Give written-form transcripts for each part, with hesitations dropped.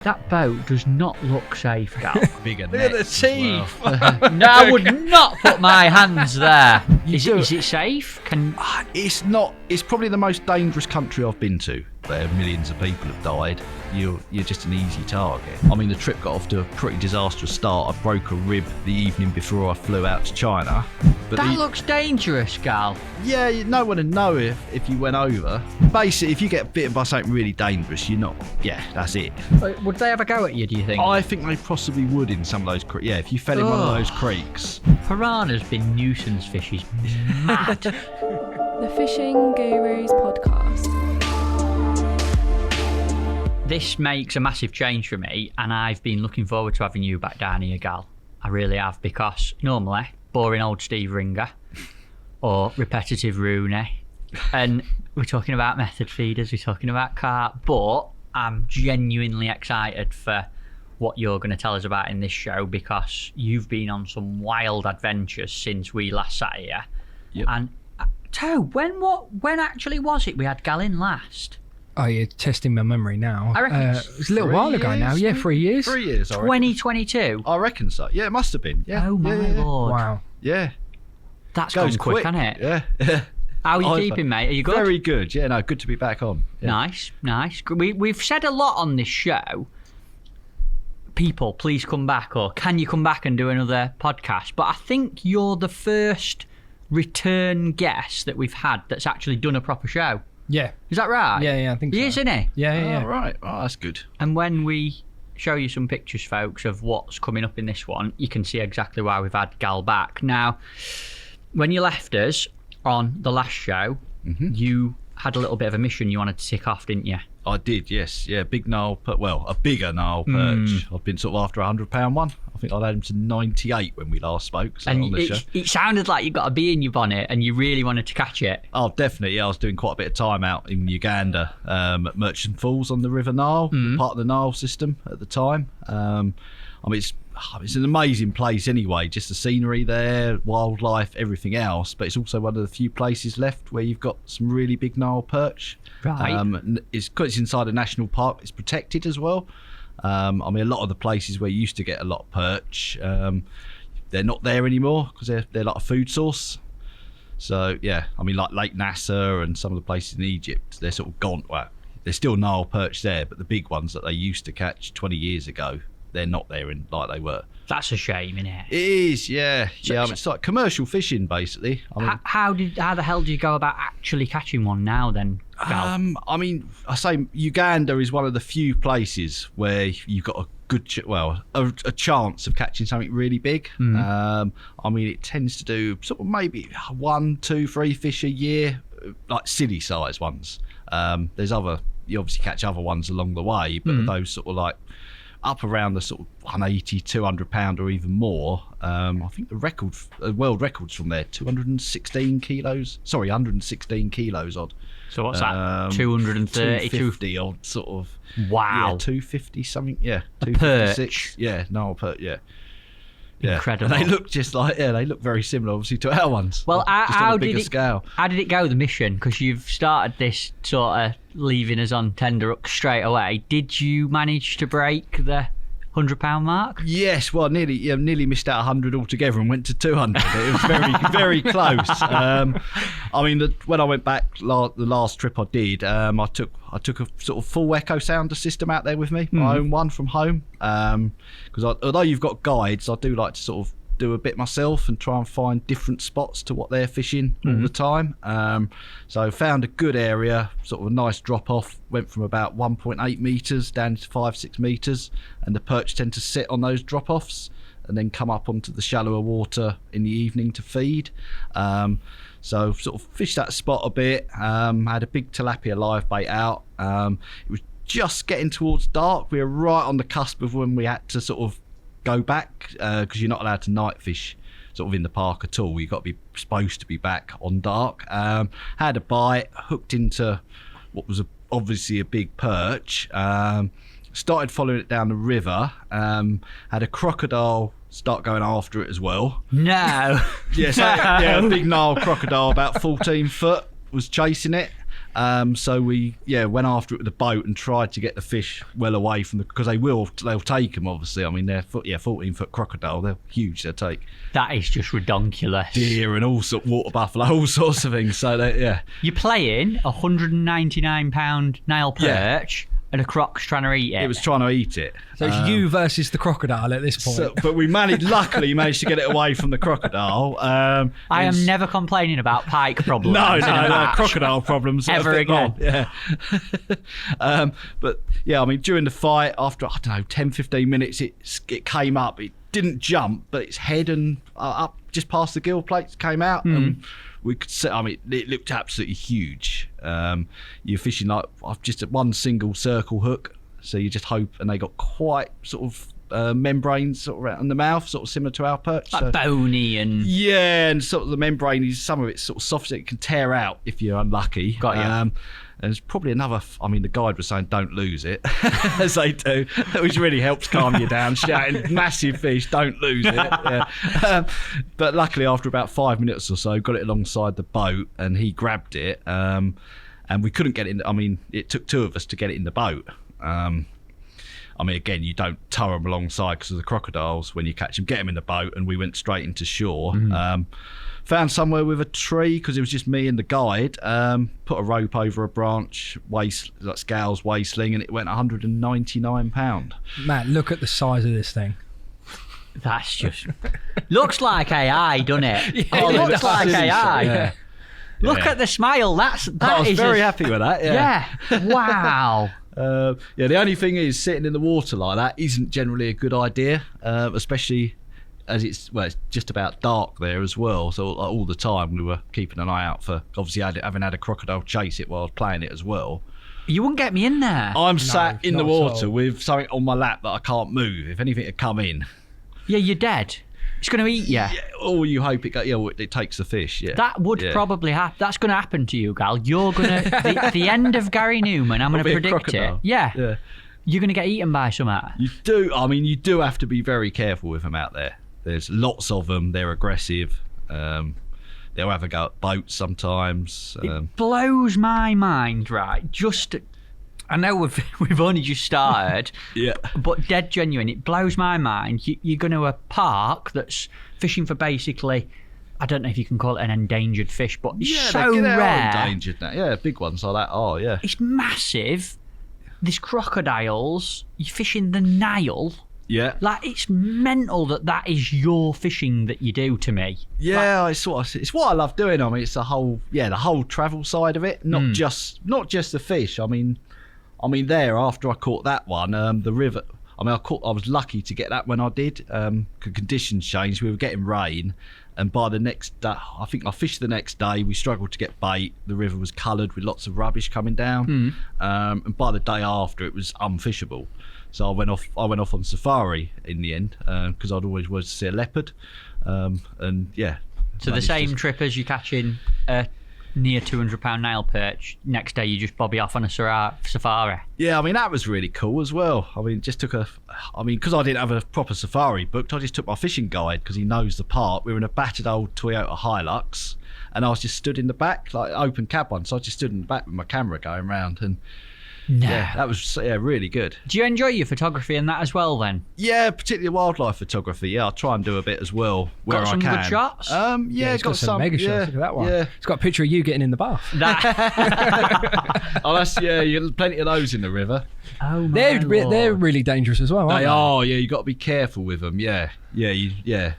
That boat does not look safe, Gal. Bigger Look at the nets as well. teeth. No, I would not put my hands there. Is it safe? It's not. It's probably the most dangerous country I've been to, where millions of people have died. You're just an easy target. I mean, the trip got off to a pretty disastrous start. I broke a rib the evening before I flew out to China. But that looks dangerous, Gal. Yeah, no one would know if you went over. Basically, if you get bitten by something really dangerous, you're not. Yeah, that's it. Would they have a go at you, do you think? I think they possibly would in some of those creeks. Yeah, if you fell in one of those creeks. Piranha's been nuisance fishes. Mad. The Fishing Gurus Podcast. This makes a massive change for me, and I've been looking forward to having you back down here, Gal. I really have, because normally, boring old Steve Ringer or repetitive Rooney, and we're talking about method feeders, we're talking about carp, but I'm genuinely excited for what you're going to tell us about in this show, because you've been on some wild adventures since we last sat here. Yep. And when actually was it we had Gal in last? Oh, you're testing my memory now. I reckon it was a little while ago now. Yeah, 3 years. 3 years, I reckon. 2022. I reckon so. Yeah, it must have been. Yeah. Oh my lord. Wow. Yeah. That's Goes gone quick, hasn't it? Yeah. How are you keeping, mate? Are you good? Very good. Yeah, no, good to be back on. Yeah. Nice. We've said a lot on this show. People, please come back, or can you come back and do another podcast? But I think you're the first return guest that we've had that's actually done a proper show. Yeah. Is that right? Yeah, I think so. He is, isn't he? Yeah. Oh, right. Oh, that's good. And when we show you some pictures, folks, of what's coming up in this one, you can see exactly why we've had Gal back. Now, when you left us on the last show, you had a little bit of a mission you wanted to tick off, didn't you? I did, yes. Yeah, big Nile, a bigger Nile perch. I've been sort of after a £100 one. I think I'd had him to 98 when we last spoke. So and on the show. It sounded like you got a bee in your bonnet and you really wanted to catch it. Oh, definitely. Yeah, I was doing quite a bit of time out in Uganda at Merchant Falls on the River Nile, part of the Nile system at the time. I mean, it's an amazing place anyway, just the scenery there, wildlife, everything else, but it's also one of the few places left where you've got some really big Nile perch. Right. Because it's inside a national park, it's protected as well. I mean, a lot of the places where you used to get a lot of perch, they're not there anymore because they're like a food source. So, yeah, I mean, like Lake Nasser and some of the places in Egypt, they're sort of gone. Well, there's still Nile perch there, but the big ones that they used to catch 20 years ago, they're not there like they were. That's a shame, isn't it? It is, yeah. I mean, it's like commercial fishing, basically. I mean, how the hell do you go about actually catching one now, then, Val? I mean, I say Uganda is one of the few places where you've got a good, a chance of catching something really big. I mean, it tends to do sort of maybe 1, 2, 3 fish a year, like silly size ones. There's you obviously catch other ones along the way, but those sort of like up around the sort of 180, 200 pound or even more. I think the world record's from there, 116 kilos odd. So what's that? 230, 250 odd sort of. Wow. Yeah, 250 something. Yeah, a 256. perch. Yeah, Nile perch. Yeah. Incredible. And they look just like, they look very similar, obviously, to our ones. Well, just on a bigger scale. How did it go, the mission? Because you've started this sort of leaving us on tender straight away. Did you manage to break the £100 mark? Yes, well, nearly missed out 100 altogether and went to 200. It was very, very close. I mean, when I went back, the last trip I did, I took a sort of full echo sounder system out there with me, my own one from home. Because although you've got guides, I do like to sort of do a bit myself and try and find different spots to what they're fishing all the time. So found a good area, sort of a nice drop off, went from about 1.8 metres down to 5-6 metres, and the perch tend to sit on those drop offs and then come up onto the shallower water in the evening to feed. So sort of fished that spot a bit, had a big tilapia live bait out. It was just getting towards dark. We were right on the cusp of when we had to sort of go back, because you're not allowed to night fish sort of in the park at all. You've got to be supposed to be back on dark. Had a bite, hooked into what was obviously a big perch. Started following it down the river. Had a crocodile start going after it as well. No. Yes, a big Nile crocodile about 14 foot was chasing it. So we went after it with the boat and tried to get the fish well away from because they'll take them, obviously. I mean, they're 14-foot crocodile. They're huge. They'll take That is just redonkulous. deer and all sorts, water buffalo, all sorts of things. So You're playing a £199 Nile perch and a croc's trying to eat it. it was trying to eat it. So it's you versus the crocodile at this point. So, but we luckily managed to get it away from the crocodile. I am never complaining about pike problems. No, in a match. crocodile problems Ever again. But I mean, during the fight, after 10-15 minutes, it came up. It didn't jump, but its head and up just past the gill plates came out. And we could see, I mean, it looked absolutely huge. You're fishing like just at one single circle hook, so you just hope, and they got quite sort of membranes sort of around the mouth, sort of similar to our perch. Like bony and... Yeah, and sort of the membrane is, some of it's sort of soft, so it can tear out if you're unlucky. Got you. And there's probably another, I mean, the guide was saying don't lose it, as they do, which really helps calm you down, shouting, massive fish, don't lose it. Yeah. But luckily, after about 5 minutes or so, got it alongside the boat, and he grabbed it, and we couldn't get it in. I mean, it took two of us to get it in the boat. I mean, again, you don't tow them alongside because of the crocodiles. When you catch them, get them in the boat, and we went straight into shore. Found somewhere with a tree because it was just me and the guide. Put a rope over a branch, scales, waist sling, and it went £199. Matt, look at the size of this thing. That's just... looks like AI, doesn't it? It Oh, looks like AI. Yeah. Look Yeah. at the smile. That I was is very happy with that. Yeah. Wow. The only thing is, sitting in the water like that isn't generally a good idea, especially as it's just about dark there as well. So like, all the time we were keeping an eye out for, obviously having had a crocodile chase it while I was playing it as well. You wouldn't get me in there. I'm sat in the not at water all. with something on my lap that I can't move. If anything had come in, Yeah, you're dead. It's going to eat you. or you hope it takes the fish. Yeah, That would probably happen. That's going to happen to you, Gal. You're going to... the end of Gary Newman, I'm going to It'll be a predict it. crocodile. Yeah. Yeah. You're going to get eaten by something. You do. I mean, you do have to be very careful with them out there. There's lots of them. They're aggressive. They'll have a go at boats sometimes. It blows my mind, right? Just... I know we've only just started, Yeah. but dead genuine. It blows my mind. You're going to a park that's fishing for basically... I don't know if you can call it an endangered fish, but it's so they're rare. endangered now. Yeah, big ones like that are. Yeah. It's massive. There's crocodiles. You're fishing the Nile. Yeah. Like, it's mental that is your fishing that you do to me. Yeah, it's what I love doing. I mean, it's the whole travel side of it, not just the fish. I mean, there after I caught that one, the river. I mean, I was lucky to get that when I did. Conditions changed. We were getting rain, and by the next day, I think I fished the next day. We struggled to get bait. The river was coloured with lots of rubbish coming down, and by the day after, it was unfishable. So I went off on safari in the end because I'd always wanted to see a leopard, and yeah. So the same trip as you catching a near £200 Nile perch, next day you just bobby off on a safari. Yeah, I mean, that was really cool as well. I mean, because I didn't have a proper safari booked, I just took my fishing guide because he knows the part. We were in a battered old Toyota Hilux, and I was just stood in the back, like open cab one. So I just stood in the back with my camera going round, and yeah, that was really good. Do you enjoy your photography and that as well then? Yeah, particularly wildlife photography. Yeah, I'll try and do a bit as well where Got some I can. good shots? Yeah, It's got some mega shots. Look at that one. Yeah. It's got a picture of you getting in the bath. Oh, you plenty of those in the river. Oh my They're Lord. really dangerous as well, aren't They they? are. Yeah, you got to be careful with them. Yeah,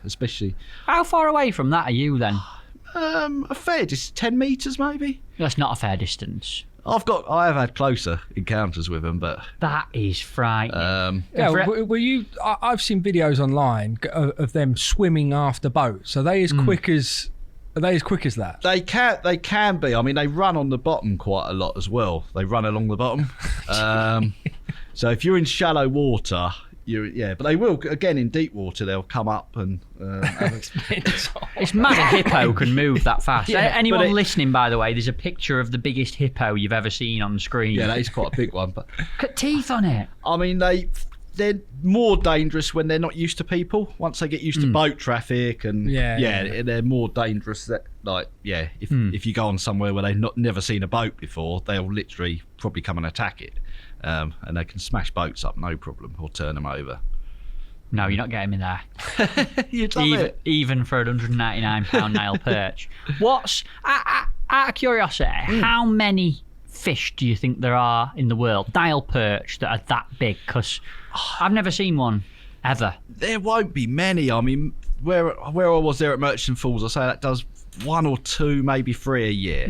especially. How far away from that are you then? A fair, just 10 metres maybe. That's not a fair distance. I have had closer encounters with them, but That is frightening. Yeah, Fre- were you? I've seen videos online of them swimming after boats. Are they as quick as? Are they as quick as that? they can be. I mean, they run on the bottom quite a lot as well. They run along the bottom. So if you're in shallow water, but they will again in deep water. They'll come up and. It's mad a hippo can move that fast. Yeah, Anyone listening, by the way, there's a picture of the biggest hippo you've ever seen on screen. Yeah, that is quite a big one. But Got teeth on it. I mean, they're more dangerous when they're not used to people. Once they get used to boat traffic and they're more dangerous. That if you go on somewhere where they've never seen a boat before, they'll literally probably come and attack it, and they can smash boats up no problem or turn them over. No, you're not getting me there. You'd love it. Even for a £199 Nile perch. What's out of curiosity? How many fish do you think there are in the world, Nile perch, that are that big? Because I've never seen one ever. There won't be many. I mean, where I was there at Merchant Falls, I say that does 1 or 2, maybe 3 a year.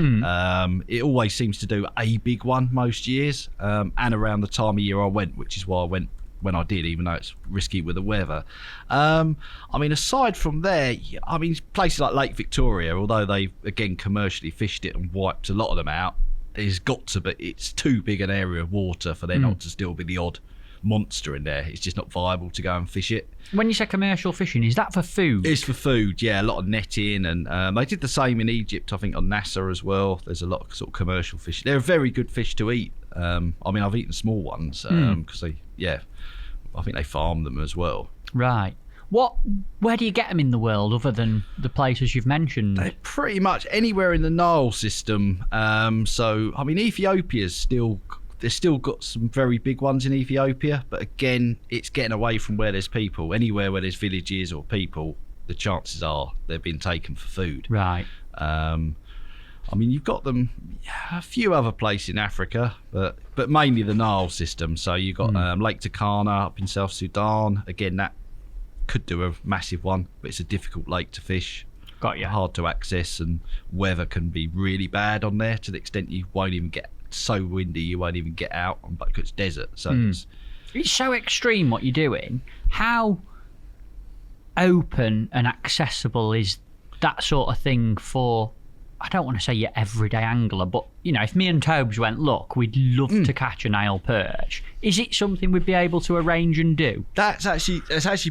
It always seems to do a big one most years, and around the time of year I went, which is why I went when I did, even though it's risky with the weather. I mean, aside from there, I mean, places like Lake Victoria, although they've again commercially fished it and wiped a lot of them out, there's got to be, it's too big an area of water for there not to still be the odd monster in there. It's just not viable to go and fish it. When you say commercial fishing, is that for food? It's for food, yeah. A lot of netting, and they did the same in Egypt, I think, on Nasser as well. There's a lot of sort of commercial fish. They're a very good fish to eat. I mean, I've eaten small ones because I think they farm them as well. Right. Where do you get them in the world other than the places you've mentioned? They're pretty much anywhere in the Nile system. So, I mean, they've still got some very big ones in Ethiopia, but again, it's getting away from where there's people. Anywhere where there's villages or people, the chances are they've been taken for food. Right. I mean, you've got them a few other places in Africa, but mainly the Nile system. So you've got Lake Turkana up in South Sudan. Again, that could do a massive one, but it's a difficult lake to fish. Got you. Hard to access, and weather can be really bad on there to the extent you won't even get, so windy you won't even get out, because it's desert. So it's so extreme what you're doing. How open and accessible is that sort of thing for, I don't want to say your everyday angler, but you know, if me and Tobes went, look, we'd love to catch a Nile perch, is it something we'd be able to arrange and do? That's actually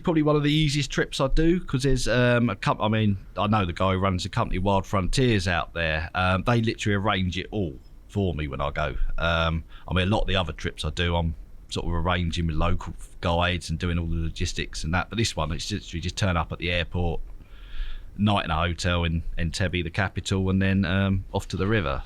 probably one of the easiest trips I do, because there's a company. I mean, I know the guy who runs the company, Wild Frontiers, out there. They literally arrange it all for me when I go. I mean, a lot of the other trips I do, I'm sort of arranging with local guides and doing all the logistics and that. But this one, it's literally just turn up at the airport, night in a hotel in Entebbe, the capital, and then off to the river.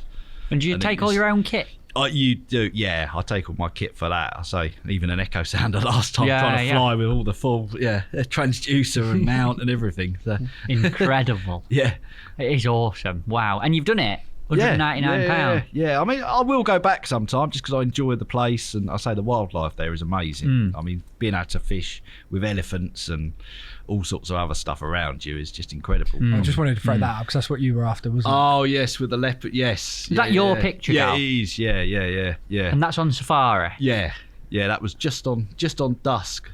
And do you take all your own kit? You do, yeah. I take all my kit for that. I say even an echo sounder last time, trying to fly with all the full, transducer and mount and everything. So. Incredible. Yeah, it is awesome. Wow, and you've done it. £199. Yeah. I mean, I will go back sometime just because I enjoy the place, and I say the wildlife there is amazing. I mean, being able to fish with elephants and all sorts of other stuff around you is just incredible. I just wanted to throw that up because that's what you were after, wasn't it? Oh yes, with the leopard. Yes. Is that your picture? Yeah, it is. Yeah. And that's on safari. Yeah. That was just on dusk.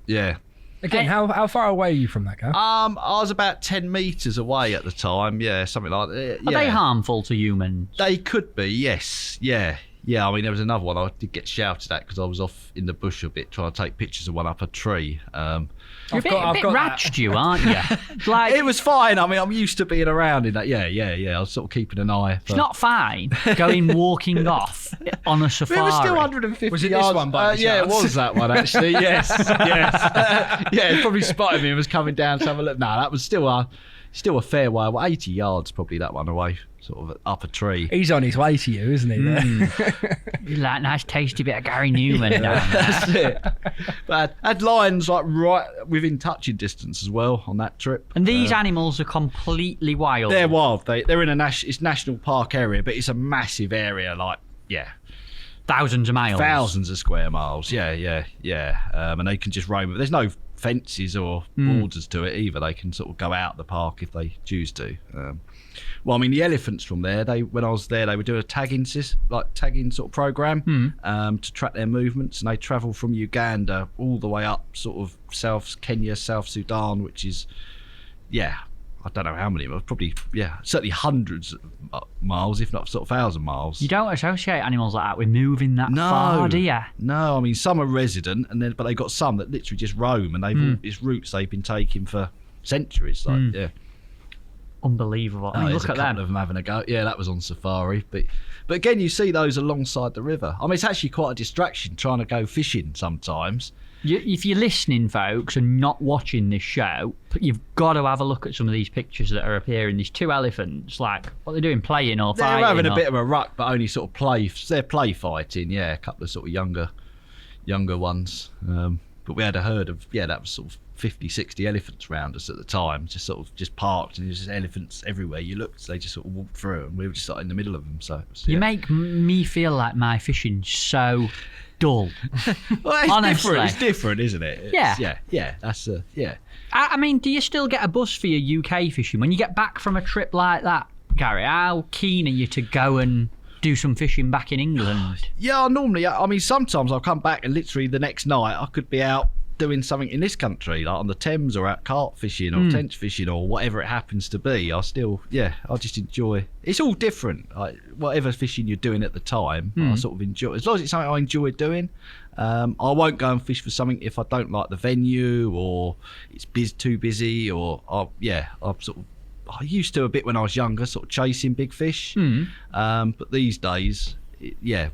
Yeah. Again, how far away are you from that, Gav? I was about 10 metres away at the time. Yeah, something like that. Are they harmful to humans? They could be, yes. Yeah. I mean, there was another one I did get shouted at because I was off in the bush a bit trying to take pictures of one up a tree. You're a bit ratched, you, aren't you? Like, it was fine. I mean, I'm used to being around in that. Yeah. I was sort of keeping an eye. It's not fine walking off on a safari. It was still 150 Was it yards. this one, by yeah, it was that one, actually. Yes. Yeah, it probably spotted me and was coming down to have a look. No, that was still a fair way. Well, 80 yards, probably, that one away, sort of up a tree. He's on his way to you, isn't he? You like a nice tasty bit of Gary Newman. That's it. But I had lions like right within touching distance as well on that trip. And these animals are completely wild. They're wild. They're in it's national park area, but it's a massive area. Thousands of miles. Thousands of square miles. Yeah. And they can just roam. There's no fences or borders to it either. They can sort of go out the park if they choose to. Well, I mean, the elephants from there, when I was there, they would do a tagging sort of program to track their movements, and they travel from Uganda all the way up sort of South Kenya, South Sudan, which is, I don't know how many, but probably, certainly hundreds of miles, if not sort of 1,000 miles. You don't associate animals like that with moving that far, do you? No, I mean, some are resident, but they've got some that literally just roam, and it's routes they've been taking for centuries. unbelievable. I mean, there's look at a couple them. of them having a go. Yeah, that was on safari. But again, you see those alongside the river. I mean, it's actually quite a distraction trying to go fishing sometimes. If you're listening, folks, and not watching this show, you've got to have a look at some of these pictures that are appearing. These two elephants, like, what they're doing, playing or They're fighting? having a bit of a ruck, but only sort of play. They're play fighting, yeah. A couple of sort of younger ones. But we had a herd of, that was sort of 50, 60 elephants around us at the time, just parked, and there's just elephants everywhere. You looked, they just sort of walked through, and we were just in the middle of them. So you make me feel like my fishing's so dull. Well, it's Honestly, different. It's different, isn't it? Yeah. That's I mean, do you still get a buzz for your UK fishing when you get back from a trip like that, Gary? How keen are you to go and do some fishing back in England? Yeah, normally, I mean, sometimes I'll come back and literally the next night I could be out doing something in this country, like on the Thames, or out carp fishing or tench fishing or whatever it happens to be. I just enjoy. It's all different. Like, whatever fishing you're doing at the time, I sort of enjoy. As long as it's something I enjoy doing, I won't go and fish for something if I don't like the venue or it's too busy. Or I used to a bit when I was younger, sort of chasing big fish. But these days,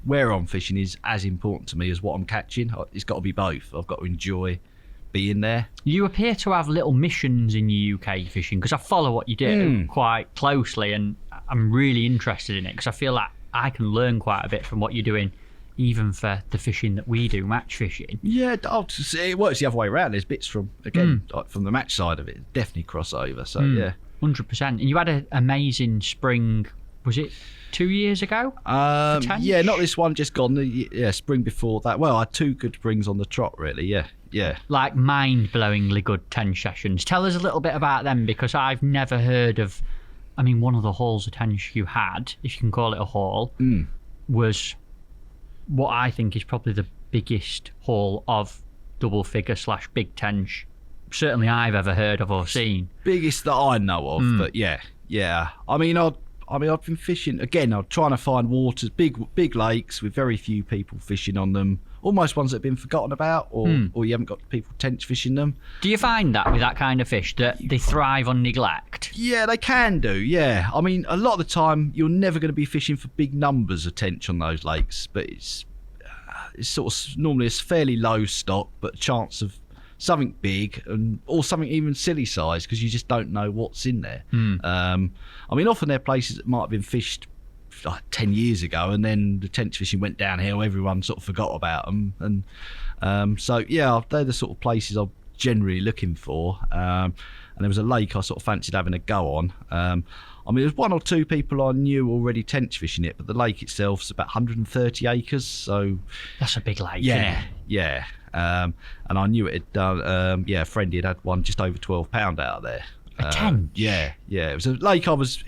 where I'm fishing is as important to me as what I'm catching. It's got to be both. I've got to enjoy being there. You appear to have little missions in your UK fishing, because I follow what you do quite closely, and I'm really interested in it because I feel like I can learn quite a bit from what you're doing, even for the fishing that we do, match fishing. Yeah, it works the other way around. There's bits from the match side of it, definitely cross over. So 100%. And you had an amazing spring. Was it 2 years ago? Yeah, not this one, just gone. Spring before that. Well, I had 2 good springs on the trot, really. Yeah. Like mind-blowingly good tench sessions. Tell us a little bit about them, because I've never heard of. I mean, one of the hauls of tench you had, if you can call it a haul, was what I think is probably the biggest haul of double figure / big tench certainly I've ever heard of or seen. Biggest that I know of, but yeah. I mean, I've been fishing again. I'm trying to find waters, big lakes with very few people fishing on them. Almost ones that have been forgotten about, or you haven't got people tench fishing them. Do you find that with that kind of fish that they thrive on neglect? Yeah, they can do. Yeah, I mean, a lot of the time you're never going to be fishing for big numbers of tench on those lakes, but it's sort of normally it's fairly low stock, but a chance of something big or something even silly size, because you just don't know what's in there. I mean, often they're places that might have been fished like 10 years ago, and then the tench fishing went downhill, everyone sort of forgot about them, and so yeah, they're the sort of places I'm generally looking for. And there was a lake I sort of fancied having a go on. I mean, there's 1 or 2 people I knew already tench fishing it, but the lake itself's about 130 acres, so that's a big lake. Isn't it? And I knew it had done. A friend had one just over 12 pound out of there. A tench. Yeah. It was a lake it was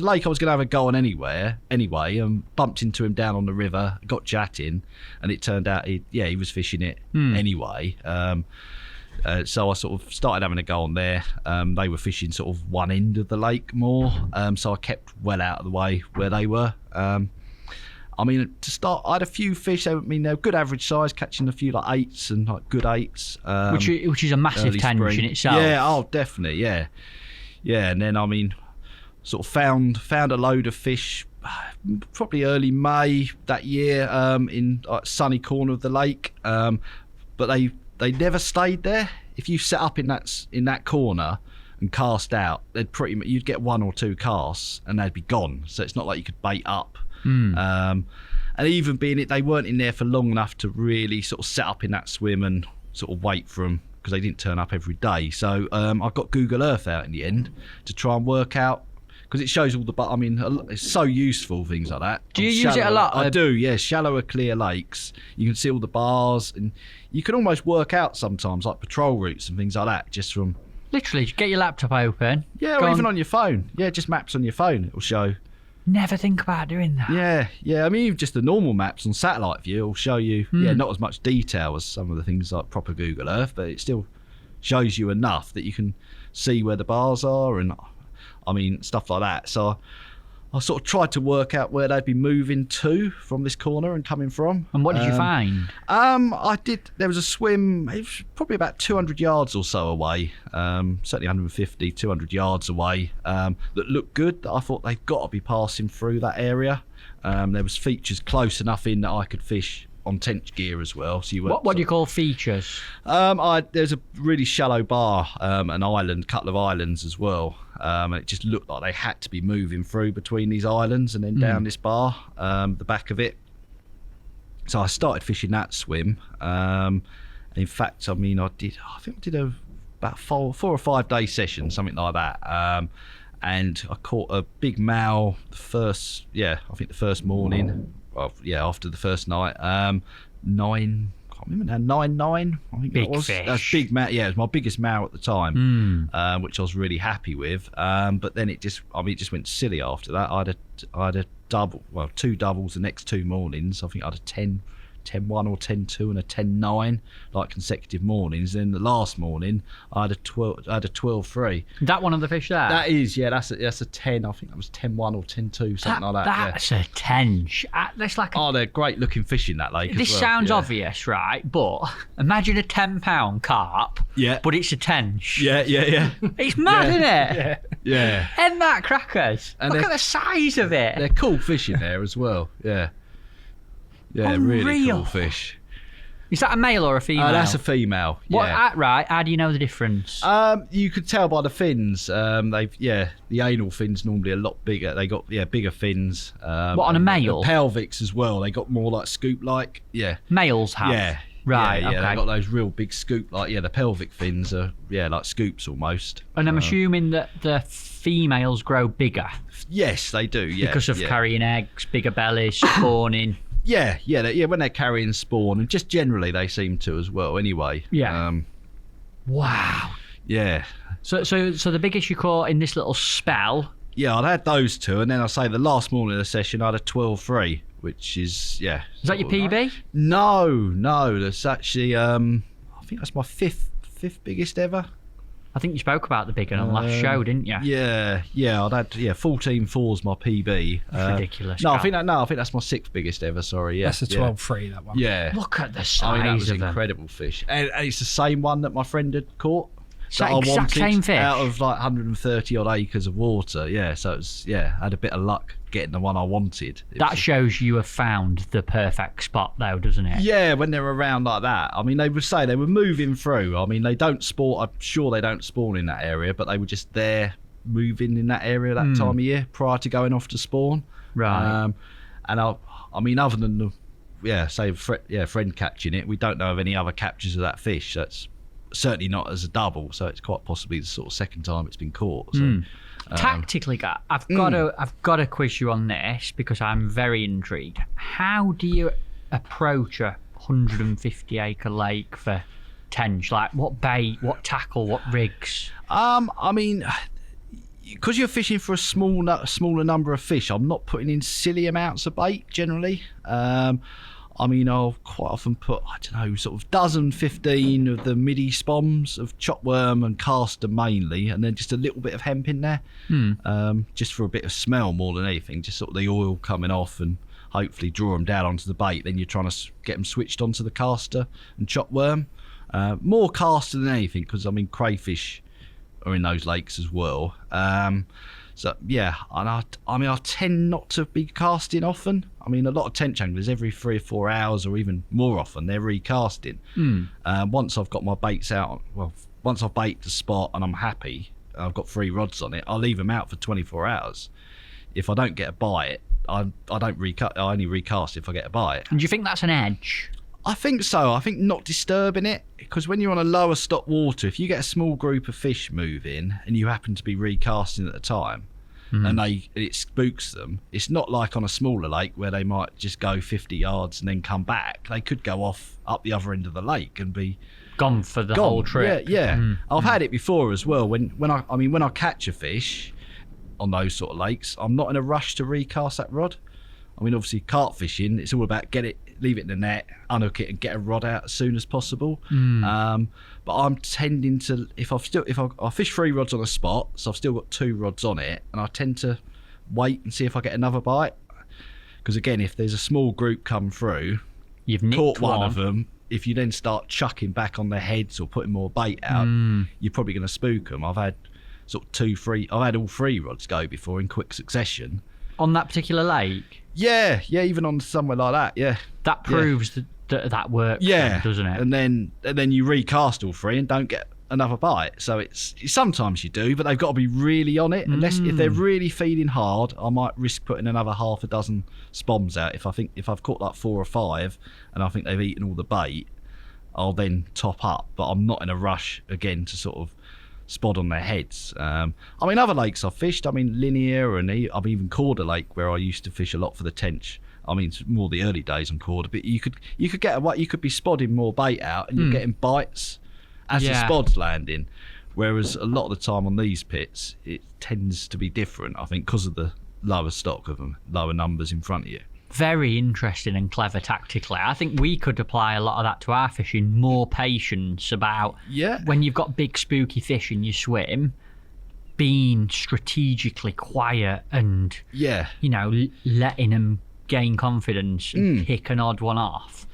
a lake I was going to have a go on anyway, and bumped into him down on the river, got chatting, and it turned out he was fishing it anyway. So I sort of started having a go on there. They were fishing sort of one end of the lake more, so I kept well out of the way where they were. I mean, to start, I had a few fish. They were good average size, catching a few like 8s and like good 8s. Which is a massive tench in itself. Yeah, definitely, yeah. And then, I mean, sort of found a load of fish probably early May that year in like sunny corner of the lake. But they never stayed there. If you set up in that corner and cast out, you'd get 1 or 2 casts and they'd be gone. So it's not like you could bait up. And even being they weren't in there for long enough to really sort of set up in that swim and sort of wait for them, because they didn't turn up every day. So I got Google Earth out in the end to try and work out, because it shows all the. I mean, it's so useful, things like that. Do you use it a lot? I do. Yeah, shallower, clear lakes. You can see all the bars, and you can almost work out sometimes like patrol routes and things like that just from. Literally, just get your laptop open. Yeah, or even on your phone. Yeah, just maps on your phone. It'll show. Never think about doing that. Yeah. I mean, even just the normal maps on satellite view will show you, not as much detail as some of the things like proper Google Earth, but it still shows you enough that you can see where the bars are and, I mean, stuff like that. So I sort of tried to work out where they'd be moving to from this corner and coming from. And what did you find? There was a swim, it was probably about 200 yards or so away, certainly 150, 200 yards away, that looked good, that I thought they've got to be passing through that area. There was features close enough in that I could fish on Tench gear as well. So what do you call features? There's a really shallow bar, an island, couple of islands as well. And it just looked like they had to be moving through between these islands and then down this bar, the back of it. So I started fishing that swim. And in fact, I think I did about 4 or 5 day session, something like that. And I caught a big male the first morning. Well, yeah, after the first night. 9. I can't remember now. 9. I think big that was. Fish. That's big male. Yeah, it was my biggest male at the time, which I was really happy with. But then it just went silly after that. I had a double, well, 2 doubles the next 2 mornings. I think I had a 10-1 or 10-2 and a 10-9, like consecutive mornings. Then the last morning I had a 12-3. That one of the fish there? That is, yeah, that's a 10. I think that was 10-1 or 10-2, something like that. That's a tench. That's like they're great looking fish in that lake. This as well. sounds obvious, right? But imagine a 10-pound carp. Yeah. But it's a tench. Yeah. It's mad, isn't it? Yeah. Isn't that crackers? And Look at the size of it. They're cool fish in there as well. Yeah. Yeah, Unreal. really cool fish. Is that a male or a female? That's a female. What? Yeah. Right. How do you know the difference? You could tell by the fins. The anal fins normally a lot bigger. They got bigger fins. What, on a male? The pelvics as well. They got more like scoop-like. Yeah. Males have. Yeah. Right. Yeah. Okay. They got those real big scoop. Like the pelvic fins are like scoops almost. And I'm assuming that the females grow bigger. Yes, they do. Yeah. Because of carrying eggs, bigger bellies, spawning. Yeah. When they're carrying spawn, and just generally they seem to as well. Anyway. Yeah. Wow. Yeah. So the biggest you caught in this little spell? Yeah, I'd had those 2, and then I say the last morning of the session I had a 12-3, which is Is that your PB? No. That's actually I think that's my fifth biggest ever. I think you spoke about the big one on last show, didn't you? Yeah. I'd had 14-4's my PB. Ridiculous. I think that's my 6th biggest ever. Sorry, yeah. That's a 12-3, that one. Yeah. Look at the size I mean, that was of them. incredible fish, and it's the same one that my friend had caught. Exact same fish out of like 130 odd acres of water. Yeah, so it's I had a bit of luck getting the one I wanted. That shows you have found the perfect spot, though, doesn't it? Yeah, when they're around like that. I mean, they would say they were moving through. I mean, they don't spawn. I'm sure they don't spawn in that area, but they were just there moving in that area that time of year prior to going off to spawn. Right. And I mean, other than friend catching it, we don't know of any other captures of that fish. That's certainly not as a double, so it's quite possibly the sort of second time it's been caught. So, Tactically, I've got to quiz you on this because I'm very intrigued. How do you approach a 150-acre lake for tench? Like, what bait, what tackle, what rigs? I mean, because you're fishing for a smaller number of fish, I'm not putting in silly amounts of bait generally. I mean, I'll quite often put, sort of 15 of the midi spoms of chopworm and caster mainly, and then just a little bit of hemp in there, just for a bit of smell more than anything, just sort of the oil coming off and hopefully draw them down onto the bait. Then you're trying to get them switched onto the caster and chopworm. More caster than anything, because, I mean, crayfish are in those lakes as well. So yeah, and I tend not to be casting often. I mean, a lot of tench anglers every 3 or 4 hours, or even more often, they're recasting. Once I've got my baits out, once I've baited the spot and I'm happy, I've got 3 rods on it, I'll leave them out for 24 hours. If I don't get a bite, I don't recast. I only recast if I get a bite. And do you think that's an edge? I think so. I think not disturbing it, because when you're on a lower stop water, if you get a small group of fish moving and you happen to be recasting at the time, and it spooks them, it's not like on a smaller lake where they might just go 50 yards and then come back. They could go off up the other end of the lake and be gone for the whole trip. Yeah. I've had it before as well. When I catch a fish on those sort of lakes, I'm not in a rush to recast that rod. I mean, obviously, carp fishing, it's all about leave it in the net, unhook it, and get a rod out as soon as possible. But I'm tending to, if I fish 3 rods on a spot, so I've still got 2 rods on it, and I tend to wait and see if I get another bite. Because again, if there's a small group come through, You've nicked caught one of them, if you then start chucking back on their heads or putting more bait out, you're probably going to spook them. I've had sort of 2, 3, I've had all 3 rods go before in quick succession. On that particular lake? Yeah, even on somewhere like that, yeah. That proves that works, yeah, doesn't it? And then you recast all 3 and don't get another bite. So it's sometimes you do, but they've got to be really on it. Unless if they're really feeding hard, I might risk putting another half a dozen spoms out. If I've caught like 4 or 5 and I think they've eaten all the bait, I'll then top up. But I'm not in a rush again to sort of spot on their heads. I mean, other lakes I've fished. I mean, Linear, and I've even Corder Lake, where I used to fish a lot for the Tench. I mean, it's more the early days on Corder, but you could be spotting more bait out, and you're getting bites as the spod's landing. Whereas a lot of the time on these pits, it tends to be different. I think because of the lower stock of them, lower numbers in front of you. Very interesting and clever tactically. I think we could apply a lot of that to our fishing. More patience about when you've got big spooky fish in your swim, being strategically quiet and letting them gain confidence and pick an odd one off.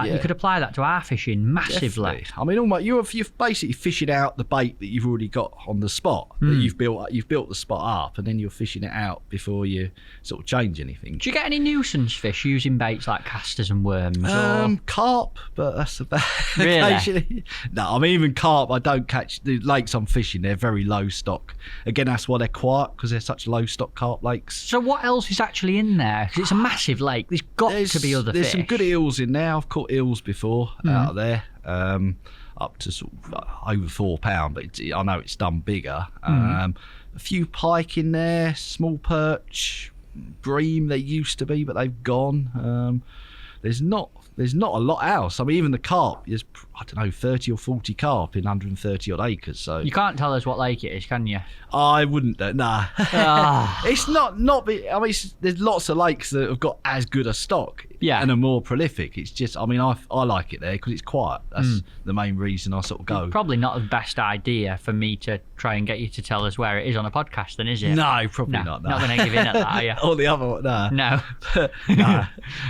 You could apply that to our fishing massively. Definitely. I mean, almost you're basically fishing out the bait that you've already got on the spot. That you've built the spot up, and then you're fishing it out before you sort of change anything. Do you get any nuisance fish using baits like casters and worms? Carp, but that's about really. Occasionally. No, I mean even carp. I don't catch the lakes I'm fishing. They're very low stock. Again, that's why they're quiet, because they're such low stock carp lakes. So what else is actually in there? Because it's a massive lake. There's got to be other fish. There's some good eels in there. I've caught eels before out of there, up to sort of over £4, but I know it's done bigger. A few pike in there, small perch, bream. They used to be, but they've gone. There's not a lot else. I mean, even the carp, there's, I don't know, 30 or 40 carp in 130 odd acres. So you can't tell us what lake it is, can you? I wouldn't. Nah. It's not. I mean, there's lots of lakes that have got as good a stock and are more prolific. It's just, I mean, I like it there because it's quiet. That's the main reason I sort of go. Probably not the best idea for me to try and get you to tell us where it is on a podcast, then, is it? No, probably not. No. Not going to give in at that, are you? Or the other one, no. No.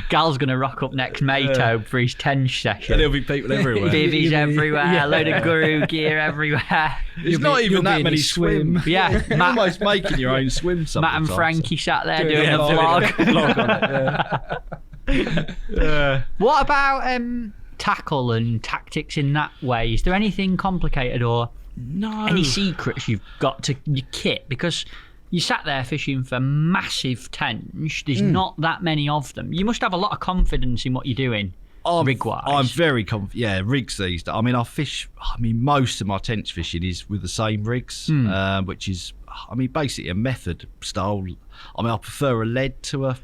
Gal's going to rock up next Maytobe for his Tench session. And there'll be people everywhere. Bibbies everywhere, load of guru gear everywhere. There's not even that many swim. Yeah, You're almost making your own swim sometimes. Matt and Frankie sat there doing a vlog. On it, What about tackle and tactics in that way? Is there anything complicated or any secrets you've got to your kit? Because you sat there fishing for massive tench. There's not that many of them. You must have a lot of confidence in what you're doing. Rig-wise. I'm very confident. Yeah, rigs these days. I mean, most of my tench fishing is with the same rigs, which is, I mean, basically a method style. I mean, I prefer a lead to a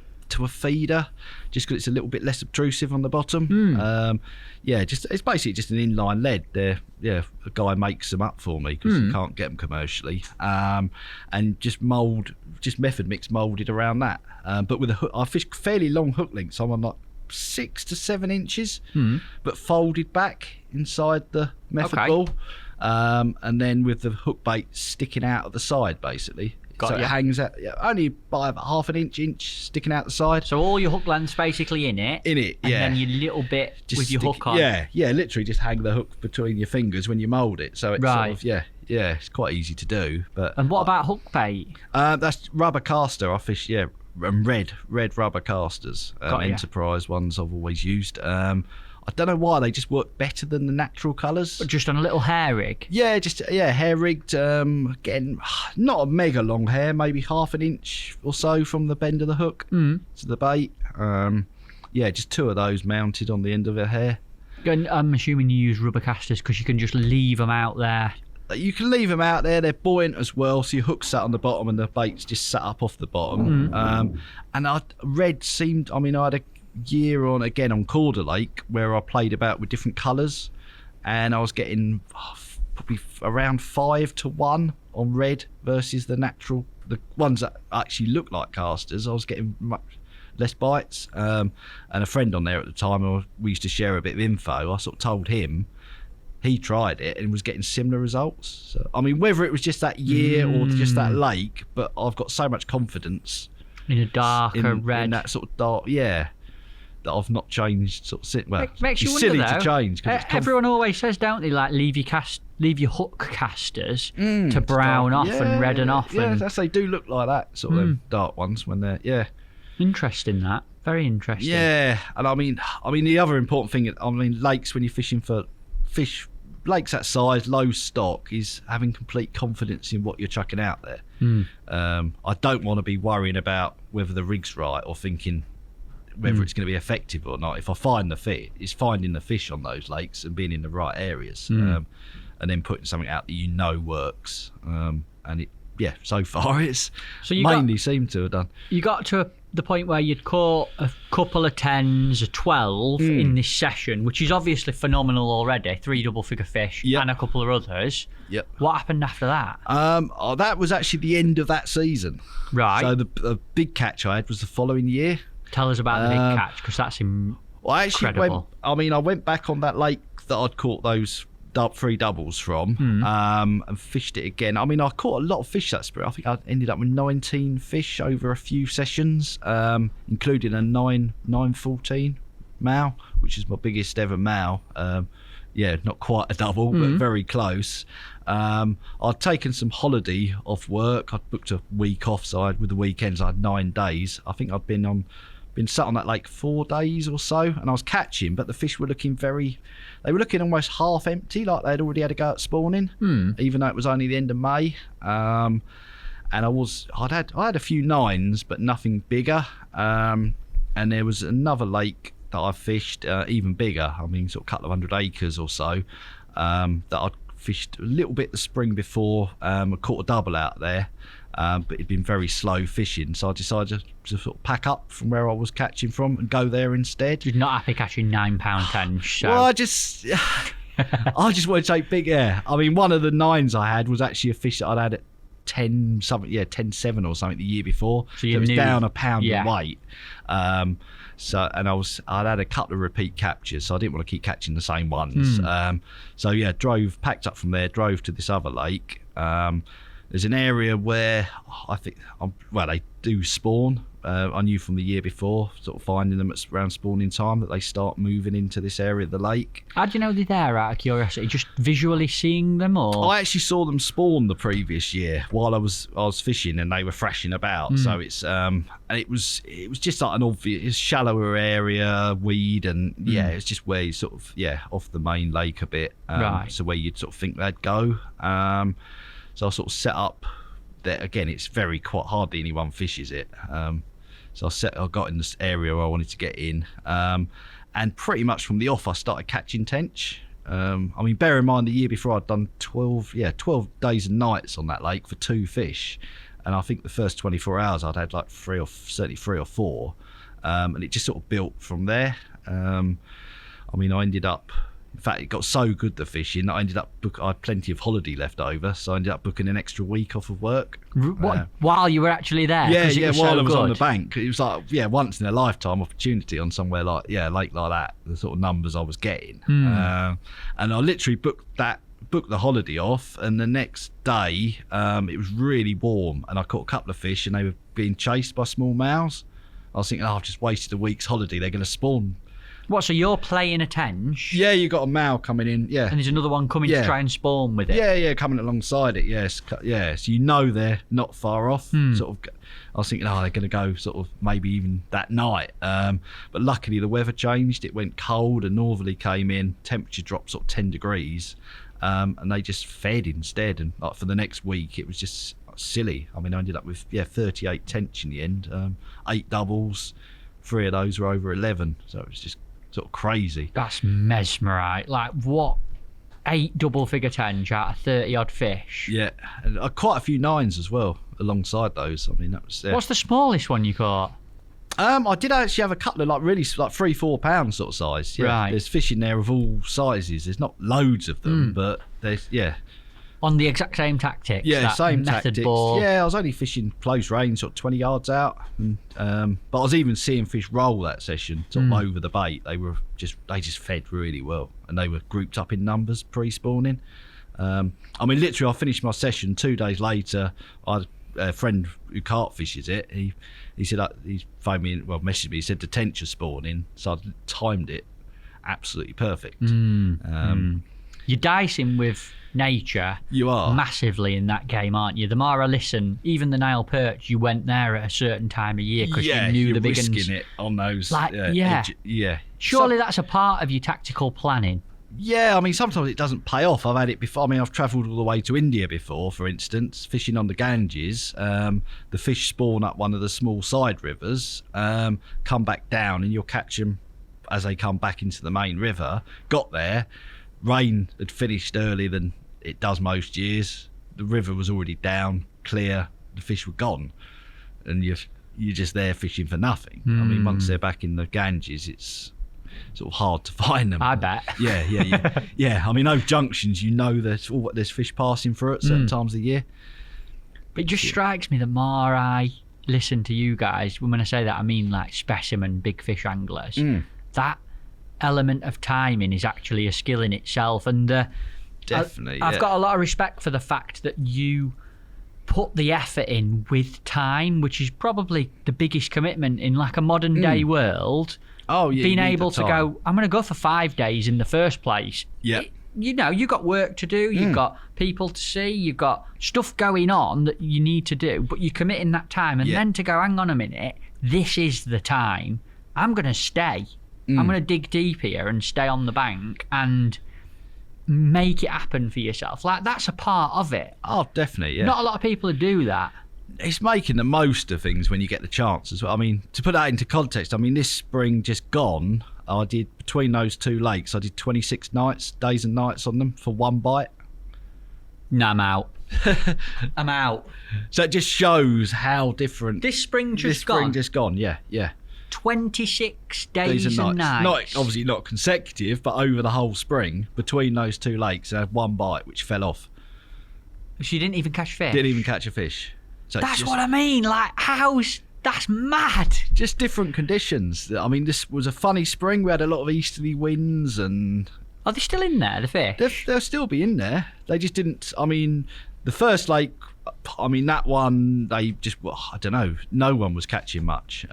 feeder, just because it's a little bit less obtrusive on the bottom. It's basically just an inline lead. A guy makes them up for me because you can't get them commercially, and just method mix moulded around that. But with a hook, I fish fairly long hook lengths. I'm on like 6 to 7 inches, but folded back inside the method ball, and then with the hook bait sticking out of the side, basically. It hangs out only by about half an inch sticking out the side. So all your hook length's basically in it, and then your little bit just with your hook on. Yeah, literally just hang the hook between your fingers when you mould it. So it's sort of, it's quite easy to do. And what about hook bait? That's rubber caster. I fish, and red rubber casters. Enterprise ones I've always used. I don't know why, they just work better than the natural colours. Just on a little hair rig? Yeah, hair rigged. Again, not a mega long hair, maybe half an inch or so from the bend of the hook to the bait. Just 2 of those mounted on the end of a hair. And I'm assuming you use rubber casters because you can just leave them out there. You can leave them out there, they're buoyant as well, so your hook's sat on the bottom and the bait's just sat up off the bottom. And I had a year on Corder Lake where I played about with different colours, and I was getting probably around 5 to 1 on red versus the ones that actually look like casters. I was getting much less bites, and a friend on there at the time, we used to share a bit of info. I sort of told him, he tried it and was getting similar results. So, I mean, whether it was just that year or just that lake, but I've got so much confidence In a darker red. In that sort of dark, that I've not changed sort of. Well, Makes you it's wonder, silly though. to change. Everyone always says, don't they, like leave your hook casters to brown off and redden off. Yeah, they do look like that, sort of them dark ones when they're, Interesting, that. Very interesting. Yeah, and I mean the other important thing, lakes, when you're fishing for fish, lakes that size, low stock, is having complete confidence in what you're chucking out there. I don't want to be worrying about whether the rig's right or thinking whether it's going to be effective or not. If I find the fit, it's finding the fish on those lakes and being in the right areas, and then putting something out that works. And it, so far it's mainly seemed to have done. You got to the point where you'd caught a couple of 10s, a 12 in this session, which is obviously phenomenal already. 3 double-figure fish and a couple of others. Yep. What happened after that? That was actually the end of that season. Right. So the big catch I had was the following year. Tell us about the big catch, because that's incredible. I went back on that lake that I'd caught those 3 doubles from, and fished it again. I caught a lot of fish that spring. I think I ended up with 19 fish over a few sessions, including a 914 male, which is my biggest ever male. Not quite a double, but very close. I'd taken some holiday off work. I'd booked a week off, so with the weekends I had 9 days. I think I'd been sat on that lake 4 days or so, and I was catching, but the fish were looking almost half empty, like they'd already had a go at spawning, even though it was only the end of May. And I had a few 9s, but nothing bigger. And there was another lake that I fished, even bigger. Sort of a couple of 100 acres or so, that I'd fished a little bit the spring before. I caught a double out there. But it'd been very slow fishing, so I decided to sort of pack up from where I was catching from and go there instead. You're not happy catching £9 tench, so... Well, I just want to take big air. One of the 9s I had was actually a fish that I'd had at 10.7 or something the year before. So it was down a pound in weight. I'd had a couple of repeat captures, so I didn't want to keep catching the same ones. Packed up from there, drove to this other lake. There's an area where I think, they do spawn. I knew from the year before, sort of finding them around spawning time, that they start moving into this area of the lake. How do you know they're there, out of curiosity? Just visually seeing them, or...? I actually saw them spawn the previous year while I was fishing, and they were thrashing about. So it's and it was just like an obvious shallower area, weed, and it's just where you sort of off the main lake a bit. Right. So where you'd sort of think they'd go. So I sort of set up there. Again, it's quite hardly anyone fishes it. So I got in this area where I wanted to get in. And pretty much from the off, I started catching tench. Bear in mind the year before I'd done 12 days and nights on that lake for 2 fish. And I think the first 24 hours I'd had like 3 or 4. And it just sort of built from there. I ended up... In fact, it got so good, the fishing, that I had plenty of holiday left over, so I ended up booking an extra week off of work. While you were actually there? While I was on the bank. It was like, once in a lifetime opportunity on somewhere like, a lake like that, the sort of numbers I was getting. And I literally booked the holiday off, and the next day, it was really warm, and I caught a couple of fish, and they were being chased by small males. I was thinking, I've just wasted a week's holiday, they're going to spawn. What, so you're playing a tench? Yeah, you got a male coming in, yeah. And there's another one coming to try and spawn with it? Yeah, coming alongside it, yes. Yeah, so they're not far off. Sort of, I was thinking, they're going to go sort of maybe even that night. But luckily the weather changed. It went cold, and northerly came in. Temperature dropped sort of 10 degrees. And they just fed instead. And like for the next week, it was just silly. I ended up with 38 tench in the end. 8 doubles. 3 of those were over 11. So it was just sort of crazy. That's mesmerising. Like, what? 8 double-figure tench out of 30-odd fish? Yeah, and quite a few 9s as well alongside those. That was... What's the smallest one you caught? I did actually have a couple of really 3-4 pound sort of size. Yeah. Right. There's fish in there of all sizes. There's not loads of them, but there's On the exact same tactics? Yeah, same tactics. Ball. Yeah, I was only fishing close range, sort of 20 yards out. And, but I was even seeing fish roll that session, sort of over the bait. They just fed really well, and they were grouped up in numbers pre-spawning. Literally, I finished my session 2 days later. I friend who carp fishes it, he said he's phoned me, messaged me. He said the tench are spawning, so I timed it absolutely perfect. You're dicing with nature. You are massively in that game, aren't you? The more I listen, even the Nile perch, you went there at a certain time of year because you knew the big ones. Risking it on those. Yeah. Surely that's a part of your tactical planning. Yeah, I mean, sometimes it doesn't pay off. I've had it before. I mean, I've travelled all the way to India before, for instance, fishing on the Ganges. The fish spawn up one of the small side rivers, come back down, and you'll catch them as they come back into the main river. Got there, rain had finished earlier than it does most years. The river was already down, clear. The fish were gone, and you're just there fishing for nothing. I mean, once they're back in the Ganges, it's sort of hard to find them. I bet. Yeah. I mean, those junctions, there's fish passing through at certain times of the year. But it just strikes me, the more I listen to you guys, when I say that, I mean like specimen big fish anglers, that element of timing is actually a skill in itself. And definitely, I've got a lot of respect for the fact that you put the effort in with time, which is probably the biggest commitment in like a modern day world. Oh, yeah, being able to go, I'm going to go for 5 days in the first place. Yeah. You've got work to do, you've got people to see, you've got stuff going on that you need to do, but you're committing that time. And then to go, hang on a minute, this is the time. I'm going to stay. I'm going to dig deep here and stay on the bank and make it happen for yourself. Like, that's a part of it. Oh, definitely, yeah. Not a lot of people do that. It's making the most of things when you get the chance as well. I mean, to put that into context, I mean, this spring just gone, I did, between those two lakes, I did 26 days and nights on them for one bite. No, I'm out. I'm out. So it just shows how different... This spring just gone, yeah. 26 days and nights. Obviously not consecutive, but over the whole spring, between those two lakes, I had one bite, which fell off. So you didn't even catch fish? Didn't even catch a fish. So that's what I mean. Like, that's mad. Just different conditions. I mean, this was a funny spring. We had a lot of easterly winds and... Are they still in there, the fish? They'll still be in there. They just didn't... I mean, the first lake, I mean, that one, they just... Well, I don't know. No one was catching much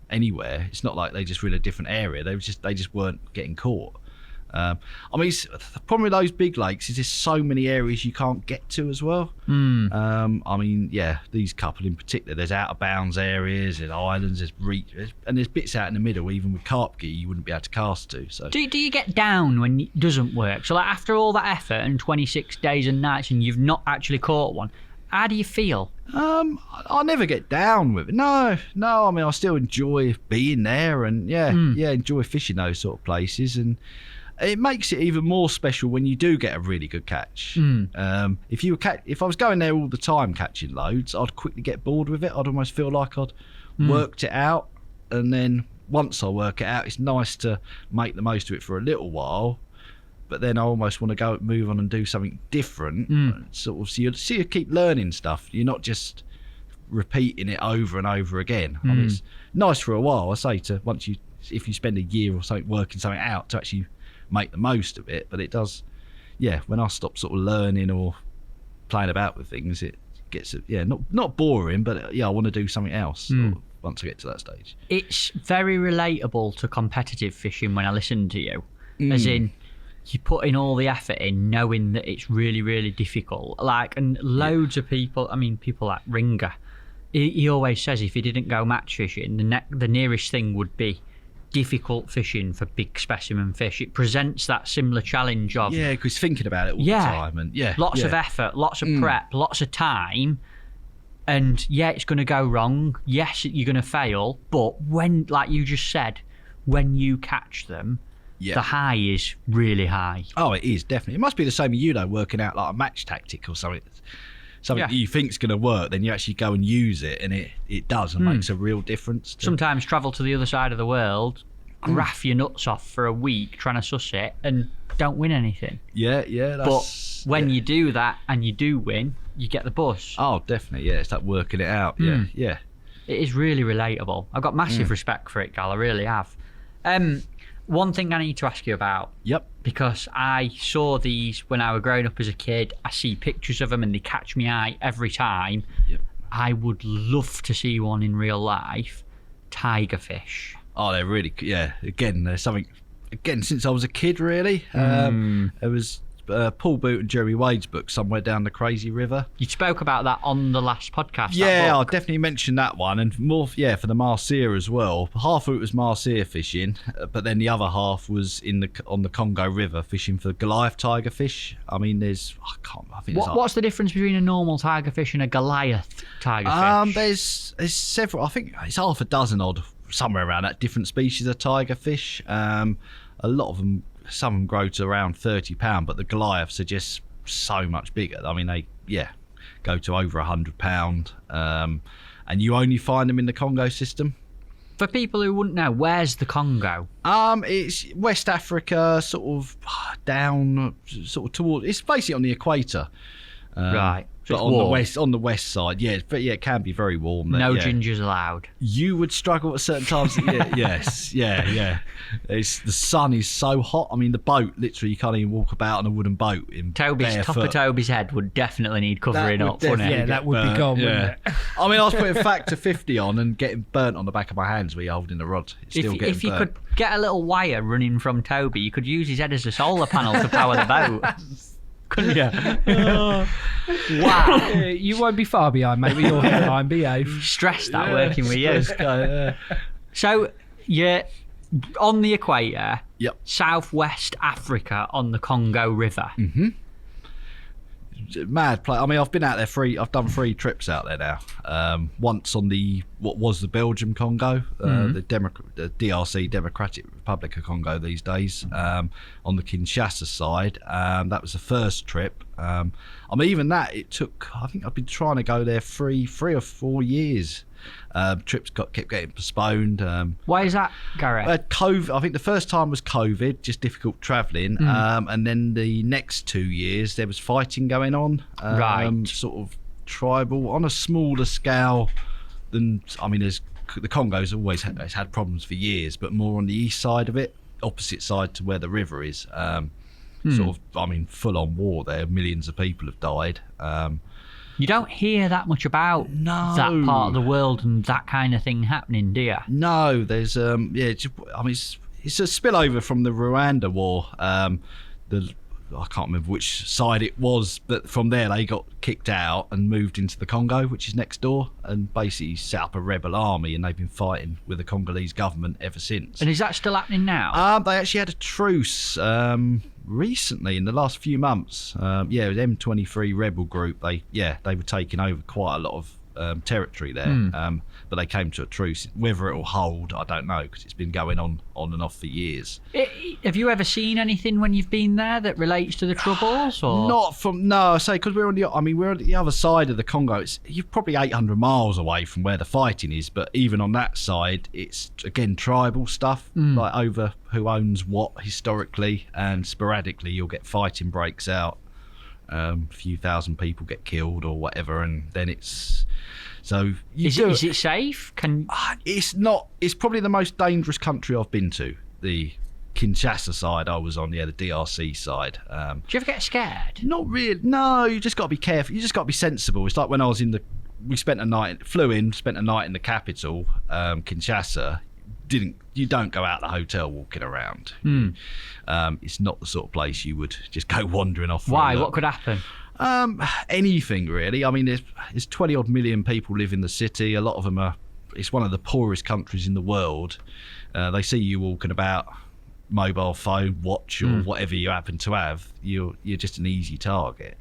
anywhere. It's not like they just were in a different area. They just weren't getting caught. I mean, the problem with those big lakes is there's so many areas you can't get to as well. I mean, yeah, these couple in particular, there's out of bounds areas, there's islands, there's reach, and there's bits out in the middle, even with carp gear, you wouldn't be able to cast to. So, do you get down when it doesn't work? So, like, after all that effort and 26 days and nights, and you've not actually caught one, how do you feel? I never get down with it. No. I mean, I still enjoy being there, and enjoy fishing those sort of places, and it makes it even more special when you do get a really good catch. If I was going there all the time catching loads, I'd quickly get bored with it. I'd almost feel like I'd worked it out, and then once I work it out, it's nice to make the most of it for a little while. But then I almost want to move on and do something different. Sort of, so you keep learning stuff. You're not just repeating it over and over again. I mean, it's nice for a while. I say if you spend a year or something working something out to actually make the most of it, but it does, when I stop sort of learning or playing about with things, it gets not boring, but I want to do something else once I get to that stage. It's very relatable to competitive fishing when I listen to you, as in you put in all the effort in knowing that it's really, really difficult, and loads of people, I mean, people like Ringer, he always says if he didn't go match fishing, the nearest thing would be difficult fishing for big specimen fish. It presents that similar challenge of because thinking about it all the time, and lots of effort, lots of prep, lots of time, and it's going to go wrong. Yes, you're going to fail, but when, like you just said, when you catch them, the high is really high. Oh, it is, definitely. It must be the same with you though, working out like a match tactic or something that you think's going to work, then you actually go and use it, and it does, and makes a real difference. Sometimes travel to the other side of the world, graff your nuts off for a week trying to suss it, and don't win anything. But when you do that and you do win, you get the buzz. Oh, definitely, it's like working it out. It is really relatable. I've got massive respect for it, Gal, I really have. One thing I need to ask you about. Because I saw these when I was growing up as a kid. I see pictures of them and they catch my eye every time. I would love to see one in real life. Tigerfish. Oh, they're really, yeah. Again, there's something. Again, since I was a kid, really. It was Paul Boot and Jerry Wade's book, Somewhere Down the Crazy River. You spoke about that on the last podcast. Yeah, I'll definitely mention that one, and more, for the marcia as well. Half of it was marcia fishing, but then the other half was on the Congo River fishing for Goliath tigerfish. I mean, What's the difference between a normal tigerfish and a Goliath tigerfish? There's several. I think it's half a dozen odd, somewhere around that, different species of tigerfish. A lot of them. Some of them grow to around £30, but the Goliaths are just so much bigger. I mean, they go to over £100, and you only find them in the Congo system. For people who wouldn't know, where's the Congo? It's West Africa, sort of down, sort of towards. It's basically on the equator, right? But on the west side, but it can be very warm there. No gingers allowed. You would struggle at certain times. Yeah. The sun is so hot. I mean, the boat, literally, you can't even walk about on a wooden boat in top of Toby's head would definitely need covering up, wouldn't it? Yeah, that would be gone, wouldn't it? I mean, I was putting factor 50 on and getting burnt on the back of my hands where you're holding the rod. If you could get a little wire running from Toby, you could use his head as a solar panel to power the boat. Couldn't you? Wow. You won't be far behind, mate, with your hairline. Behave. Stressed that working with you. So you're on the equator. Yep. Southwest Africa on the Congo River. Mm-hmm. Mad play. I mean, I've been out there I've done 3 trips out there now. Once on what was the Belgium Congo, the DRC, Democratic Republic of Congo these days, on the Kinshasa side. That was the first trip. I mean, even that, it took, I think I've been trying to go there 3 or 4 years. Trips kept getting postponed. Why is that, Gary? COVID. I think the first time was COVID, just difficult travelling, and then the next 2 years there was fighting going on, right? Sort of tribal on a smaller scale than. I mean, the Congo's always had problems for years, but more on the east side of it, opposite side to where the river is. Sort of, I mean, full on war there. Millions of people have died. You don't hear that much about that part of the world and that kind of thing happening, do you? No, there's I mean, it's a spillover from the Rwanda war. I can't remember which side it was, but from there they got kicked out and moved into the Congo, which is next door, and basically set up a rebel army, and they've been fighting with the Congolese government ever since. And is that still happening now? They actually had a truce recently in the last few months. It was M23 rebel group. They were taking over quite a lot of territory there, but they came to a truce. Whether it will hold, I don't know, because it's been going on and off for years. Have you ever seen anything when you've been there that relates to the Troubles? Or? Because we're on the other side of the Congo. You're probably 800 miles away from where the fighting is, but even on that side, it's again tribal stuff, like over who owns what historically, and sporadically you'll get fighting breaks out. A few thousand people get killed or whatever, and then it's so. Is it safe? It's not. It's probably the most dangerous country I've been to. The Kinshasa side I was on, the DRC side. Do you ever get scared? Not really. No, you just got to be careful. You just got to be sensible. It's like when I was spent a night in the capital, Kinshasa. You don't go out the hotel walking around. It's not the sort of place you would just go wandering off. Why? What could happen? Anything really. I mean, there's 20 odd million people live in the city. A lot of them it's one of the poorest countries in the world. They see you walking about, mobile phone, watch, or whatever you happen to have. You're just an easy target.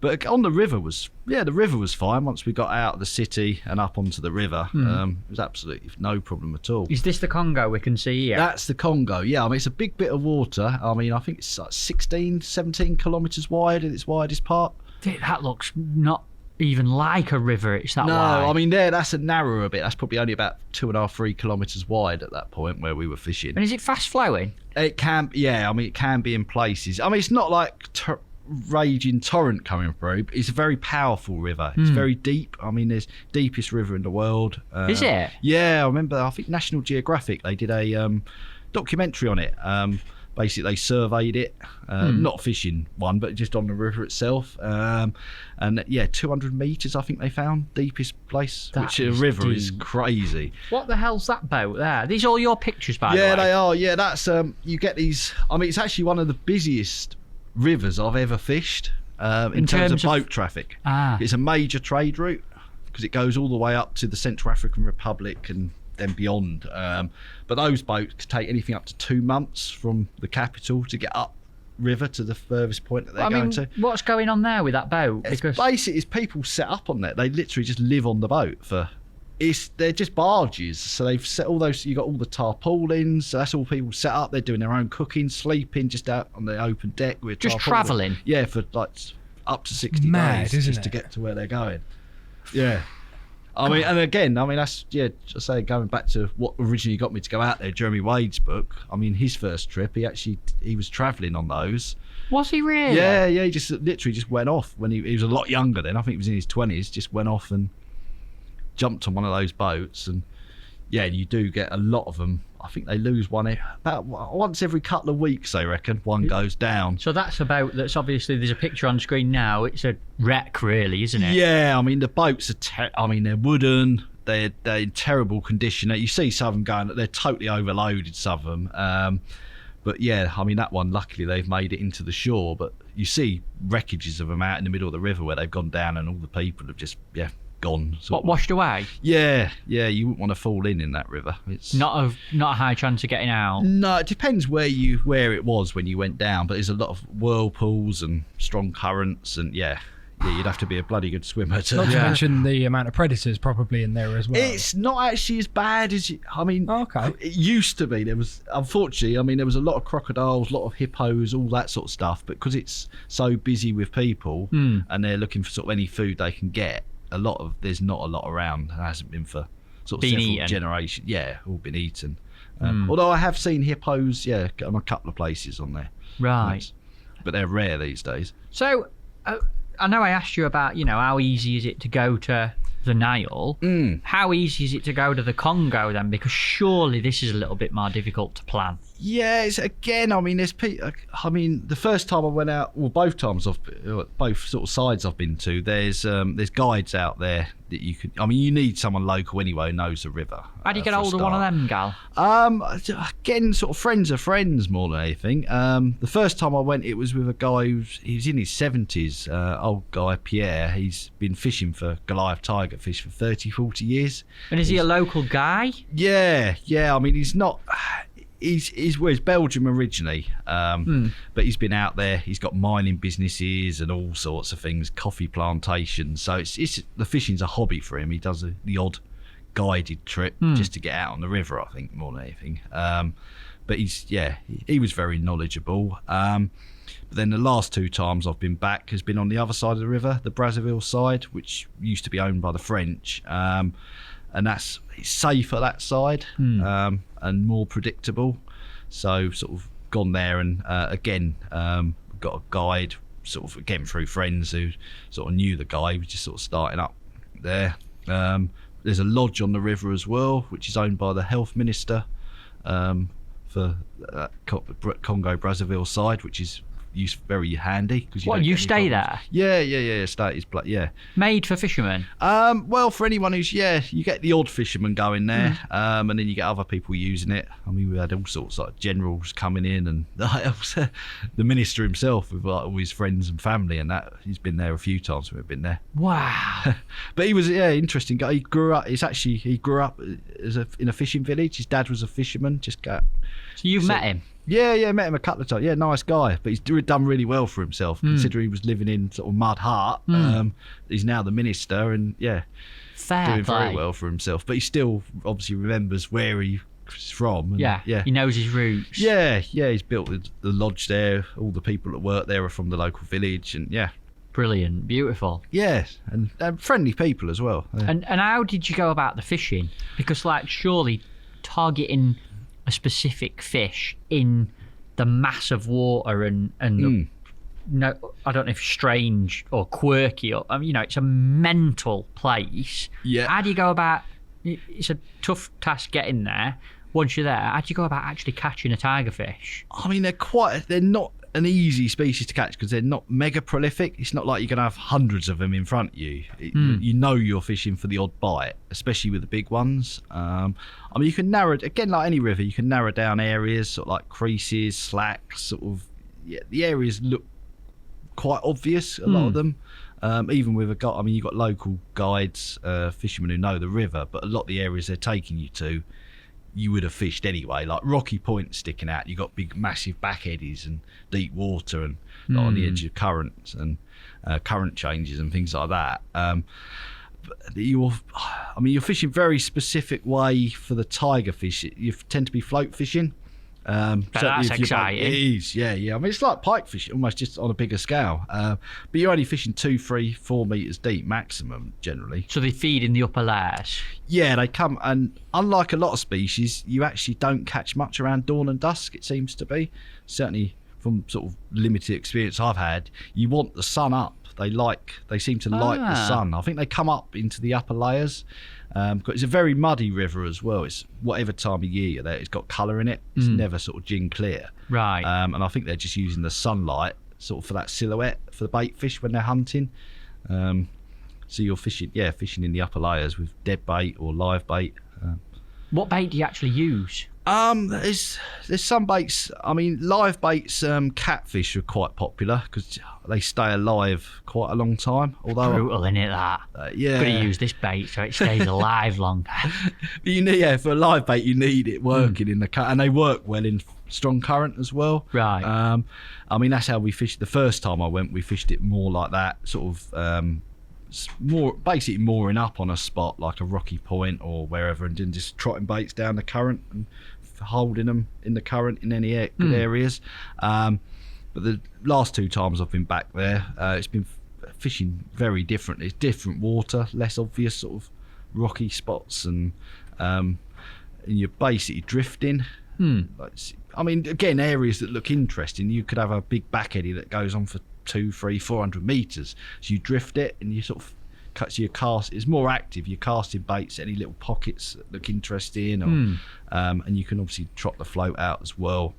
But on the river the river was fine once we got out of the city and up onto the river. It was absolutely no problem at all. Is this the Congo we can see here? That's the Congo, yeah. I mean, it's a big bit of water. I mean, I think it's like 16, 17 kilometres wide in its widest part. That looks not even like a river. It's that wide. No, I mean, that's a narrower bit. That's probably only about 2.5, 3 kilometres wide at that point where we were fishing. And is it fast flowing? It can, yeah. I mean, it can be in places. I mean, it's not like raging torrent coming through. It's a very powerful river. It's very deep. I mean, there's deepest river in the world. Is it? Yeah, I remember. I think National Geographic, they did a documentary on it basically they surveyed it, not a fishing one, but just on the river itself. And yeah, 200 metres I think they found, deepest place, which a river is crazy. What the hell's that boat there? These are all your pictures, by the way? Yeah, they are. Yeah, that's you get these. I mean, it's actually one of the busiest rivers I've ever fished in terms of boat traffic. It's a major trade route because it goes all the way up to the Central African Republic and then beyond. But those boats could take anything up to 2 months from the capital to get up river to the furthest point that they're going to. What's going on there with that boat? Because basically, it's people set up on that. They literally just live on the boat for. They're just barges, so they've set all those. You got all the tarpaulins. So that's all people set up. They're doing their own cooking, sleeping just out on the open deck with just travelling. Yeah, for like up to 60 days just to get to where they're going. Yeah. I mean, and again, I mean, that's, I say, going back to what originally got me to go out there, Jeremy Wade's book. I mean, his first trip, he was travelling on those. Was he really? Yeah, he just literally just went off when he was a lot younger then. I think he was in his 20s, just went off and jumped on one of those boats. And yeah, you do get a lot of them. I think they lose one about once every couple of weeks, I reckon. One goes down. So that's a boat that's obviously, there's a picture on screen now. It's a wreck, really, isn't it? Yeah, I mean, the boats are they're wooden. They're in terrible condition. You see some of them going, they're totally overloaded, some of them. But yeah, I mean, that one, luckily, they've made it into the shore. But you see wreckages of them out in the middle of the river where they've gone down and all the people have just, gone. What, washed away? Yeah, you wouldn't want to fall in that river. It's not a high chance of getting out. No, it depends where it was when you went down, but there's a lot of whirlpools and strong currents, and yeah, you'd have to be a bloody good swimmer to. Not to mention the amount of predators probably in there as well. It's not actually as bad as it used to be. There was, unfortunately, there was a lot of crocodiles, a lot of hippos, all that sort of stuff, but because it's so busy with people and they're looking for sort of any food they can get, there's not a lot around. There hasn't been for sort of several generations. Yeah, all been eaten. Although I have seen hippos, on a couple of places on there. Right. But they're rare these days. So, I know I asked you about, how easy is it to go to the Nile? How easy is it to go to the Congo then? Because surely this is a little bit more difficult to plan. Yeah, there's people. The first time I went out, well, both times both sort of sides I've been to, there's guides out there that you could. You need someone local anyway who knows the river. How do you get hold of one of them, Gal? Again, sort of friends of friends more than anything. The first time I went, it was with a guy he was in his 70s, old guy Pierre. He's been fishing for Goliath tigerfish for 30, 40 years. And is he a local guy? Yeah. He's not. He's Belgium originally, but he's been out there. He's got mining businesses and all sorts of things, coffee plantations. So it's the fishing's a hobby for him. He does the odd guided trip just to get out on the river, I think, more than anything. But he was very knowledgeable. But then the last 2 times I've been back has been on the other side of the river, the Brazzaville side, which used to be owned by the French. And it's safer that side and more predictable. So sort of gone there and again got a guide sort of again through friends who sort of knew the guy. He was just sort of starting up there. There's a lodge on the river as well, which is owned by the health minister for Congo Brazzaville side, which is very handy. You stay there? Yeah. Stay at his place. Yeah. Made for fishermen? Well, for anyone who's you get the odd fisherman going there, and then you get other people using it. We had all sorts like generals coming in, and the minister himself with all his friends and family, and that he's been there a few times. We've been there. Wow. But he was interesting guy. He grew up. He grew up in a fishing village. His dad was a fisherman. So you've met him? Yeah, met him a couple of times. Yeah, nice guy, but he's done really well for himself, considering he was living in sort of mud hut. He's now the minister, and doing very well for himself. But he still obviously remembers where he's from. And, he knows his roots. Yeah, he's built the lodge there. All the people that work there are from the local village, and brilliant, beautiful. Yes, and friendly people as well. Yeah. And how did you go about the fishing? Because surely targeting a specific fish in the mass of water and no, I don't know if strange or quirky or it's a mental place. Yeah. How do you go about? It's a tough task getting there. once you're there, how do you go about actually catching a tigerfish? I mean, they're not an easy species to catch because they're not mega prolific. It's not like you're going to have hundreds of them in front of you. You know you're fishing for the odd bite, especially with the big ones. I mean, you can narrow, again, like any river, you can narrow down areas, sort of like creases, slacks, sort of, the areas look quite obvious, a lot of them. Even with you've got local guides, fishermen who know the river, but a lot of the areas they're taking you to, you would have fished anyway, like rocky points sticking out. You've got big massive back eddies and deep water and on the edge of currents and current changes and things like that. You're fishing very specific way for the tigerfish. You tend to be float fishing. That's exciting. It is, yeah. I mean, it's like pike fishing, almost just on a bigger scale. But you're only fishing 2, 3, 4 meters deep maximum, generally. So they feed in the upper layers? Yeah, they come, and unlike a lot of species, you actually don't catch much around dawn and dusk, it seems to be. Certainly from sort of limited experience I've had, you want the sun up. They seem to like the sun. I think they come up into the upper layers. It's a very muddy river as well. It's whatever time of year you're there, it's got colour in it. It's never sort of gin clear. Right. And I think they're just using the sunlight sort of for that silhouette for the bait fish when they're hunting. So you're fishing in the upper layers with dead bait or live bait. What bait do you actually use? There's some baits. I mean, live baits, catfish are quite popular because they stay alive quite a long time. Although Brutal, isn't it, that? Yeah. Got to use this bait so it stays alive longer. For a live bait, you need it working in the current, and they work well in strong current as well. Right. I mean, that's how we fished the first time I went. We fished it more like that, sort of basically mooring up on a spot like a rocky point or wherever, and then just trotting baits down the current and holding them in the current in any good areas. But the last 2 times I've been back there, it's been fishing very different. It's different water, less obvious sort of rocky spots, and you're basically drifting. I mean, again, areas that look interesting. You could have a big back eddy that goes on for 200, 300, 400 meters. So you drift it and you sort of cut your cast. It's more active. You're casting baits, any little pockets that look interesting, or, and you can obviously trot the float out as well.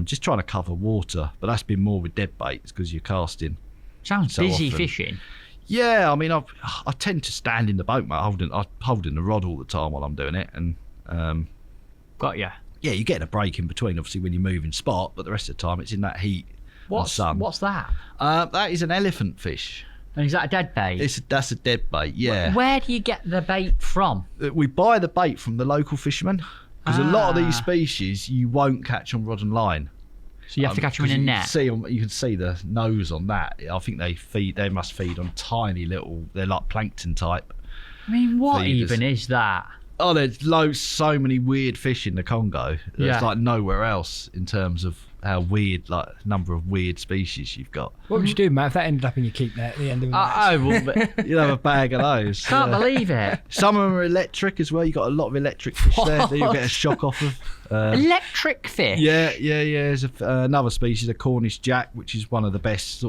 Just trying to cover water, but that's been more with dead baits because you're casting. Sounds so busy often. fishing. Yeah, I mean, I tend to stand in the boat, mate, holding the rod all the time while I'm doing it, and Got ya. yeah, you're getting a break in between, obviously, when you move in spot, but the rest of the time it's in that heat and sun. What's that? That is an elephant fish. And is that a dead bait? That's a dead bait, yeah. Where do you get the bait from? We buy the bait from the local fishermen, because a lot of these species you won't catch on rod and line. So you have to catch them in a net? You can see the nose on that. I think they must feed on tiny little, they're like plankton type. I mean, what feeders. even is that? Oh, there's so many weird fish in the Congo. There's like nowhere else in terms of how weird, like number of weird species you've got. What would you do, Matt, if that ended up in your keep net at the end of the night? I will, but You'll have a bag of those. can't believe it. Some of them are electric as well. You've got a lot of electric fish there that you'll get a shock off of. Electric fish? Yeah. There's another species, a Cornish jack, which is one of the best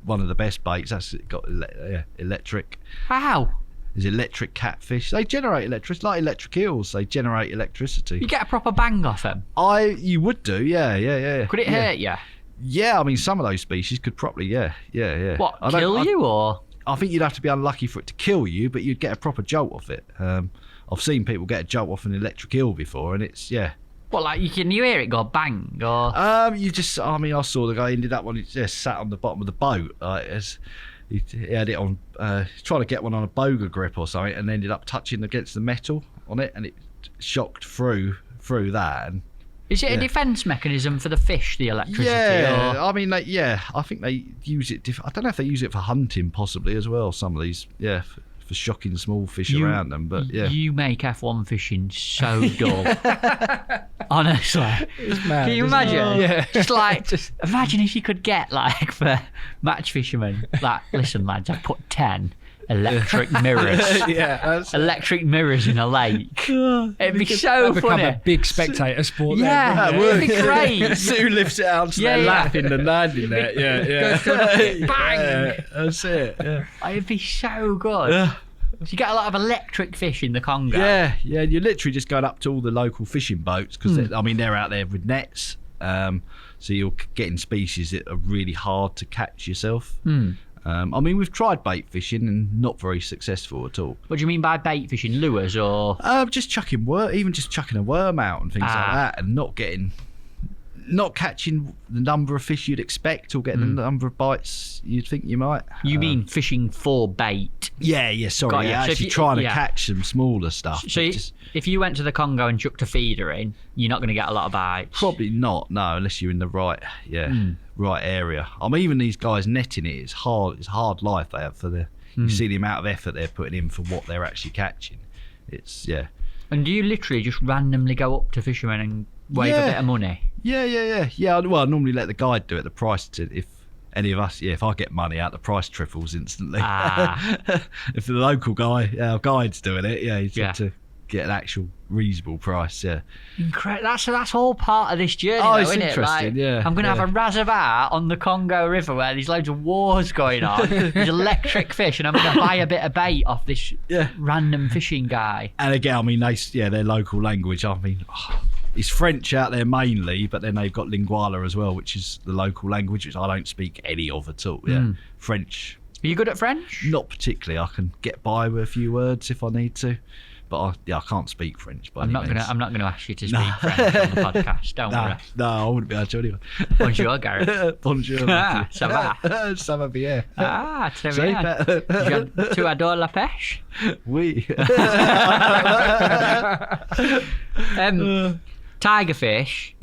one of the best baits. That's got electric. How? There's electric catfish. They generate electricity, like electric eels. They generate electricity. You get a proper bang off them? You would do, yeah. Could it hurt you? Yeah, I mean, some of those species could probably, yeah. What, kill you or? I think you'd have to be unlucky for it to kill you, but you'd get a proper jolt off it. I've seen people get a jolt off an electric eel before, and it's, yeah. What, like, you hear it go bang, or? I saw the guy ended up when he just sat on the bottom of the boat, he had it on, trying to get one on a boga grip or something, and ended up touching against the metal on it, and it shocked through that. And is it a defence mechanism for the fish, the electricity? Yeah, or? I mean, I think they use it. I don't know if they use it for hunting, possibly as well. Some of these, for shocking small fish around them. But yeah, you make F1 fishing so dull. Honestly, It's mad, can you isn't it? imagine? Yeah. Just imagine if you could get, like, for match fishermen, like, listen, lads, I've put 10 electric mirrors. Electric mirrors in a lake. It'd be so Become funny. a big spectator sport. Yeah, then, it'd be great. Sue lifts it out, so they're laughing and landing there. Yeah. Bang! That's it. Yeah. It'd be so good. So you get a lot of electric fish in the Congo. Yeah, you're literally just going up to all the local fishing boats because they're out there with nets. So you're getting species that are really hard to catch yourself. We've tried bait fishing and not very successful at all. What do you mean by bait fishing? Lures or? Just chucking even just chucking a worm out and things like that, and not catching the number of fish you'd expect or getting the number of bites you'd think you might. You mean fishing for bait? Yeah, sorry. So actually trying to catch some smaller stuff. So if you went to the Congo and chucked a feeder in, you're not going to get a lot of bites? Probably not, no, unless you're in the right area. Even these guys netting it, it's hard life they have you see the amount of effort they're putting in for what they're actually catching. And do you literally just randomly go up to fishermen and wave a bit of money? Yeah. Well, I normally let the guide do it. The price, if any of us, if I get money out, the price triples instantly. If the local guy, our guide's doing it, he's got to get an actual reasonable price. Incredible. That's all part of this journey, it's isn't interesting. It? I'm going to have a reservoir on the Congo River where there's loads of wars going on. There's electric fish, and I'm going to buy a bit of bait off this random fishing guy. And again, their local language. It's French out there mainly, but then they've got Lingala as well, which is the local language, which I don't speak any of at all. French. Are you good at French? Not particularly. I can get by with a few words if I need to, but I can't speak French. I'm not going to ask you to speak French on the podcast. Don't worry. No, I wouldn't be able to anyway. Bonjour, Gary. Bonjour. Ça va? Ça va bien. Très bien. Tu adores la pêche? Oui. Tigerfish,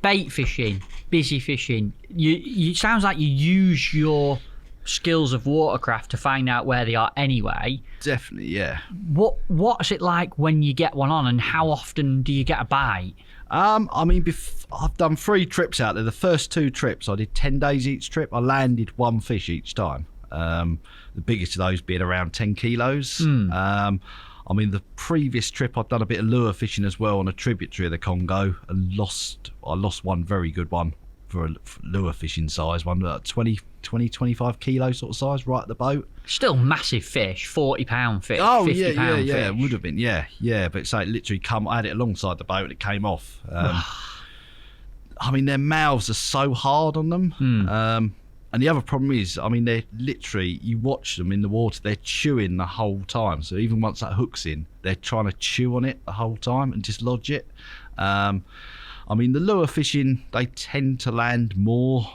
bait fishing, busy fishing. You sounds like you use your skills of watercraft to find out where they are anyway. Definitely, yeah. What's it like when you get one on, and how often do you get a bite? I've done 3 trips out there. The first 2 trips, I did 10 days each trip. I landed 1 fish each time. The biggest of those being around 10 kilos. The previous trip I'd done a bit of lure fishing as well on a tributary of the Congo, and I lost one very good one for a lure fishing size one, 25 kilo sort of size, right at the boat. Still massive fish, 40-pound fish. Oh, 50 pound fish. It would have been, yeah. But so it literally I had it alongside the boat and it came off. Their mouths are so hard on them. And the other problem is, they're literally, you watch them in the water, they're chewing the whole time. So even once that hook's in, they're trying to chew on it the whole time and dislodge it. The lure fishing, they tend to land more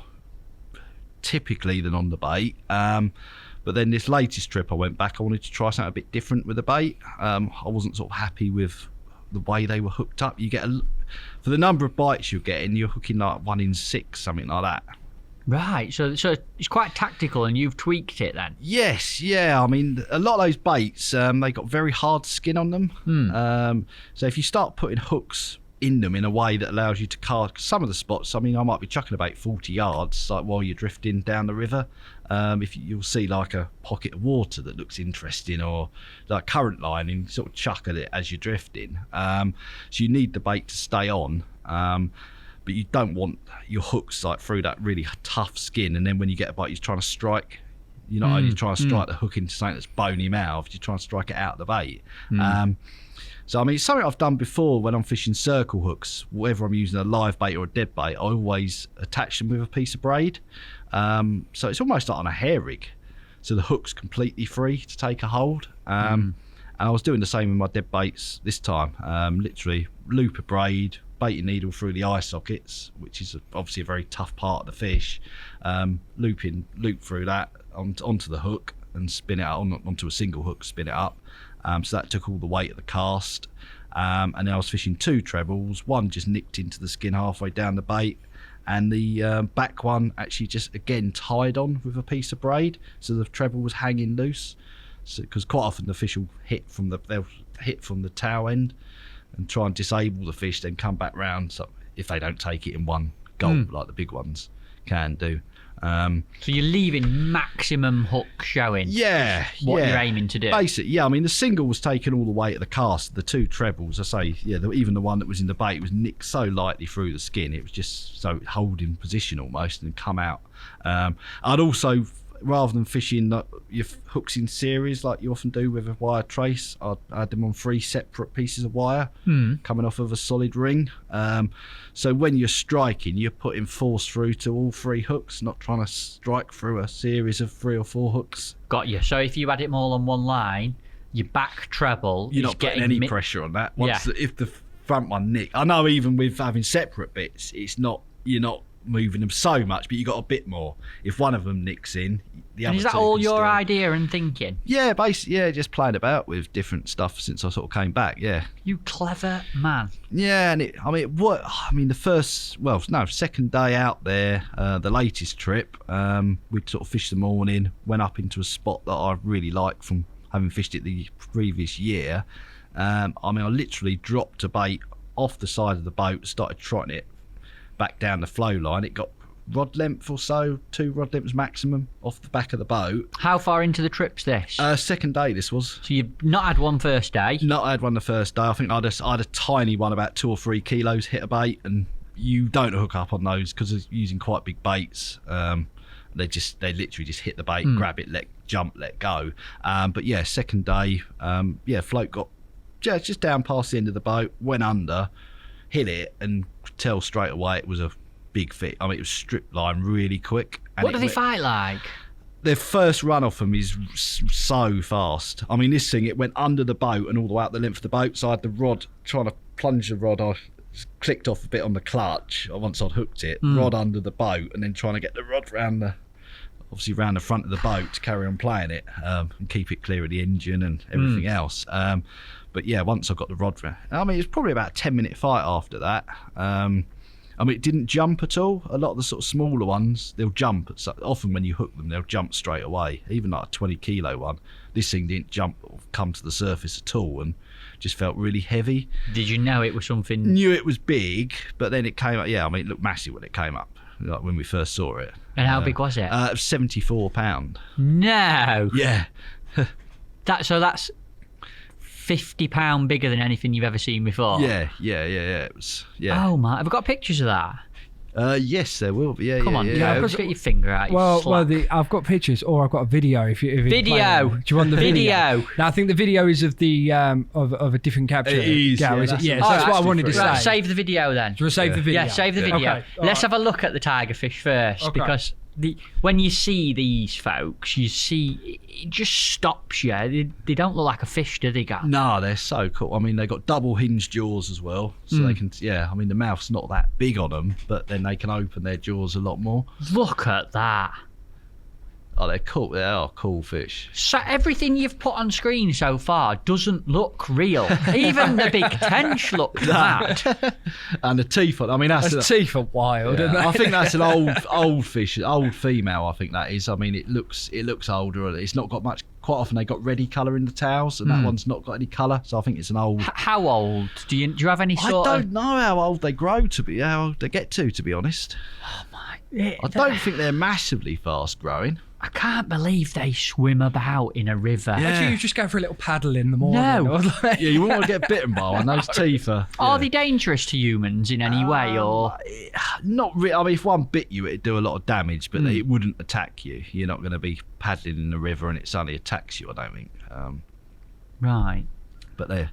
typically than on the bait. But then this latest trip I went back, I wanted to try something a bit different with the bait. I wasn't sort of happy with the way they were hooked up. You get for the number of bites you're getting, you're hooking like 1 in 6, something like that. Right, so it's quite tactical, and you've tweaked it then? Yes, yeah. A lot of those baits, they got very hard skin on them. So if you start putting hooks in them in a way that allows you to cast some of the spots, I might be chucking about 40 yards like while you're drifting down the river. You'll see like a pocket of water that looks interesting, or like current line, and sort of chuck at it as you're drifting. So you need the bait to stay on. But you don't want your hooks like through that really tough skin, and then when you get a bite, you're trying to strike. You're not only trying to strike the hook into something that's bony mouthed, you're trying to strike it out of the bait. So it's something I've done before when I'm fishing circle hooks. Whether I'm using a live bait or a dead bait, I always attach them with a piece of braid. So it's almost like on a hair rig. So the hook's completely free to take a hold. And I was doing the same with my dead baits this time. Literally loop a braid, baiting needle through the eye sockets, which is obviously a very tough part of the fish. Loop through that onto the hook and spin it out onto a single hook, spin it up. So that took all the weight of the cast. And then I was fishing 2 trebles. One just nicked into the skin halfway down the bait, and the back one actually just again tied on with a piece of braid, so the treble was hanging loose. Because quite often the fish will they'll hit from the tail end and try and disable the fish, then come back round. So if they don't take it in one gulp like the big ones can do. So you're leaving maximum hook showing. What you're aiming to do. Basically, the single was taking all the weight of the cast. The 2 trebles, I say, even the one that was in the bait was nicked so lightly through the skin. It was just so holding position almost and come out. I'd also rather than fishing your hooks in series like you often do with a wire trace, I had them on 3 separate pieces of wire coming off of a solid ring. So when you're striking, you're putting force through to all 3 hooks, not trying to strike through a series of 3 or 4 hooks. Got you. So if you had it all on one line, your back treble You're is not getting getting any pressure on that. If the front one nick, I know even with having separate bits, you're not moving them so much, but you got a bit more. If one of them nicks in, the other And is that two all can your still... idea and thinking? Yeah, basically, just playing about with different stuff since I sort of came back. Yeah, You clever man. yeah, and second day out there, the latest trip, we'd sort of fished the morning, went up into a spot that I really liked from having fished it the previous year. I literally dropped a bait off the side of the boat, started trotting it back down the flow line. It got rod length or so, 2 rod lengths maximum off the back of the boat. How far into the trip's this? Second day this was. So you've not had one first day? Not had one the first day. I think I had a tiny one, about 2 or 3 kilos, hit a bait, and you don't hook up on those because they're using quite big baits. They literally just hit the bait, grab it, let go. But yeah, second day, float got just down past the end of the boat, went under, hit it, and could tell straight away it was a big fish. It was strip line really quick. And What do they fight like? Their first run off them is so fast. This thing, it went under the boat and all the way out the length of the boat. So I had the rod, trying to plunge the rod off, clicked off a bit on the clutch once I'd hooked it, rod under the boat, and then trying to get the rod round the front of the boat to carry on playing it, and keep it clear of the engine and everything else. But yeah, once I got the rod round, it was probably about a 10-minute fight after that. It didn't jump at all. A lot of the sort of smaller ones, they'll jump. Often when you hook them, they'll jump straight away. Even like a 20-kilo one. This thing didn't jump or come to the surface at all, and just felt really heavy. Did you know it was something? Knew it was big, but then it came up. Yeah, it looked massive when it came up, like when we first saw it. And how big was it? 74 pound. No. Yeah. That's 50 pound bigger than anything you've ever seen before. Yeah. It was. Yeah. Oh my! Have I got pictures of that? Yes, there will be. Yeah, Come on, yeah. just get your finger out. I've got pictures, or I've got a video. If Video. Do you want the video? Video. No, I think the video is of the of a different capture. It is. Gal, Yeah, is it? that's Yes, what- that's what I wanted to Right, say. save the video then. Do you want to save the video? Yeah, save the video. Okay, Let's have a look at the tigerfish first, Okay. because when you see these folks, it just stops you. They don't look like a fish, do they, Gal? No, they're so cool. they got double hinged jaws as well, so they can. Yeah, the mouth's not that big on them, but then they can open their jaws a lot more. Look at that. Oh, they're cool. They are cool fish. So everything you've put on screen so far doesn't look real. Even the big Tench looks mad. And the teeth. That's teeth are wild. yeah, Aren't they? I think that's an old fish, old female. I think that is. It looks older. It's not got much. Quite often they got reddy colour in the tails, and that one's not got any colour. So I think it's an old. How old? Do you have any I sort don't know how old they grow to be. How old they get to be honest. I don't think they're massively fast growing. I can't believe they swim about in a river. Yeah. Actually, you just go for a little paddle in the morning. No. or like- Yeah, you wouldn't want to get bitten by one. Those teeth are. Are they dangerous to humans in any way, or? Not really. If one bit you, it'd do a lot of damage, but it wouldn't attack you. You're not going to be paddling in the river and it suddenly attacks you, I don't think. Right. But they're.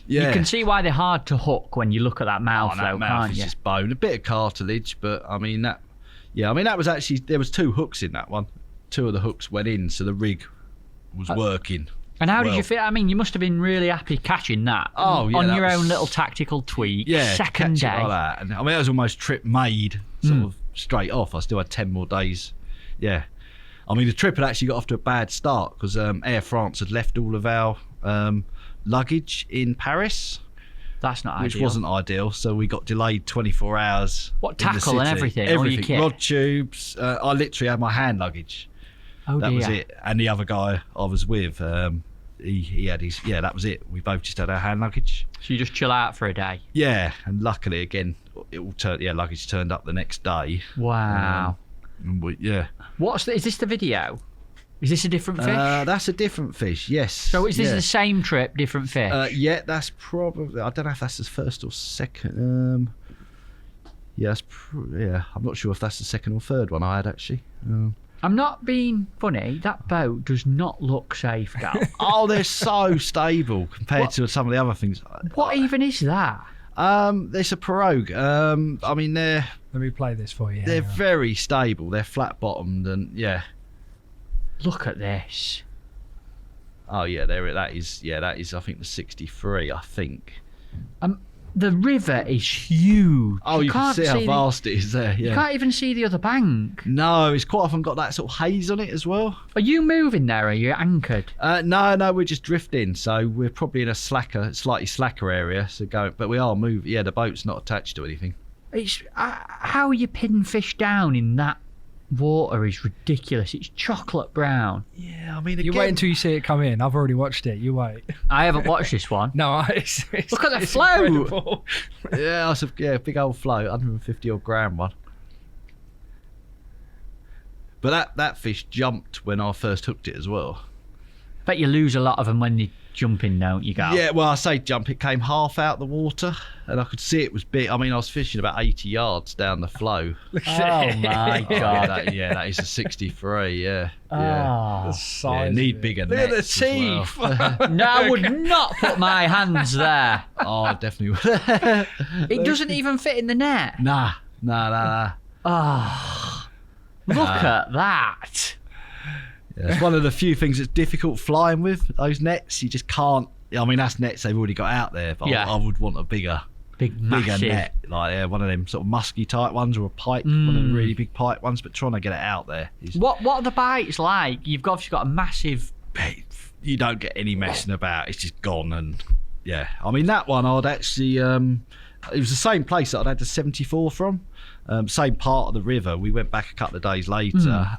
Yeah. You can see why they're hard to hook when you look at that mouth, that though, mouth can't is you? just bone, a bit of cartilage, but that. Yeah, that was actually, there was 2 hooks in that one. 2 of the hooks went in, so the rig was working. And how did you feel? You must have been really happy catching that. Oh, yeah, on that your was- own little tactical tweak. Yeah, Second to day. catch it like that. And that was almost trip made, sort of straight off. I still had 10 more days. Yeah. The trip had actually got off to a bad start because Air France had left all of our luggage in Paris, That's not which ideal. wasn't ideal. So we got delayed 24 hours. What, in the tackle and city. everything? All your Everything. kit? Rod tubes. I literally had my hand luggage. Oh, That dear. was it. And the other guy I was with, he had his. Yeah, that was it. We both just had our hand luggage. So you just chill out for a day. Yeah, and luckily again, it all turned. Yeah, luggage turned up the next day. Wow. And yeah. Is this the video? Is this a different fish? That's a different fish. Yes. So is this the same trip, different fish? Yeah, that's probably. I don't know if that's the first or second. Yeah, I'm not sure if that's the second or third one I had actually. I'm not being funny. That boat does not look safe, Gal. Oh, they're so stable compared to some of the other things. What even is that? There's a pirogue. I mean, they're Let me play this for you. they're Hang on. very stable. They're flat bottomed and yeah. Look at this. Oh yeah, that is I think the 63. I think. The river is huge. Oh, you can can't see how the- vast it is there. You Yeah. can't even see the other bank. No, it's quite often got that sort of haze on it as well. Are you moving there? Or are you anchored? No, we're just drifting. So we're probably in a slightly slacker area. But we are moving. Yeah, the boat's not attached to anything. It's how you pin fish down in that water is ridiculous. It's chocolate brown. Yeah, I mean, You wait until you see it come in. I've already watched it. You wait. I haven't watched this one. No, it's Look at the it's float. incredible. yeah, it's big old float, 150 odd gram one. But that fish jumped when I first hooked it as well. Bet you lose a lot of them when they jump in, don't you, Gal? Yeah, well, I say jump. It came half out the water, and I could see it was big. I mean, I was fishing about 80 yards down the flow. Oh my god. That is a 63. Yeah, Oh. yeah. Size Need of it. bigger Look at the nets as well. teeth. No, I would not put my hands there. Oh, I definitely would. It doesn't even fit in the net. Nah. Oh, look at that. Yeah, it's one of the few things that's difficult flying with those nets. You just can't. I mean, that's nets they've already got out there, but Yeah. I would want a bigger Massive. net, like one of them sort of musky type ones or a pike, one of the really big pike ones. But trying to get it out there is What are the bites like? You've obviously got a massive. you don't get any messing about. It's just gone. And yeah, I mean that one I'd actually it was the same place that I'd had the 74 from, same part of the river. We went back a couple of days later.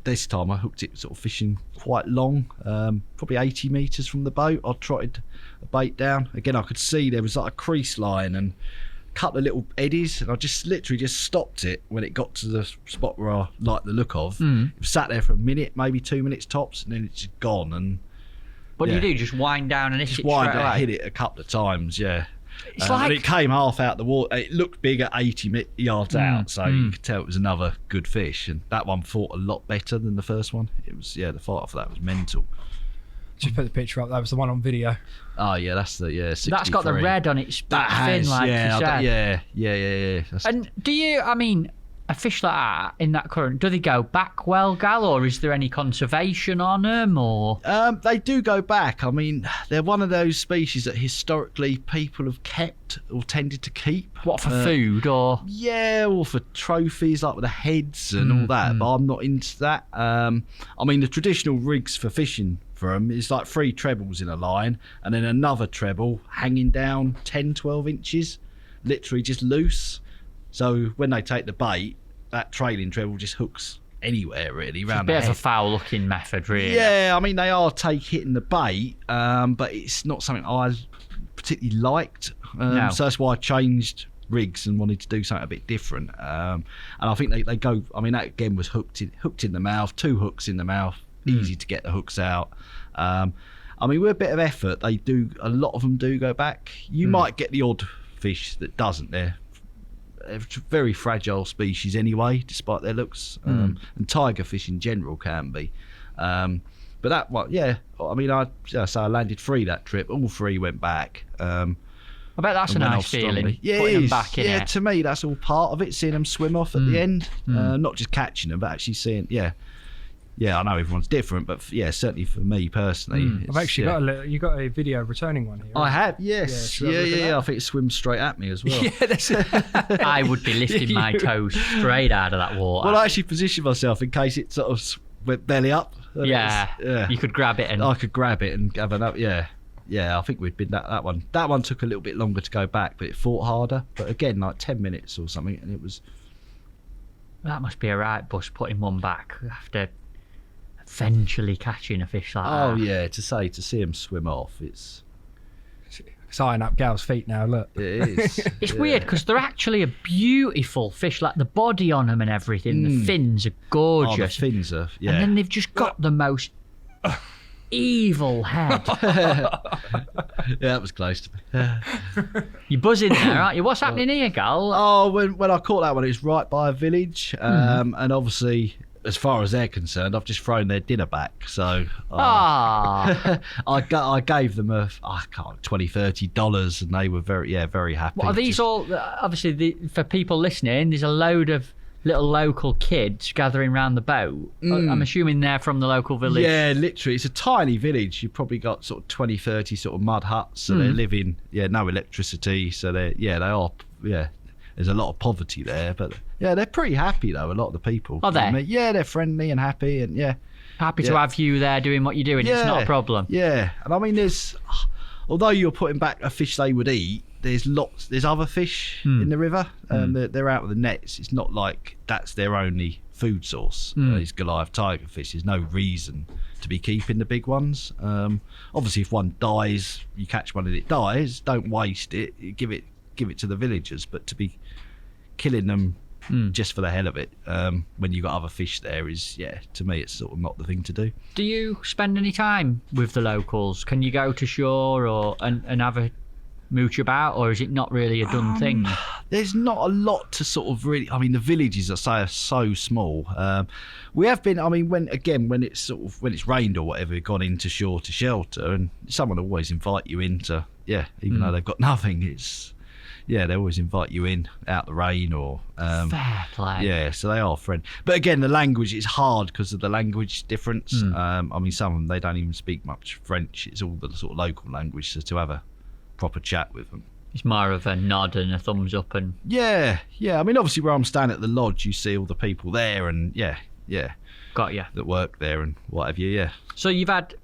This time I hooked it sort of fishing quite long, probably 80 metres from the boat. I trotted a bait down. Again, I could see there was like a crease line and a couple of little eddies, and I just literally just stopped it when it got to the spot where I liked the look of. It sat there for a minute, maybe 2 minutes tops, and then it's just gone. And What do Yeah. you do? Just wind down and hit just it wind straight it, away? hit it a couple of times, yeah. It's And like it came half out the water. It looked big at 80 yards out, so you could tell it was another good fish. And that one fought a lot better than the first one. It was, the fight for that was mental. Just put the picture up. That was the one on video. Oh yeah, that's the 63. that's got the red on its That back fin, has, like yeah, you said. yeah. That's, And do you? I mean, a fish like that in that current, do they go back well, Gal, or is there any conservation on them, or? they do go back. I mean, they're one of those species that historically people have kept or tended to keep. What, for food or? Yeah, or for trophies like with the heads and all that, but I'm not into that. I mean, the traditional rigs for fishing for them is like 3 trebles in a line and then another treble hanging down 10, 12 inches, literally just loose. So when they take the bait, that trailing treble just hooks anywhere really It's a around the bit of a head. foul-looking method, really. Yeah, I mean, they are hitting the bait, but it's not something I particularly liked. No. So that's why I changed rigs and wanted to do something a bit different. And I think they go. I mean, that again was hooked in the mouth. 2 hooks in the mouth, easy to get the hooks out. I mean, with a bit of effort, a lot of them do go back. You might get the odd fish that doesn't. They're a very fragile species anyway, despite their looks. And tigerfish in general can be. But that one, yeah. I mean, I landed 3 that trip. All 3 went back. I bet that's a and went nice off strongly. feeling. Yeah, putting it them is. back in Yeah, it. to me, that's all part of it. Seeing them swim off at the end, not just catching them, but actually seeing. Yeah, I know everyone's different, but certainly for me personally, I've actually you got a video returning one here. I have, yes, should I look at that? I think it swims straight at me as well. Yeah, that's it. I would be lifting my toes straight out of that water. Well, I actually positioned myself in case it sort of went belly up. and yeah, you could grab it and I could grab it and have another. Yeah, I think we'd been that one. That one took a little bit longer to go back, but it fought harder. But again, like 10 minutes or something, and it was. that must be a right bus putting one back after eventually catching a fish like that. Oh yeah, to see him swim off, it's. It's eyeing up Gal's feet now. Look. It is. It's weird because they're actually a beautiful fish, like the body on them and everything. The fins are Oh, the gorgeous. fins are. Yeah. And then they've just got the most evil head. that was close to me. You're buzzing there, aren't you? What's happening here, Gal? Oh, when I caught that one, it was right by a village, and obviously, as far as they're concerned, I've just thrown their dinner back. So I gave them $20-$30, and they were very happy. What are these all? Obviously, for people listening, there's a load of little local kids gathering around the boat. I'm assuming they're from the local village. Yeah, literally, it's a tiny village. You've probably got sort of 20-30 sort of mud huts, so they live in no electricity. So they are. There's a lot of poverty there, but they're pretty happy though. A lot of the people. Are they? Yeah, they're friendly and happy, and happy to have you there doing what you're doing. It's not a problem. Yeah, and I mean, although you're putting back a fish they would eat, there's other fish in the river. They're out with the nets. It's not like that's their only food source. These Goliath tigerfish. There's no reason to be keeping the big ones. Obviously, if one dies, you catch one and it dies. Don't waste it. You give it to the villagers. But to be killing them just for the hell of it, when you've got other fish there, is to me it's sort of not the thing to do. Do you spend any time with the locals? Can you go to shore and have a mooch about, or is it not really a done thing? There's not a lot to sort of really. I mean, the villages are so small. We have been. I mean, when it's rained or whatever, we've gone into shore to shelter, and someone will always invite you into. Even though they've got nothing, it's. They always invite you in out the rain or. Fair play. Yeah, so they are friendly. But again, the language is hard because of the language difference. I mean, some of them they don't even speak much French. It's all the sort of local language. So to have a proper chat with them, it's more of a nod and a thumbs up and I mean, obviously where I'm staying at the lodge, you see all the people there and got you that work there and what have you. So you've had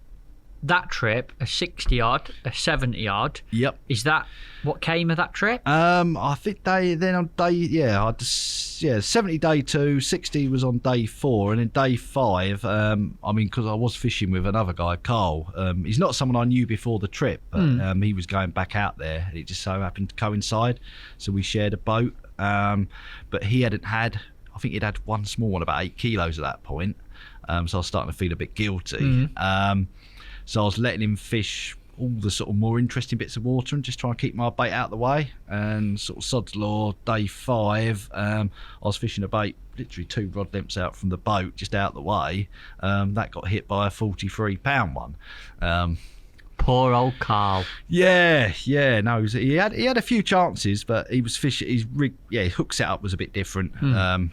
that trip, a 60 odd, a 70 odd. Yep. Is that what came of that trip? I think I had 70 day 2, 60 was on day 4, and then day 5, I mean, because I was fishing with another guy, Carl. He's not someone I knew before the trip, but he was going back out there, and it just so happened to coincide. So we shared a boat, but he hadn't had. I think he'd had one small one, about 8 kilos at that point. So I was starting to feel a bit guilty. So I was letting him fish all the sort of more interesting bits of water and just trying to keep my bait out of the way. And sort of sod's law, day 5, I was fishing a bait literally 2 rod lengths out from the boat, just out the way. That got hit by a 43-pound one. Poor old Carl. No, he had a few chances, but he was fishing. His hook setup was a bit different.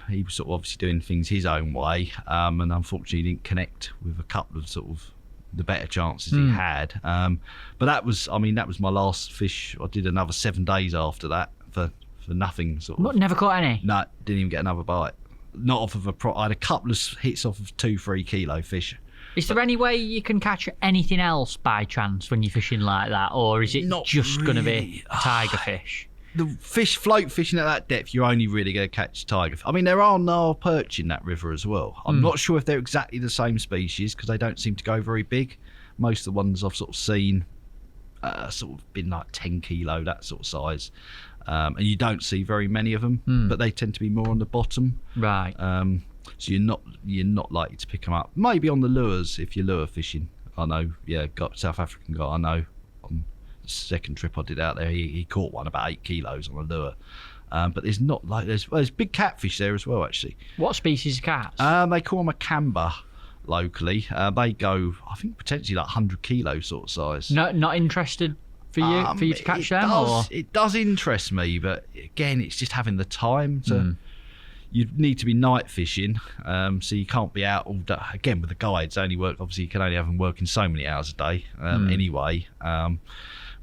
He was sort of obviously doing things his own way, and unfortunately he didn't connect with a couple of sort of the better chances he had. But that was my last fish. I did another 7 days after that for nothing. Sort of. What, never caught any? No, didn't even get another bite. Not off of I had a couple of hits off of 2-3 kilo fish. Is there any way you can catch anything else by chance when you're fishing like that, or is it not just really. going to be tigerfish? The float fishing at that depth, you're only really going to catch tigerfish. I mean, there are Nile perch in that river as well. I'm not sure if they're exactly the same species because they don't seem to go very big. Most of the ones I've sort of seen sort of been like 10 kilo, that sort of size. And you don't see very many of them, but they tend to be more on the bottom. Right. So you're not likely to pick them up. Maybe on the lures if you're lure fishing. I know, got South African guy I know. Second trip I did out there, he caught one about 8 kilos on a lure, but there's not like there's big catfish there as well actually. What species of cats? They call them a camber locally. They go, I think, potentially like 100 kilo sort of size. Not interested for you to catch them? It does interest me, but again, it's just having the time to. You need to be night fishing, so you can't be out all day. Again, with the guides, obviously you can only have them working so many hours a day anyway.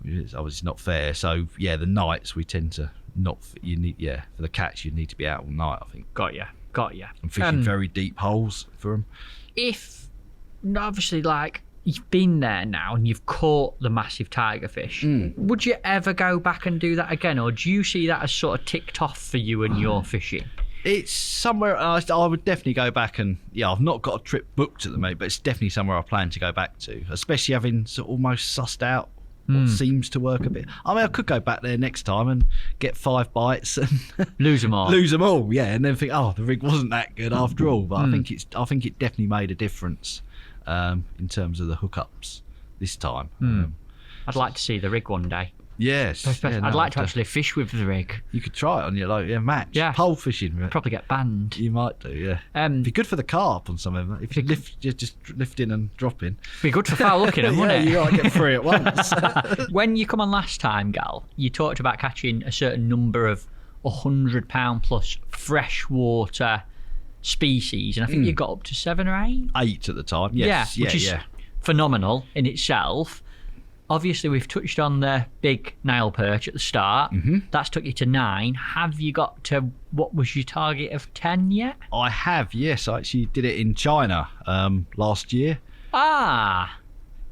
It's obviously not fair. So the nights we tend to not. You need for the catch you need to be out all night. I think. Got ya. And fishing very deep holes for them. If obviously like you've been there now and you've caught the massive tigerfish, would you ever go back and do that again, or do you see that as sort of ticked off for you and your fishing? It's somewhere I would definitely go back and I've not got a trip booked at the moment, but it's definitely somewhere I plan to go back to, especially having sort of almost sussed out what seems to work a bit. I mean, I could go back there next time and get 5 bites and lose them all, and then think, the rig wasn't that good after all. But I think it definitely made a difference in terms of the hookups this time. I'd like to see the rig one day. Yes. Yeah, I'd like to actually fish with the rig. You could try it on your match. Yeah. Pole fishing. Right? Probably get banned. You might do, yeah. Be good for the carp on some of them. If you just lifting and dropping. Be good for foul looking them, wouldn't it? You might get 3 at once. When you come on last time, Gal, you talked about catching a certain number of £100 plus freshwater species, and I think you got up to 7 or 8. 8 at the time. Yes. Yeah, which is phenomenal in itself. Obviously, we've touched on the big Nile perch at the start. That's took you to 9. Have you got to what was your target of 10 yet? I have, yes. I actually did it in China last year. Ah,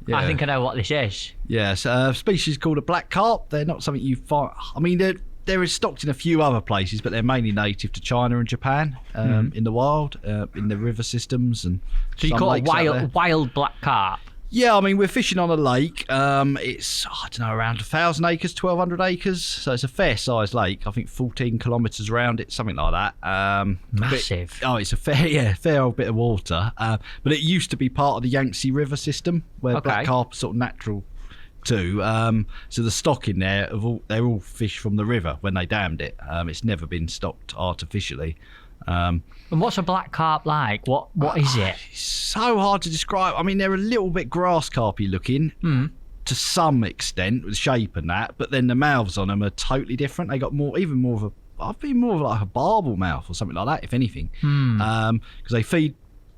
Yeah. I think I know what this is. Yes, a species called a black carp. They're not something you find. I mean, they're stocked in a few other places, but they're mainly native to China and Japan in the wild, in the river systems and. So you call it wild black carp? Yeah, I mean, we're fishing on a lake. It's, I don't know, around 1,000 acres, 1,200 acres. So it's a fair-sized lake. I think 14 kilometres around it, something like that. Massive. It's a fair old bit of water. But it used to be part of the Yangtze River system, where black carp are sort of natural too. So the stock in there, they're all fish from the river when they dammed it. It's never been stocked artificially. And what's a black carp like? What is it? It's so hard to describe. I mean, they're a little bit grass carpy looking to some extent with shape and that, but then the mouths on them are totally different. They got more of like a barbel mouth or something like that, if anything, because they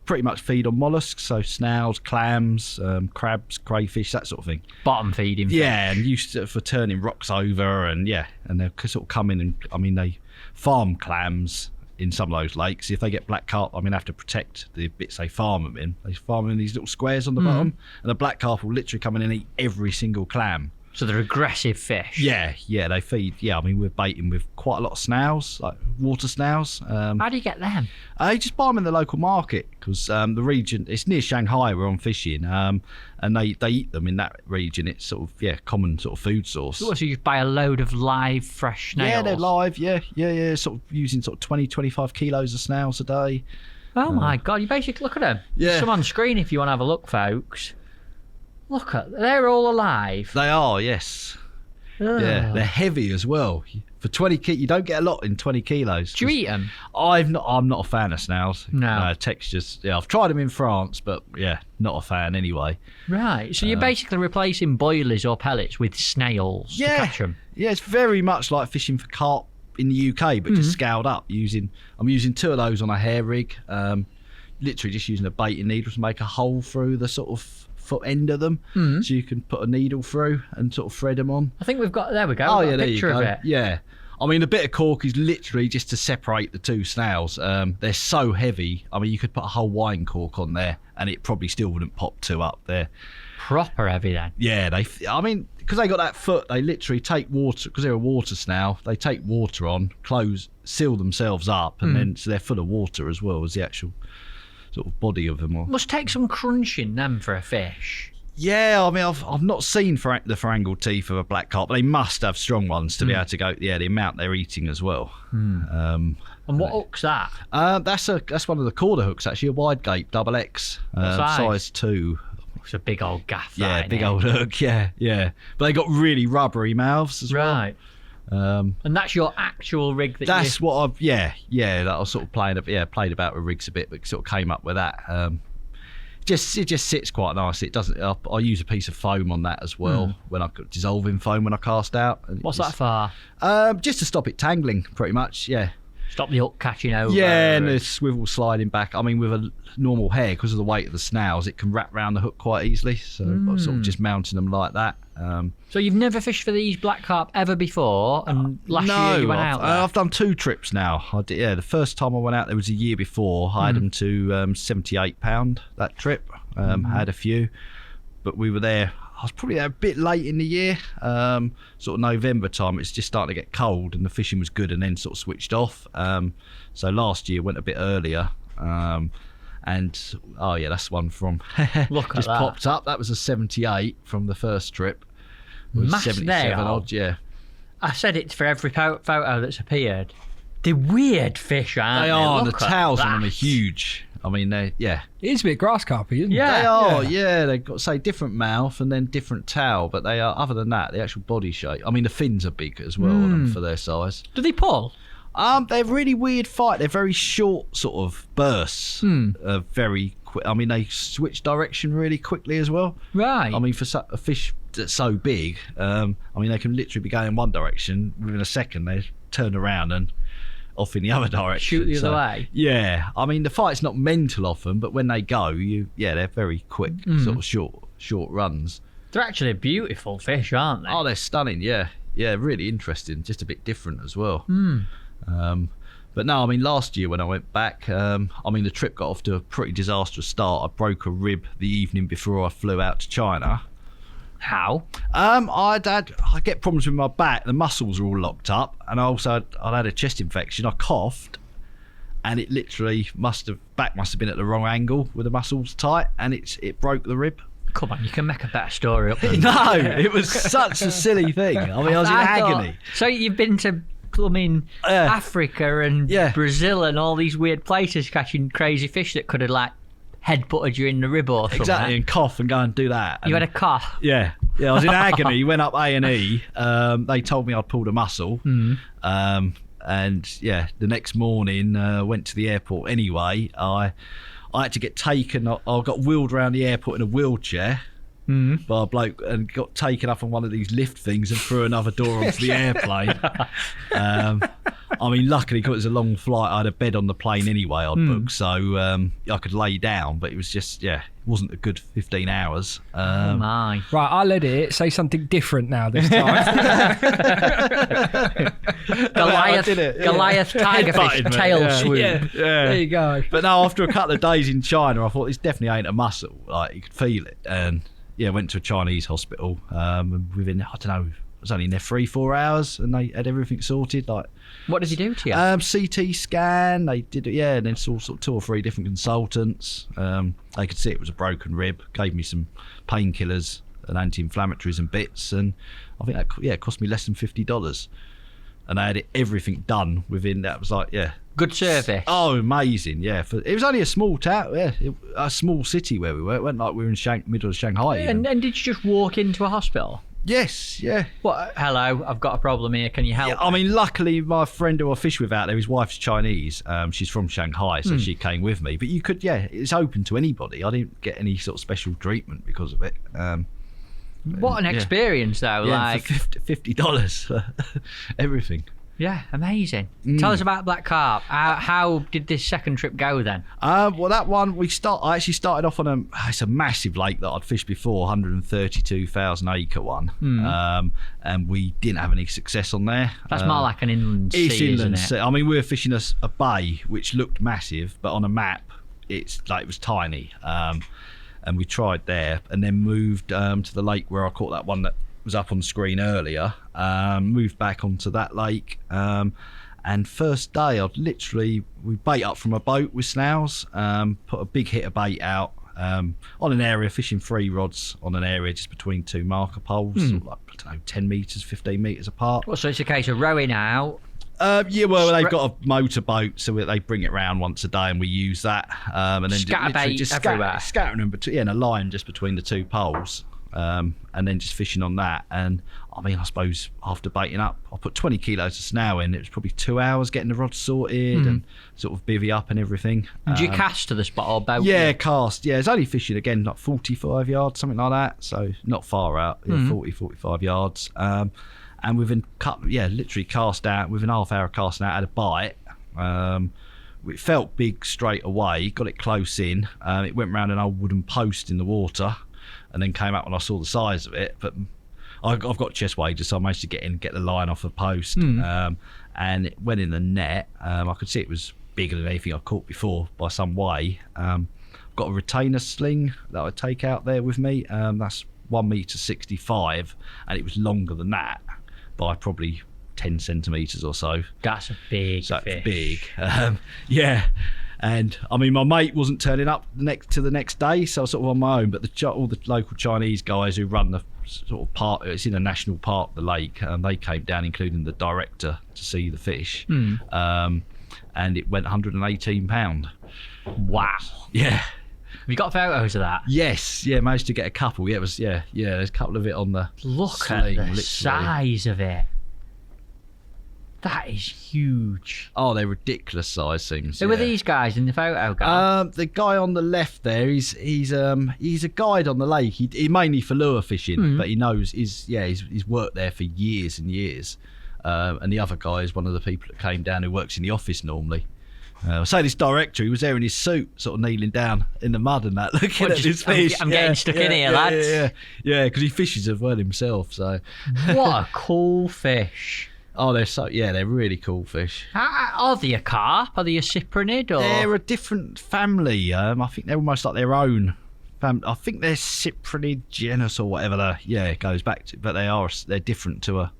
pretty much feed on mollusks, so snails, clams, crabs, crayfish, that sort of thing. Bottom feeding fish. Yeah, and used for turning rocks over, and they'll sort of come in and, I mean, they farm clams in some of those lakes. If they get black carp, I mean, they have to protect the bits they farm them in. They farm them in these little squares on the bottom, and the black carp will literally come in and eat every single clam. So they're aggressive fish. Yeah, they feed. Yeah, I mean, we're baiting with quite a lot of snails, like water snails. How do you get them? You just buy them in the local market because the region, it's near Shanghai, we're on fishing, and they eat them in that region. It's sort of, common sort of food source. So you buy a load of live, fresh snails? Yeah, they're live, yeah, sort of using sort of 20, 25 kilos of snails a day. Oh my God, you basically look at them. Yeah. There's some on screen if you want to have a look, folks. Look they're all alive. They are, yes. Ugh. Yeah, they're heavy as well. For 20 you don't get a lot in 20 kilos. Do you eat them? I'm not a fan of snails. No. Textures. Yeah, I've tried them in France, but not a fan anyway. Right. So you're basically replacing boilies or pellets with snails to catch them. Yeah, it's very much like fishing for carp in the UK, but just scaled up. I'm using 2 of those on a hair rig. Literally just using a baiting needle to make a hole through the sort of foot end of them, so you can put a needle through and sort of thread them on. I think there we go. Oh, We've got yeah, a there picture you go. of it. Yeah. I mean, the bit of cork is literally just to separate the 2 snails. They're so heavy. I mean, you could put a whole wine cork on there and it probably still wouldn't pop 2 up there. Proper heavy then. Yeah, because they got that foot, they literally take water, because they're a water snail, they take water on, seal themselves up, and then so they're full of water as well as the actual sort of body of them. Must take some crunching them for a fish. Yeah, I mean, I've not seen the phalangal teeth of a black carp, but they must have strong ones to be able to go. Yeah, the amount they're eating as well. And what hook's that? That's one of the quarter hooks actually, a wide gape double X, size 2. It's a big old gaff. Yeah, big old hook. Yeah. But they got really rubbery mouths as well. Right. And that's your actual rig. That's what I've. Yeah. That I was sort of played about with rigs a bit, but sort of came up with that. It just sits quite nicely. It doesn't. I use a piece of foam on that as well when I got dissolving foam when I cast out. What's that for? Just to stop it tangling, pretty much. Yeah. Stop the hook catching over. Yeah, and the swivel sliding back. I mean, with a normal hair, because of the weight of the snails, it can wrap around the hook quite easily. So I'm sort of just mounting them like that. So you've never fished for these black carp ever before, and last year you went out there? I've done 2 trips now. I did, the first time I went out there was a year before. I had them to £78 that trip. Had a few, but we were there. I was probably there a bit late in the year, sort of November time. It's just starting to get cold, and the fishing was good, and then sort of switched off. So last year went a bit earlier, and that's one from Look at just that. Popped up. That was a 78 from the first trip. It was Massive 77 odd, yeah. I said it for every photo that's appeared. They're weird fish, aren't they? They are, and the Look at tails on them that. are huge. I mean, It is a bit grass carpy, isn't it? Yeah. they are. Yeah, they've got, say, different mouth and then different tail, but they are. Other than that, the actual body shape. I mean, the fins are big as well on them for their size. Do they pull? They're really weird fight. They're very short sort of bursts. Very quick. I mean, they switch direction really quickly as well. Right. I mean, for a fish that's so big, I mean, they can literally be going in one direction. Within a second, they turn around and off in the other direction. Shoot the other way. Yeah. I mean, the fight's not mental often, but when they go, they're very quick, sort of short runs. They're actually beautiful fish, aren't they? Oh, they're stunning. Yeah. Yeah, really interesting. Just a bit different as well. But no, I mean, last year when I went back, I mean, the trip got off to a pretty disastrous start. I broke a rib the evening before I flew out to China. How? I get problems with my back. The muscles are all locked up, and I'd had a chest infection. I coughed, and it literally back must have been at the wrong angle with the muscles tight, and it broke the rib. Come on, you can make a better story up than No, it was such a silly thing. I mean, I was in agony. So you've been to Africa and Brazil and all these weird places catching crazy fish that could have like headbutted you in the rib or something. Exactly, and cough and go and do that. You had a cough. Yeah, I was in agony. Went up A&E. They told me I'd pulled a muscle. And the next morning went to the airport anyway. I had to get taken. I got wheeled around the airport in a wheelchair by a bloke and got taken up on one of these lift things and through another door onto the airplane. I mean, luckily, because it was a long flight, I had a bed on the plane anyway I'd booked, so I could lay down, but it was just, it wasn't a good 15 hours. Oh my. Right, I'll let it say something different now this time. Goliath tigerfish tail swoop. Yeah. There you go. But no, after a couple of days in China, I thought this definitely ain't a muscle. Like, you could feel it. And went to a Chinese hospital. And within, I don't know, I was only in there 3-4 hours, and they had everything sorted. Like, what did he do to you? CT scan. They did it, and then saw sort of 2 or 3 different consultants. They could see it was a broken rib. Gave me some painkillers and anti-inflammatories and bits, and I think that it cost me less than $50. And they had everything done within that. Was like, good service. Oh, amazing! Yeah, it was only a small town, a small city where we were. It wasn't like we were in middle of Shanghai. And did you just walk into a hospital? Yes, yeah. What? Hello, I've got a problem here. Can you help? Yeah, I mean, luckily, my friend who I fish with out there, his wife's Chinese. She's from Shanghai, so she came with me. But you could, it's open to anybody. I didn't get any sort of special treatment because of it. What an experience, though! Like for $50 for everything. Yeah, amazing. Tell us about black carp. How did this second trip go then? Well, that one I actually started off on it's a massive lake that I'd fished before, 132,000 acre one, and we didn't have any success on there. That's more like an inland sea, it's inland isn't sea. it? I mean, we were fishing a bay which looked massive, but on a map, it was tiny. And we tried there, and then moved to the lake where I caught that one that was up on the screen earlier. Moved back onto that lake, and first day we bait up from a boat with snails, put a big hit of bait out on an area, fishing 3 rods on an area just between 2 marker poles, sort of like, I don't know, 10 metres, 15 metres apart. Well, so it's a case of rowing out. They've got a motor boat, so they bring it around once a day, and we use that. And then scatter bait everywhere. Scattering them in a line just between the 2 poles, and then just fishing on that. And I mean, I suppose after baiting up, I put 20 kilos of snail in. It was probably 2 hours getting the rod sorted and sort of bivvy up and everything. Did you cast to the spot or boat? Yeah, cast. Yeah, it's only fishing again like 45 yards, something like that. So not far out, 40, 45 yards. And within literally cast out, within half hour casting out, had a bite. It felt big straight away, got it close in. It went round an old wooden post in the water and then came out when I saw the size of it. But I've got chest waders, so I managed to get the line off the post. And it went in the net. I could see it was bigger than anything I caught before by some way. Got a retainer sling that I take out there with me. That's 1.65 m, and it was longer than that by probably 10 centimetres or so. That's a big fish. That's big. And I mean, my mate wasn't turning up the next day, so I was sort of on my own. But all the local Chinese guys who run the sort of park, it's in a national park, the lake, and they came down, including the director, to see the fish. And it went £118. Wow. Yeah. Have you got photos of that? Yes. Yeah. Managed to get a couple. Yeah. It was. Yeah. Yeah. There's a couple of it on the. Look sling, at the literally. size of it. That is huge. Oh, they're ridiculous size things. Who are these guys in the photo, guy? The guy on the left there, he's a guide on the lake. He mainly for lure fishing, but he knows he's worked there for years and years. And the other guy is one of the people that came down who works in the office normally. So this director, he was there in his suit, sort of kneeling down in the mud and that, looking at his fish. I'm getting stuck in here, lads. Yeah, because he fishes as well himself. So What a cool fish. oh, they're really cool fish. Are they a carp? Are they a cyprinid? Or? They're a different family. I think they're almost like their own. I think they're cyprinid genus or whatever. It goes back to, but they're different to a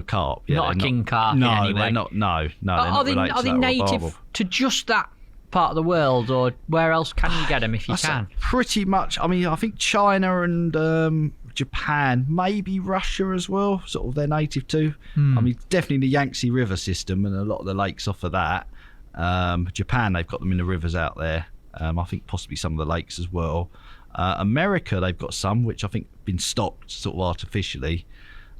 carp. Yeah, not a king carp. No, in any way. they're not. No, they're not related Are to they that or a native barbel. to just that part of the world, or where else can you get them if you can? Pretty much. I mean, I think China and Japan, maybe Russia as well. Sort of they're native too. I mean, definitely the Yangtze River system and a lot of the lakes off of that. Japan, they've got them in the rivers out there. I think possibly some of the lakes as well. America, they've got some which I think have been stocked sort of artificially.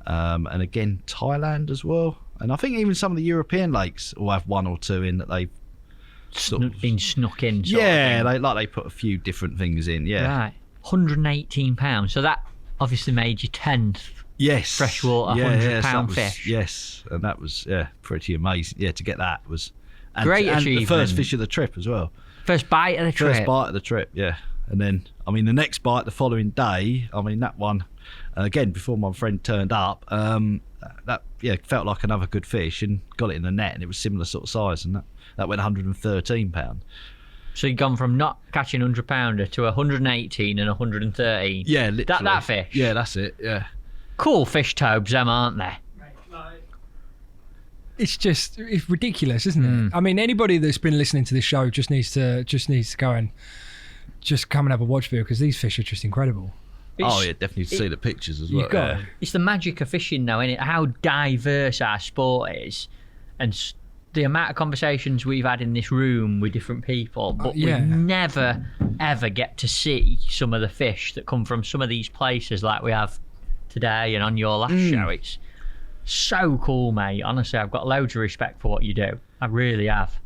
And again, Thailand as well. And I think even some of the European lakes will have one or two in that they've Been snuck in. They put a few different things in. Yeah, Right. £118. So that obviously made you 10th yes, freshwater £100 fish. Yes, and that was pretty amazing. Yeah, to get that was Great and achievement. the first fish of the trip as well. First bite of the trip. First bite of the trip, yeah. And then, I mean, the next bite the following day, I mean, that one, again, before my friend turned up, that felt like another good fish and got it in the net and it was similar sort of size and that went £113. So you've gone from not catching £100 to 118 and 113. Yeah, literally. That fish. Yeah, that's it, yeah. Cool fish tobes, them, aren't they? It's ridiculous, isn't it? I mean, anybody that's been listening to this show just needs to go and just come and have a watch video because these fish are just incredible. Definitely to see the pictures as well. You've got to. It's the magic of fishing, though, isn't it? How diverse our sport is, and the amount of conversations we've had in this room with different people, but we never ever get to see some of the fish that come from some of these places like we have today and on your last show. It's so cool, mate. Honestly, I've got loads of respect for what you do. I really have.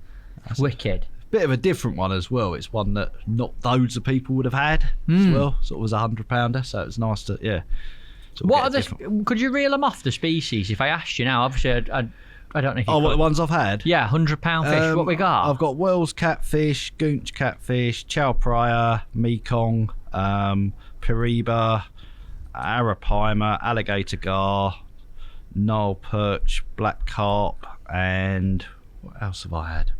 It's wicked. Bit of a different one as well. It's one that not loads of people would have had as well. So it was £100, so it was nice to What are the? Could you reel them off the species? If I asked you now, obviously I don't know. If you what could. the ones I've had? Yeah, £100 fish. What we got? I've got Wells catfish, Goonch catfish, Chow Pryor, Mekong, Piriba, Arapaima, alligator gar, Nile perch, black carp, and what else have I had?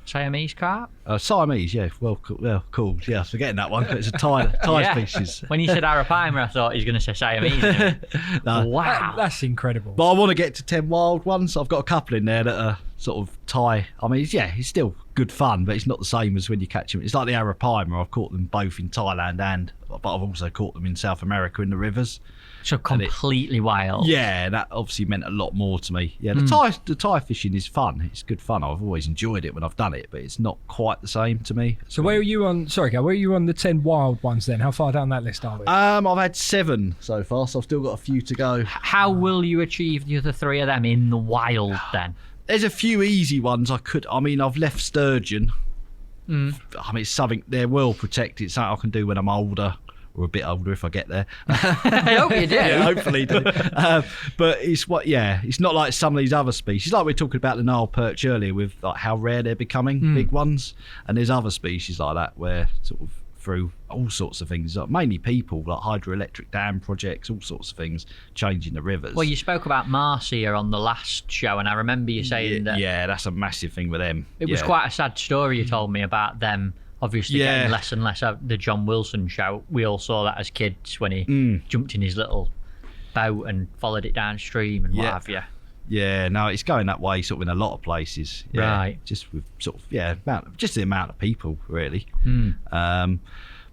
Siamese carp? Siamese, yeah. Well, cool. Yeah, I was forgetting that one. It's a Thai species. When you said Arapaima, I thought he was going to say Siamese. No. Wow. That's incredible. But I want to get to 10 wild ones. I've got a couple in there that are sort of Thai. I mean, it's still good fun, but it's not the same as when you catch them. It's like the Arapaima. I've caught them both in Thailand but I've also caught them in South America in the rivers. So completely wild. Yeah, that obviously meant a lot more to me. Yeah, the Thai fishing is fun. It's good fun. I've always enjoyed it when I've done it, but it's not quite the same to me. So where are you on? Sorry, Gav, where are you on the 10 wild ones then? How far down that list are we? I've had 7 so far, so I've still got a few to go. How will you achieve the other 3 of them in the wild then? There's a few easy ones I could. I mean, I've left sturgeon. I mean, it's something they're well protected. It's something I can do when I'm older. Or a bit older if I get there. I hope you do. Yeah, hopefully do. But it's not like some of these other species. Like we were talking about the Nile perch earlier with like how rare they're becoming, big ones. And there's other species like that where sort of through all sorts of things, like mainly people, like hydroelectric dam projects, all sorts of things, changing the rivers. Well, you spoke about Marcia on the last show, and I remember you saying that. Yeah, that's a massive thing with them. It was quite a sad story you told me about them. Obviously getting less and less of the John Wilson show. We all saw that as kids when he jumped in his little boat and followed it downstream and what have you. Yeah, no, it's going that way sort of in a lot of places. Yeah, right. Just with sort of, the amount of people really.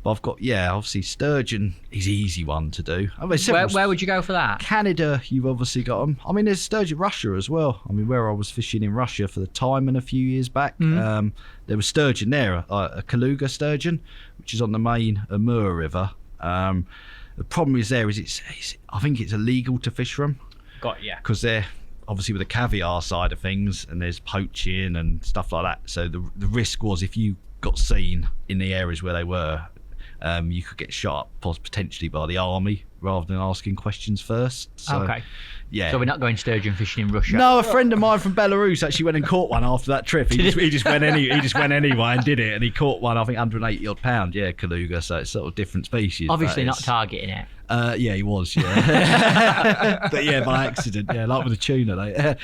But I've got, obviously sturgeon is an easy one to do. I mean, Where would you go for that? Canada, you've obviously got them. I mean, there's sturgeon Russia as well. I mean, where I was fishing in Russia for the Timon a few years back, there was sturgeon there, a Kaluga sturgeon, which is on the main Amur River. The problem is I think it's illegal to fish for them. Got ya. Because they're obviously with the caviar side of things, and there's poaching and stuff like that. So the risk was if you got seen in the areas where they were, you could get shot potentially by the army rather than asking questions first. So, Okay. Yeah. So we're not going sturgeon fishing in Russia. No, a friend of mine from Belarus actually went and caught one after that trip. He just went anyway and did it, and he caught one. I think 180 odd pound. Yeah, Kaluga. So it's sort of different species. Obviously not targeting it. Yeah, he was. Yeah, but yeah, by accident. Yeah, like with a tuna.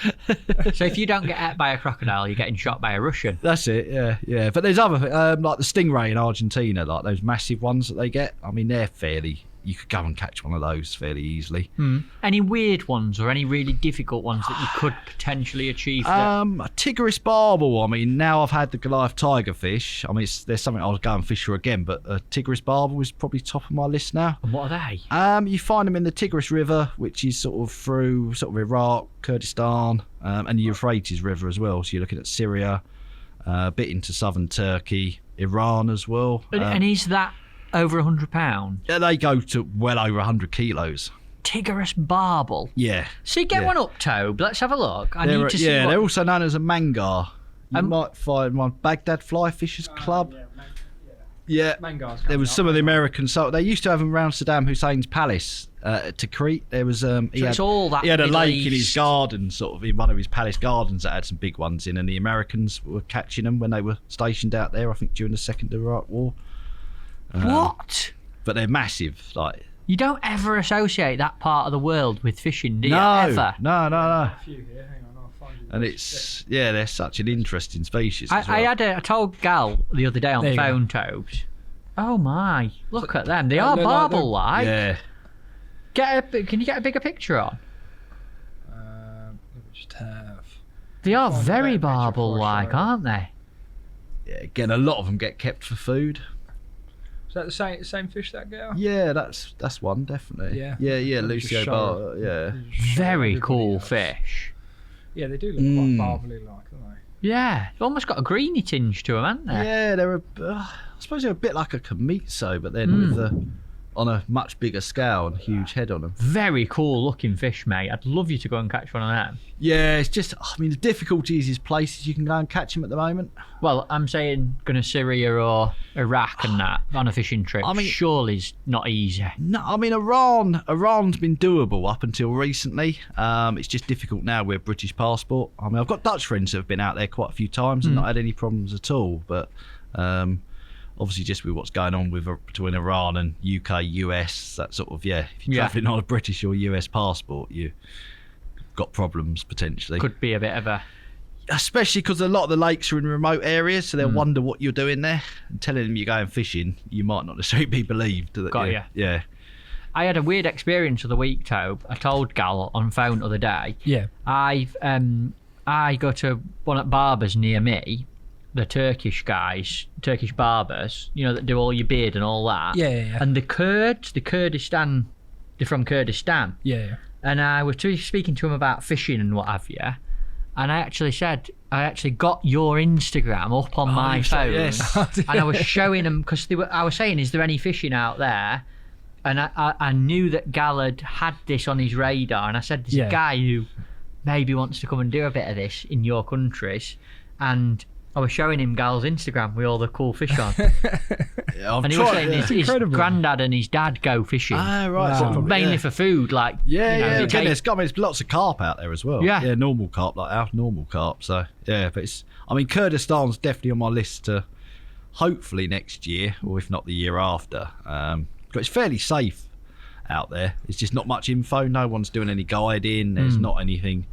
So if you don't get ate by a crocodile, you're getting shot by a Russian. That's it. Yeah. But there's other like the stingray in Argentina, like those massive ones that they get. I mean, they're fairly. You could go and catch one of those fairly easily. Any weird ones or any really difficult ones that you could potentially achieve? A Tigris barbel. I mean, now I've had the Goliath tigerfish. I mean, there's something I'll go and fish for again, but a Tigris barbel is probably top of my list now. And what are they? You find them in the Tigris River, which is sort of through sort of Iraq, Kurdistan, and the Euphrates River as well. So you're looking at Syria, a bit into southern Turkey, Iran as well. And is that over £100? Yeah, they go to well over 100 kilos. Tigris barbel. Yeah. See, get one up, Tobe. Let's have a look. I need to see. Yeah, they're also known as a mangar. You might find one Baghdad Fly Fishers Club. Yeah. Mangars. There was some of the Americans. So they used to have them around Saddam Hussein's palace to Crete. There was he had a lake in his garden, sort of in one of his palace gardens that had some big ones in, and the Americans were catching them when they were stationed out there. I think during the Second Iraq War. What? But they're massive. Like you don't ever associate that part of the world with fishing, do you? No, ever? No. A few here. Hang on, I'll find you. And it's they're such an interesting species. I told Gal the other day on the phone, Tobes. Oh my! Look at them. They are barbel-like. Yeah. Can you get a bigger picture on? Let me just have. They are very barbel-like, aren't they? Yeah. Again, a lot of them get kept for food. Is that the same fish that girl? Yeah, that's one definitely. Yeah. Lucio Bar. Yeah. Very cool fish. Yeah, they do look quite barbely like, don't they? Yeah, they've almost got a greeny tinge to them, haven't they? Yeah, they're I suppose they're a bit like a kamitsu, but then with on a much bigger scale and a huge head on them. Very cool looking fish, mate. I'd love you to go and catch one of them. Yeah, it's just, I mean, the difficulty is places you can go and catch them at the moment. Well, I'm saying going to Syria or Iraq and that on a fishing trip. I mean, surely it's not easy. No, I mean, Iran's been doable up until recently. It's just difficult now with a British passport. I mean, I've got Dutch friends who have been out there quite a few times and not had any problems at all, but obviously just with what's going on between Iran and UK, US, that sort of, if you're travelling on a British or US passport, you've got problems potentially. Could be a bit of a... Especially because a lot of the lakes are in remote areas, so they'll wonder what you're doing there. And telling them you're going fishing, you might not necessarily be believed. Yeah. I had a weird experience of the week, Tobe. I told Gal on phone the other day. Yeah. I go to one at barbers near me, the Turkish guys, Turkish barbers, you know, that do all your beard and all that. Yeah. And the Kurds, they're from Kurdistan. Yeah. And I was speaking to him about fishing and what have you. And I actually got your Instagram up on my phone. Yes. And I was showing them, because I was saying, is there any fishing out there? And I knew that Gal had this on his radar. And I said, there's a guy who maybe wants to come and do a bit of this in your countries. And I was showing him Gal's Instagram with all the cool fish on. And he was saying his granddad and his dad go fishing. Right. Wow. So mainly for food, like... Again, there's lots of carp out there as well. Yeah, normal carp, like our normal carp. So, but Kurdistan's definitely on my list to hopefully next year, or if not the year after. But it's fairly safe out there. It's just not much info. No one's doing any guiding. There's not anything...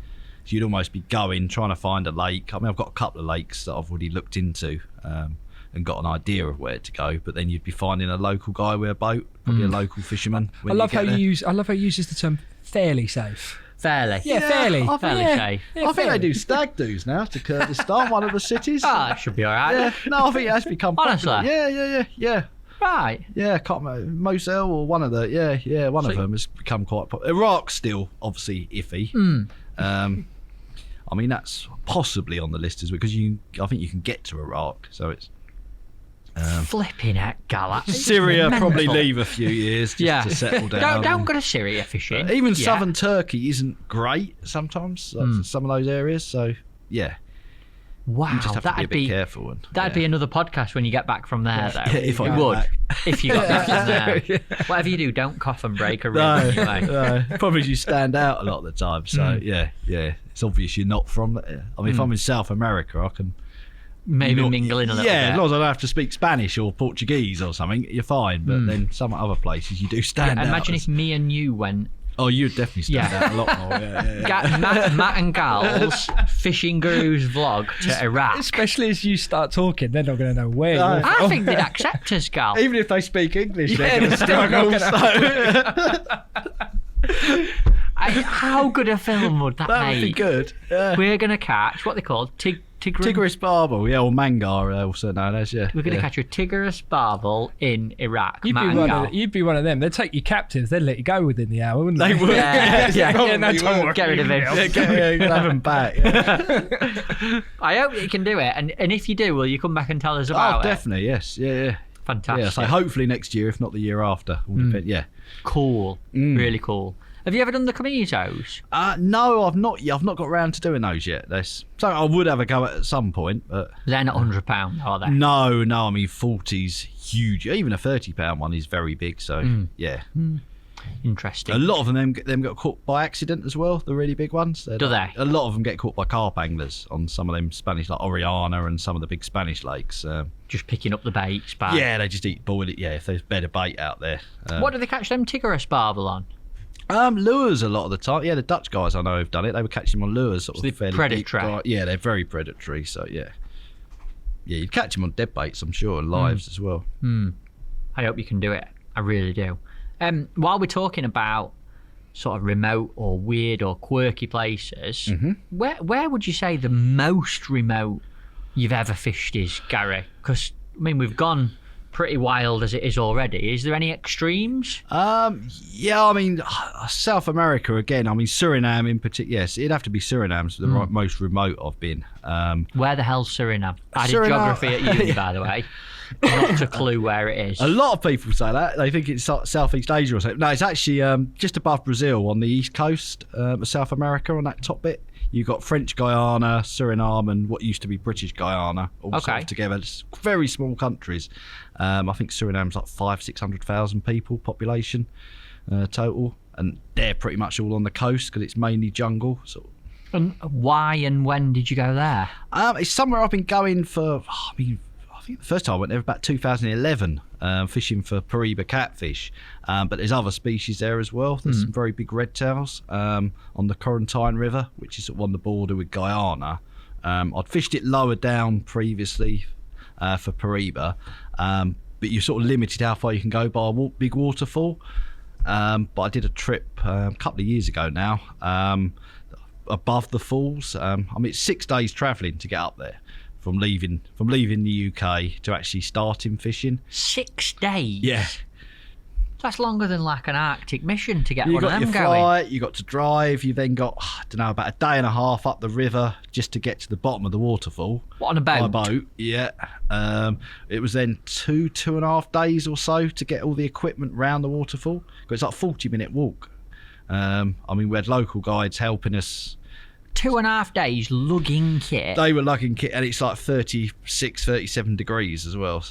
So you'd almost be trying to find a lake. I mean, I've got a couple of lakes that I've already looked into and got an idea of where to go. But then you'd be finding a local guy with a boat, probably a local fisherman. I love how you use the term fairly safe. Fairly. Yeah, fairly. Fairly safe. I think they do stag do's now to Kurdistan, one of the cities. It should be all right. Yeah. No, I think it has become popular. Honestly? Yeah. Right. Yeah, I can't remember. Mosul or one of the one of them has become quite popular. Iraq's still obviously iffy. I mean, that's possibly on the list as well because I think you can get to Iraq, so it's Flipping heck, Gala. Syria. Probably leave a few years just to settle down. Don't go to Syria fishing. Even southern Turkey isn't great sometimes. Some of those areas. So yeah. Wow, You just have to be a bit careful. That'd be another podcast when you get back from there, though. If I would. back. If you got back from there. Whatever you do, don't cough and break a rib anyway. No, probably you stand out a lot of the time. So yeah, it's obvious you're not from there. I mean, if I'm in South America, I can maybe mingle in a little bit. Yeah, as long as I don't have to speak Spanish or Portuguese or something, you're fine. But then some other places you do stand out. Imagine if me and you went. Oh, you'd definitely stand out a lot more. Yeah. Matt and Gal's Fishing Gurus vlog to Iraq. Especially as you start talking, they're not going to know where you're from. I think they'd accept us, Gal. Even if they speak English, they're going to struggle. How good a film would that That would be make? good. Yeah. We're going to catch, what they call Tigris barbel, or mangar, also known as, We're going to catch a Tigris barbel in Iraq. You'd be one of them. They'd take you captive. They'd let you go within the hour, wouldn't they? They would. Yeah, Get rid of him. Have them back. I hope you can do it. And if you do, will you come back and tell us about it? Definitely, yes. Yeah. Fantastic. Yeah, so hopefully next year, if not the year after. Will depend. Yeah. Cool. Really cool. Have you ever done the Camisos? No, I've not. I've not got around to doing those yet. There's something I would have a go at some point, but They're not £100, are they? no. I mean, 40's huge. Even a £30 one is very big. So yeah, Interesting. a lot of them got caught by accident as well. The really big ones. Do they? A lot of them get caught by carp anglers on some of them Spanish, like Oriana and some of the big Spanish lakes. Just picking up the baits back. Yeah, they just eat boil it. Yeah, if there's better bait out there. What do they catch them Tigris barbel on? Lures a lot of the time. Yeah, the Dutch guys I know have done it. They would catch them on lures, sort of fairly predatory. Deep. Yeah, they're very predatory. So yeah, you'd catch them on dead baits, I'm sure, and lives as well. I hope you can do it. I really do. While we're talking about sort of remote or weird or quirky places, where would you say the most remote you've ever fished is, Gary? Because I mean, we've gone pretty wild as it is already. Is there any extremes? Yeah, I mean, South America again. I mean, Suriname in particular. Yes, it'd have to be Suriname's the most remote I've been. Where the hell's Suriname? I did Suriname- geography at uni, by the way. Not a clue where it is. A lot of people say that. They think it's Southeast Asia or something. No, it's actually just above Brazil on the east coast of South America on that top bit. You've got French Guyana, Suriname, and what used to be British Guyana all sort of together. It's very small countries. I think Suriname's like 500,000-600,000 people population total, and they're pretty much all on the coast because it's mainly jungle. So, And why and when did you go there? it's somewhere I've been going for. I think the first time I went there was about 2011, fishing for Piranha catfish. But there's other species there as well. There's some very big redtails on the Quarantine River, which is on the border with Guyana. I'd fished it lower down previously for Piranha, but you're sort of limited how far you can go by a big waterfall. But I did a trip a couple of years ago now, above the falls. I mean, it's 6 days travelling to get up there. From leaving the UK to actually starting fishing. 6 days? Yeah. That's longer than like an Arctic mission to get You one of got them your going. flight, you got to drive, you then got, I don't know, about a day and a half up the river just to get to the bottom of the waterfall. What, on a boat? By boat, yeah. It was then 2.5 days or so to get all the equipment round the waterfall. It's like a 40-minute walk. I mean, we had local guides helping us. 2.5 days lugging kit. They were lugging kit, and it's like 36, 37 degrees as well.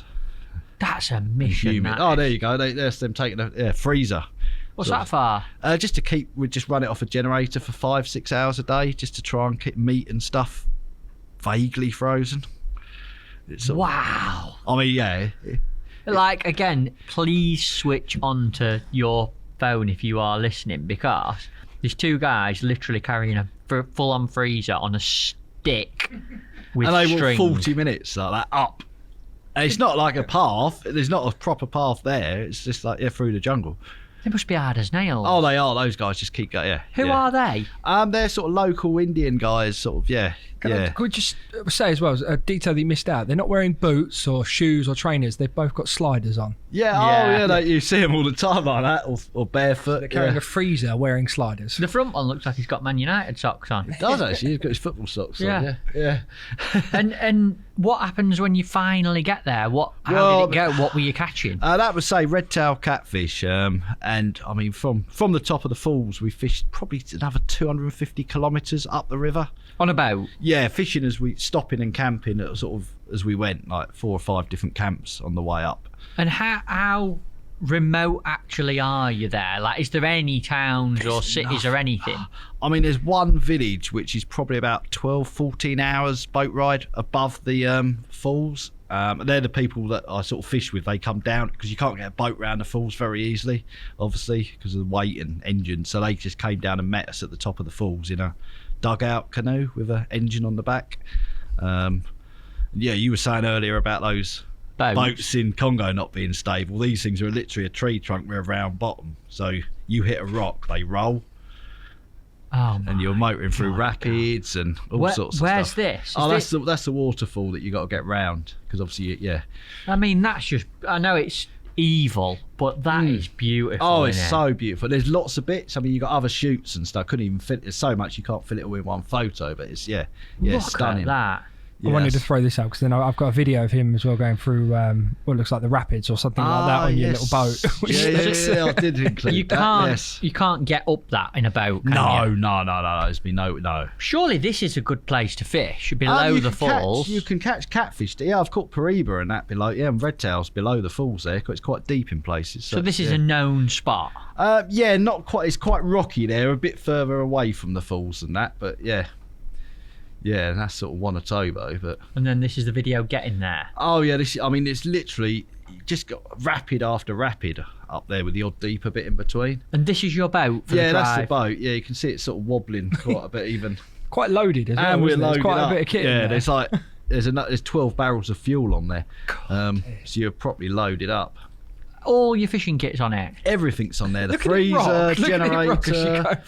That's a mission. Humid. That There is. you go. There's them taking a freezer. What's sort that of. for? Just to keep, we'd just run it off a generator for 5-6 hours a day, just to try and keep meat and stuff vaguely frozen. It's sort of- Wow. I mean, yeah. Like, again, please switch on to your phone if you are listening, because there's two guys literally carrying a full-on freezer on a stick with And they walk strings. 40 minutes like that up. And it's not like a path. There's not a proper path there. It's just like through the jungle. They must be hard as nails. Oh, they are. Those guys just keep going. Yeah. Who are they? They're sort of local Indian guys. Sort of. Yeah. Could we just say as well, a detail that you missed out, they're not wearing boots or shoes or trainers, they've both got sliders on. You see them all the time like that, or barefoot. They're carrying a freezer wearing sliders. The front one looks like he's got Man United socks on. It does actually. He's got his football socks on. Yeah. And what happens when you finally get there? How did it go? What were you catching? That would say redtail catfish. And I mean, from the top of the falls, we fished probably another 250 kilometres up the river. On a boat? Yeah, fishing stopping and camping as we went, like 4 or 5 different camps on the way up. And how remote actually are you there? Like, is there any towns or cities or anything? I mean, there's one village which is probably about 12, 14 hours boat ride above the falls. They're the people that I sort of fish with. They come down because you can't get a boat round the falls very easily, obviously, because of the weight and engine. So they just came down and met us at the top of the falls in a dugout canoe with an engine on the back. You were saying earlier about those boats in Congo not being stable. These things are literally a tree trunk with a round bottom. So you hit a rock, they roll. And you're motoring through rapids and all sorts of stuff. Where's this? That's the waterfall that you got to get round, because obviously, I mean, that's just. I know it's evil, but that is beautiful. Oh, it's so beautiful. There's lots of bits. I mean, you got other shoots and stuff. Couldn't even fit. There's so much you can't fit it all in one photo. But it's Look stunning. at that. I wanted to throw this out because then I've got a video of him as well going through what looks like the rapids or something like that on your little boat. I did include that. You can't get up that in a boat. No. There's been no. Surely this is a good place to fish below the falls. You can catch catfish. Yeah, I've caught Piranha and that below. Yeah, and redtails below the falls there. It's quite deep in places. So this is a known spot. Not quite. It's quite rocky there, a bit further away from the falls than that. But yeah. Yeah, and that's sort of Wanatobo, but... And then this is the video getting there. Oh, yeah, it's literally just got rapid after rapid up there with the odd deeper bit in between. And this is your boat for the drive? Yeah, that's the boat. Yeah, you can see it sort of wobbling quite a bit even. Quite loaded as well, and we're loaded There's quite up. a bit of kit in there. There's 12 barrels of fuel on there. So you're properly loaded up. All your fishing kit's on it? Everything's on there. The freezer, generator.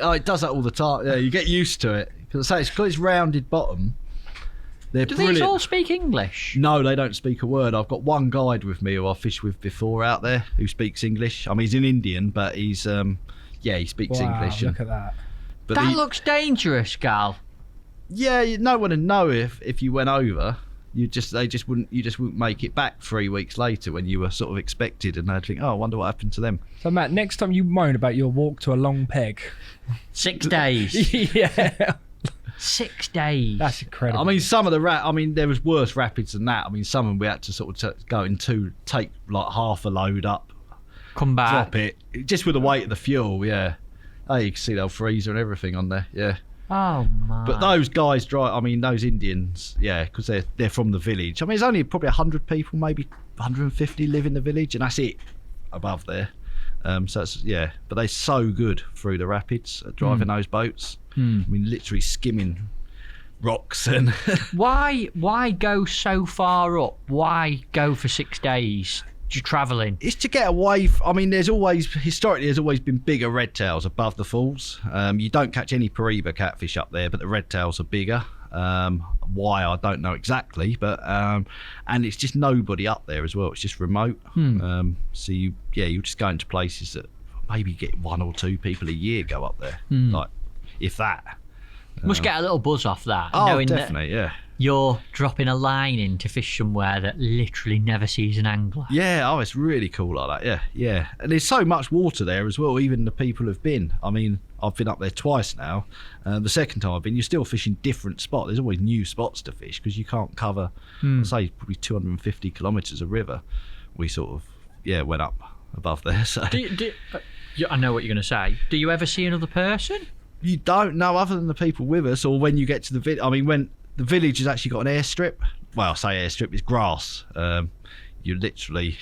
Oh, it does that all the time. Yeah, you get used to it. Because I say because it's rounded bottom. They're brilliant. These all speak English? No, they don't speak a word. I've got one guide with me who I fished with before out there who speaks English. I mean, he's an Indian, but he's he speaks English. Look at that. But that looks dangerous, Gal. Yeah, no one would know if you went over. You just wouldn't make it back 3 weeks later when you were sort of expected, and they'd think, oh, I wonder what happened to them. So Matt, next time you moan about your walk to a long peg, 6 days. Yeah. 6 days. That's incredible. I mean, some of the there was worse rapids than that. I mean, some of them we had to sort of go into, take like half a load up, come back, drop it, just with the weight of the fuel. Yeah. Oh, you can see the old freezer and everything on there. Yeah. Oh my! But those guys drive. I mean, those Indians, because they're from the village. I mean, there's only probably 100 people, maybe 150 live in the village, and that's it above there. So it's, but they're so good through the rapids at driving those boats. I mean, literally skimming rocks and. Why go so far up? Why go for 6 days? Just travelling. It's to get away. I mean, historically there's always been bigger redtails above the falls. You don't catch any Piranha catfish up there, but the redtails are bigger. Why, I don't know exactly, but and it's just nobody up there as well. It's just remote. So you just go into places that maybe get 1 or 2 people a year go up there, like if that. Must get a little buzz off that. Oh, knowing definitely, that you're dropping a line in to fish somewhere that literally never sees an angler. Yeah, it's really cool like that. Yeah. And there's so much water there as well, even the people have been. I mean, I've been up there twice now. The second time I've been, you're still fishing different spots. There's always new spots to fish because you can't cover, say, probably 250 kilometres of river. We sort of, went up above there. So I know what you're going to say. Do you ever see another person? You don't know, other than the people with us, or when you get to the village. I mean, when the village has actually got an airstrip. Well, I say airstrip, it's grass. You literally,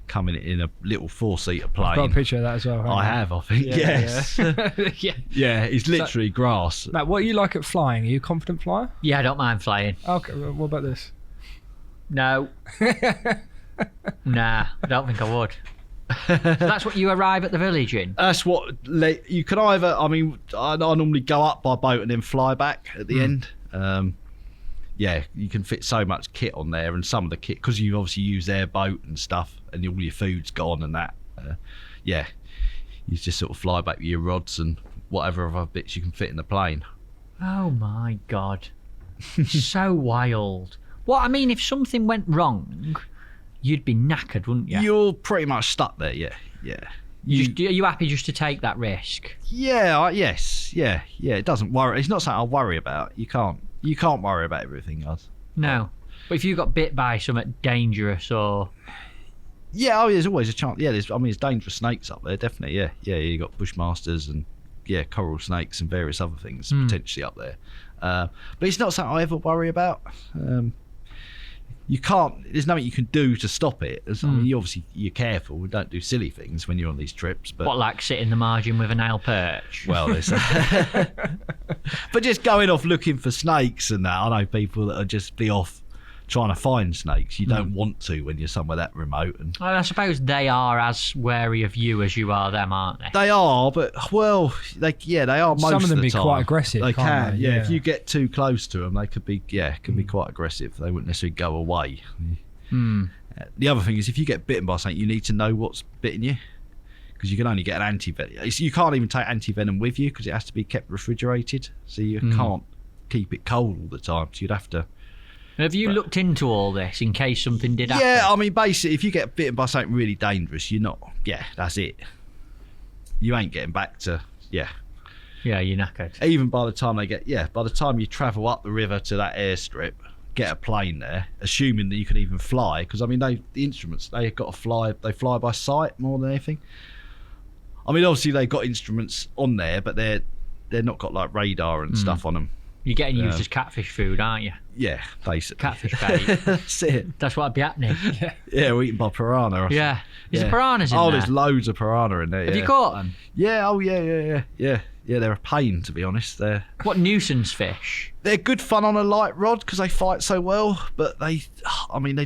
coming in a little 4-seater plane. I've got a picture of that as well. I have, I think. Yes. Yeah, it's literally grass. Matt, what are you like at flying? Are you a confident flyer? Yeah, I don't mind flying. Okay, well, what about this? No. Nah, I don't think I would. So that's what you arrive at the village in? That's what you can either. I mean, I normally go up by boat and then fly back at the end. yeah, you can fit so much kit on there, and some of the kit, because you obviously use their boat and stuff, and all your food's gone and that. Yeah, you just sort of fly back with your rods and whatever other bits you can fit in the plane. Oh my God. So wild. Well, I mean, if something went wrong, you'd be knackered, wouldn't you? You're pretty much stuck there, yeah. Are you happy just to take that risk? Yeah, yes, yeah. It doesn't worry. It's not something I worry about. You can't worry about everything else. No. But if you got bit by something dangerous or... Yeah, there's always a chance. Yeah, there's dangerous snakes up there, definitely. Yeah, you got bushmasters and coral snakes and various other things potentially up there. But it's not something I ever worry about. You can't. There's nothing you can do to stop it. I mean, you're careful. We don't do silly things when you're on these trips. But what, like sit in the margin with a Nile perch? Well, there's. But just going off looking for snakes and that, I know people that are just be off trying to find snakes. You don't want to when you're somewhere that remote. And well, I suppose they are as wary of you as you are them, aren't they? they are, but they are most Some of them the be time. quite aggressive. They can't can, they? yeah. If you get too close to them, they could be, be quite aggressive. They wouldn't necessarily go away. The other thing is, if you get bitten by something, you need to know what's bitten you, because you can only get an antivenom. You can't even take antivenom with you because it has to be kept refrigerated, so you can't keep it cold all the time. So you'd have to. Have you looked into all this in case something did happen? Yeah, I mean, basically, if you get bitten by something really dangerous, you're not. Yeah, that's it. You ain't getting back to. Yeah, Yeah, you're knackered. Even by the time they get, by the time you travel up the river to that airstrip, get a plane there, assuming that you can even fly, because I mean, the instruments, they've got to fly, they fly by sight more than anything. I mean, obviously they've got instruments on there, but they're not got like radar and stuff on them. You're getting used as catfish food, aren't you? Yeah, basically. Catfish bait. That's it. That's what'd be happening. Yeah, we're eaten by piranha. Or Yeah. Is yeah. there piranhas in there? Oh, there's loads of piranha in there. Have you caught them? Yeah, yeah, they're a pain, to be honest. What nuisance fish? They're good fun on a light rod because they fight so well, but they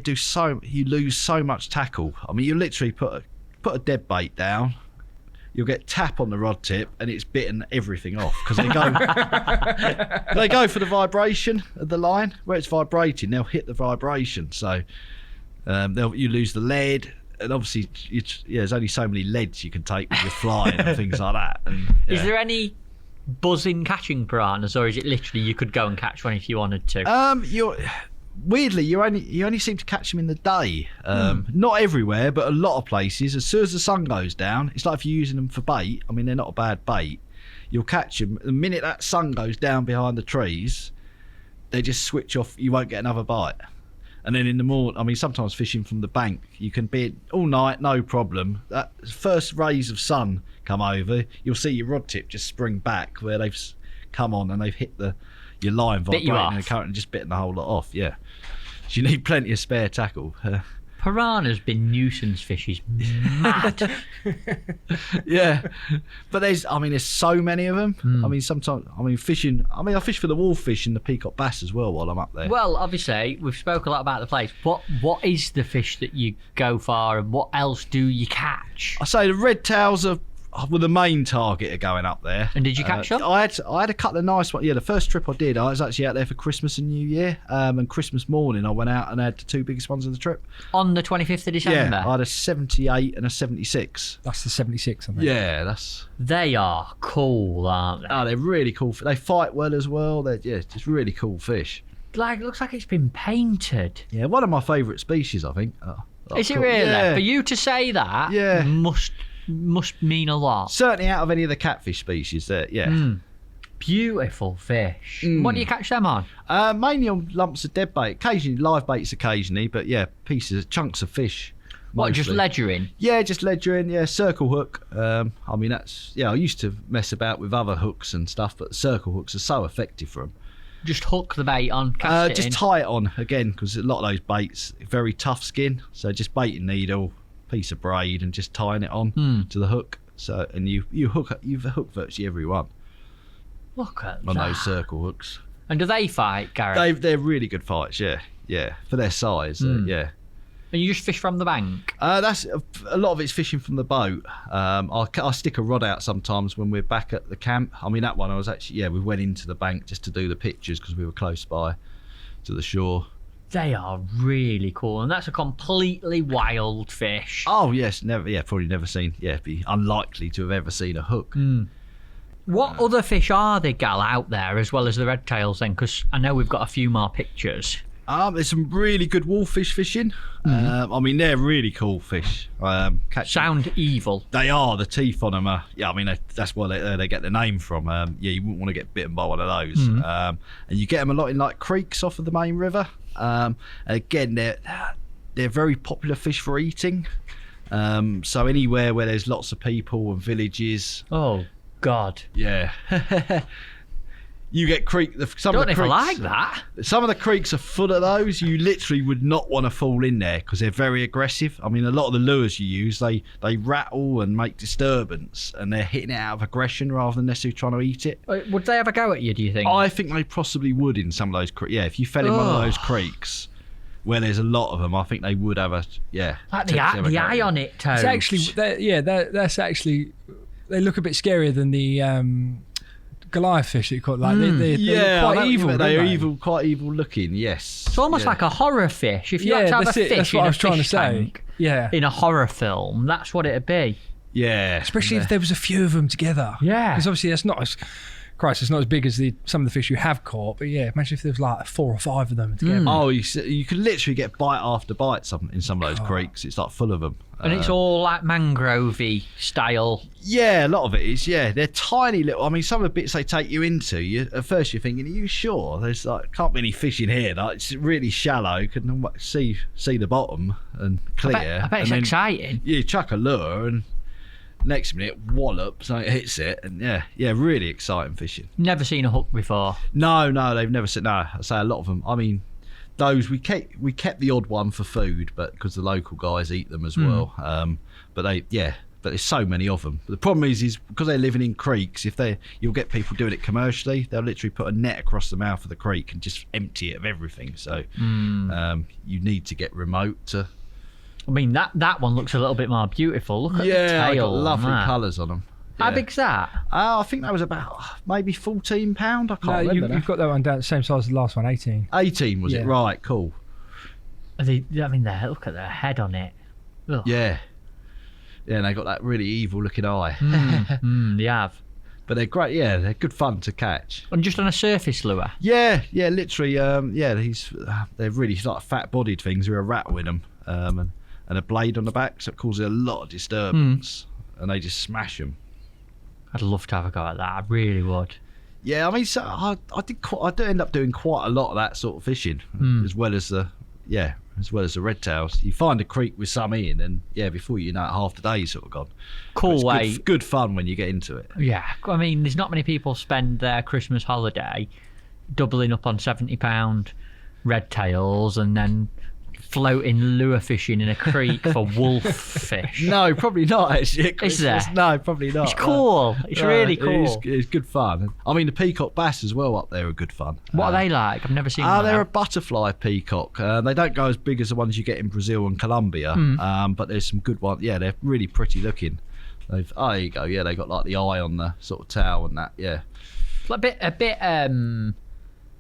do you lose so much tackle. I mean, you literally put a dead bait down, you'll get tap on the rod tip and it's bitten everything off because they go for the vibration of the line. Where it's vibrating, they'll hit the vibration, so you lose the lead. And obviously, there's only so many leads you can take when you're flying and things like that. And, Is there any buzzing catching piranhas, or is it literally you could go and catch one if you wanted to? Weirdly, you only seem to catch them in the day. Not everywhere, but a lot of places. As soon as the sun goes down, it's like if you're using them for bait. I mean, they're not a bad bait. You'll catch them. The minute that sun goes down behind the trees, they just switch off. You won't get another bite. And then in the morning, I mean, sometimes fishing from the bank, you can be all night, no problem. That first rays of sun come over, you'll see your rod tip just spring back where they've come on and they've hit your line vibrating and the current and just bitten the whole lot off. Yeah, so you need plenty of spare tackle. Piranha's been nuisance fishes, mad. Yeah, but there's so many of them. I mean, sometimes fishing. I fish for the wolffish and the peacock bass as well while I'm up there. Well, obviously we've spoke a lot about the place. What is the fish that you go for, and what else do you catch? I say the redtails were the main target of going up there. And did you catch them? I had a couple of nice ones. Yeah, the first trip I did, I was actually out there for Christmas and New Year. And Christmas morning, I went out and had the two biggest ones of the trip. On the 25th of December? Yeah, I had a 78 and a 76. That's the 76, I think. Yeah, They are cool, aren't they? Oh, they're really cool. They fight well as well. They're just really cool fish. Looks like it's been painted. Yeah, one of my favourite species, I think. Is it really? Yeah. For you to say that, yeah, must mean a lot. Certainly out of any of the catfish species there, yeah. Beautiful fish. What do you catch them on? Mainly on lumps of dead bait. Occasionally live baits but yeah, chunks of fish. What, mostly. just ledgering? Yeah, just ledgering, yeah, circle hook. I used to mess about with other hooks and stuff, but circle hooks are so effective for them. Just hook the bait on, cast it in? Just tie it on, again, because a lot of those baits, very tough skin, so just baiting needle, piece of braid and just tying it on to the hook. So and you've hooked virtually every one. Look at on that. Those circle hooks. And do they fight, Gary? They're really good fights, yeah, for their size, yeah. And you just fish from the bank? That's a lot of it's fishing from the boat. I stick a rod out sometimes when we're back at the camp. I mean, that one I was actually we went into the bank just to do the pictures because we were close by. to the shore. They are really cool, and that's a completely wild fish. Oh yes, probably never seen. Yeah, it'd be unlikely to have ever seen a hook. What other fish are there, Gal, out there as well as the redtails then? Because I know we've got a few more pictures. There's some really good wolffish fishing. I mean, they're really cool fish. Sound evil. They are. The teeth on them are. Yeah, I mean that's where they get the name from. Yeah, you wouldn't want to get bitten by one of those. And you get them a lot in like creeks off of the main river. And again, they're very popular fish for eating. So anywhere where there's lots of people and villages. Oh God. Yeah. You get creek. Some Don't of the ever creeks, like that. Some of the creeks are full of those. You literally would not want to fall in there because they're very aggressive. I mean, a lot of the lures you use, they rattle and make disturbance, and they're hitting it out of aggression rather than necessarily trying to eat it. Would they have a go at you, do you think? I think they possibly would in some of those creeks. Yeah, if you fell in one of those creeks where there's a lot of them, I think they would have a Like the eye on it, Toad. It's actually, that's actually, they look a bit scarier than the Goliath fish that you call it. Like they're quite evil. They're evil, quite evil looking. Yes, it's almost like a horror fish. If you had to have a fish that's what I was trying to say. Tank in a horror film, that's what it'd be. Yeah, especially if there was a few of them together. Yeah, because obviously it's not as big as some of the fish you have caught. But yeah, imagine if there was like 4 or 5 of them together. Oh, you could literally get bite after bite in some of those creeks. It's like full of them. And it's all like mangrovey style. Yeah, a lot of it is. Yeah, they're tiny little. I mean, some of the bits they take you into, at first you're thinking, are you sure? There's like can't be any fish in here. Like it's really shallow. Couldn't see the bottom and clear. I bet it's exciting. You chuck a lure and next minute wallop, so it hits it, and yeah, really exciting fishing. Never seen a hook before. No, they've never seen. No, I say a lot of them. I mean, those we kept the odd one for food, but because the local guys eat them as well. But there's so many of them. But the problem is because they're living in creeks. You'll get people doing it commercially. They'll literally put a net across the mouth of the creek and just empty it of everything. So you need to get remote to. I mean, that one looks a little bit more beautiful. Look at the tail. Yeah, got lovely colours on them. Yeah. How big's that? I think that was about maybe £14. I can't remember. You've got that one down the same size as the last one, 18. 18 was it? Right, cool. Look at their head on it. Ugh. Yeah, and they got that really evil looking eye. They have. But they're great. Yeah, they're good fun to catch. And just on a surface lure. Yeah, literally. They're really like fat-bodied things with a rattle in them, and a blade on the back, so it causes a lot of disturbance, and they just smash them. I'd love to have a go at that. I really would. Yeah, I mean, so I do end up doing quite a lot of that sort of fishing, as well as the redtails. You find a creek with some in, and before you know it, half the day's sort of gone. Cool way. Good fun when you get into it. Yeah, I mean, there's not many people spend their Christmas holiday doubling up on £70 redtails and then floating lure fishing in a creek for wolf fish. No, probably not actually. Is there? No, probably not. It's cool. It's really cool. It's good fun. I mean, the peacock bass as well up there are good fun. What are they like? I've never seen one. They're a butterfly peacock. They don't go as big as the ones you get in Brazil and Colombia, but there's some good ones. Yeah, they're really pretty looking. There you go. Yeah, they got like the eye on the sort of tail and that. Yeah, a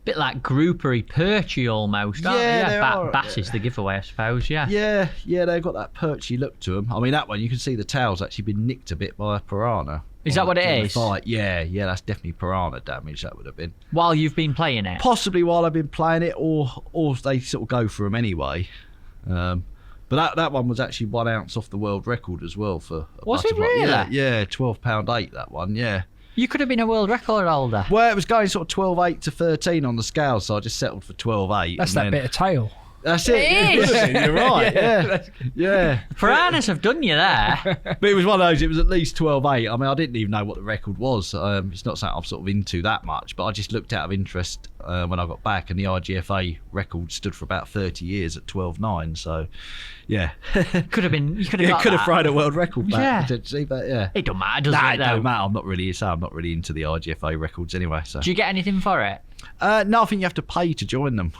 bit like groupery, perchy almost, aren't they? Bass is the giveaway, I suppose. Yeah, they've got that perchy look to them. I mean, that one you can see the tail's actually been nicked a bit by a piranha. Is that what it is? Yeah, that's definitely piranha damage. That would have been while you've been playing it. Possibly while I've been playing it, or they sort of go for them anyway. But that one was actually 1 ounce off the world record as well for. Was it really? Yeah, £12.8 that one. Yeah. You could have been a world record holder. Well, it was going sort of 12.8 to 13 on the scale, so I just settled for 12.8. That's that bit of tail. That's it. It is. You're right. Yeah. Piranhas have done you there. But it was one of those. It was at least 12.8. I mean, I didn't even know what the record was. It's not something I'm sort of into that much, but I just looked out of interest when I got back, and the IGFA record stood for about 30 years at 12.9. So, yeah. Could have been. You could have. Could have thrown a world record back potentially, but yeah. It don't matter, does it? It don't matter. I'm not really into the IGFA records anyway. So. Do you get anything for it? No, I think you have to pay to join them.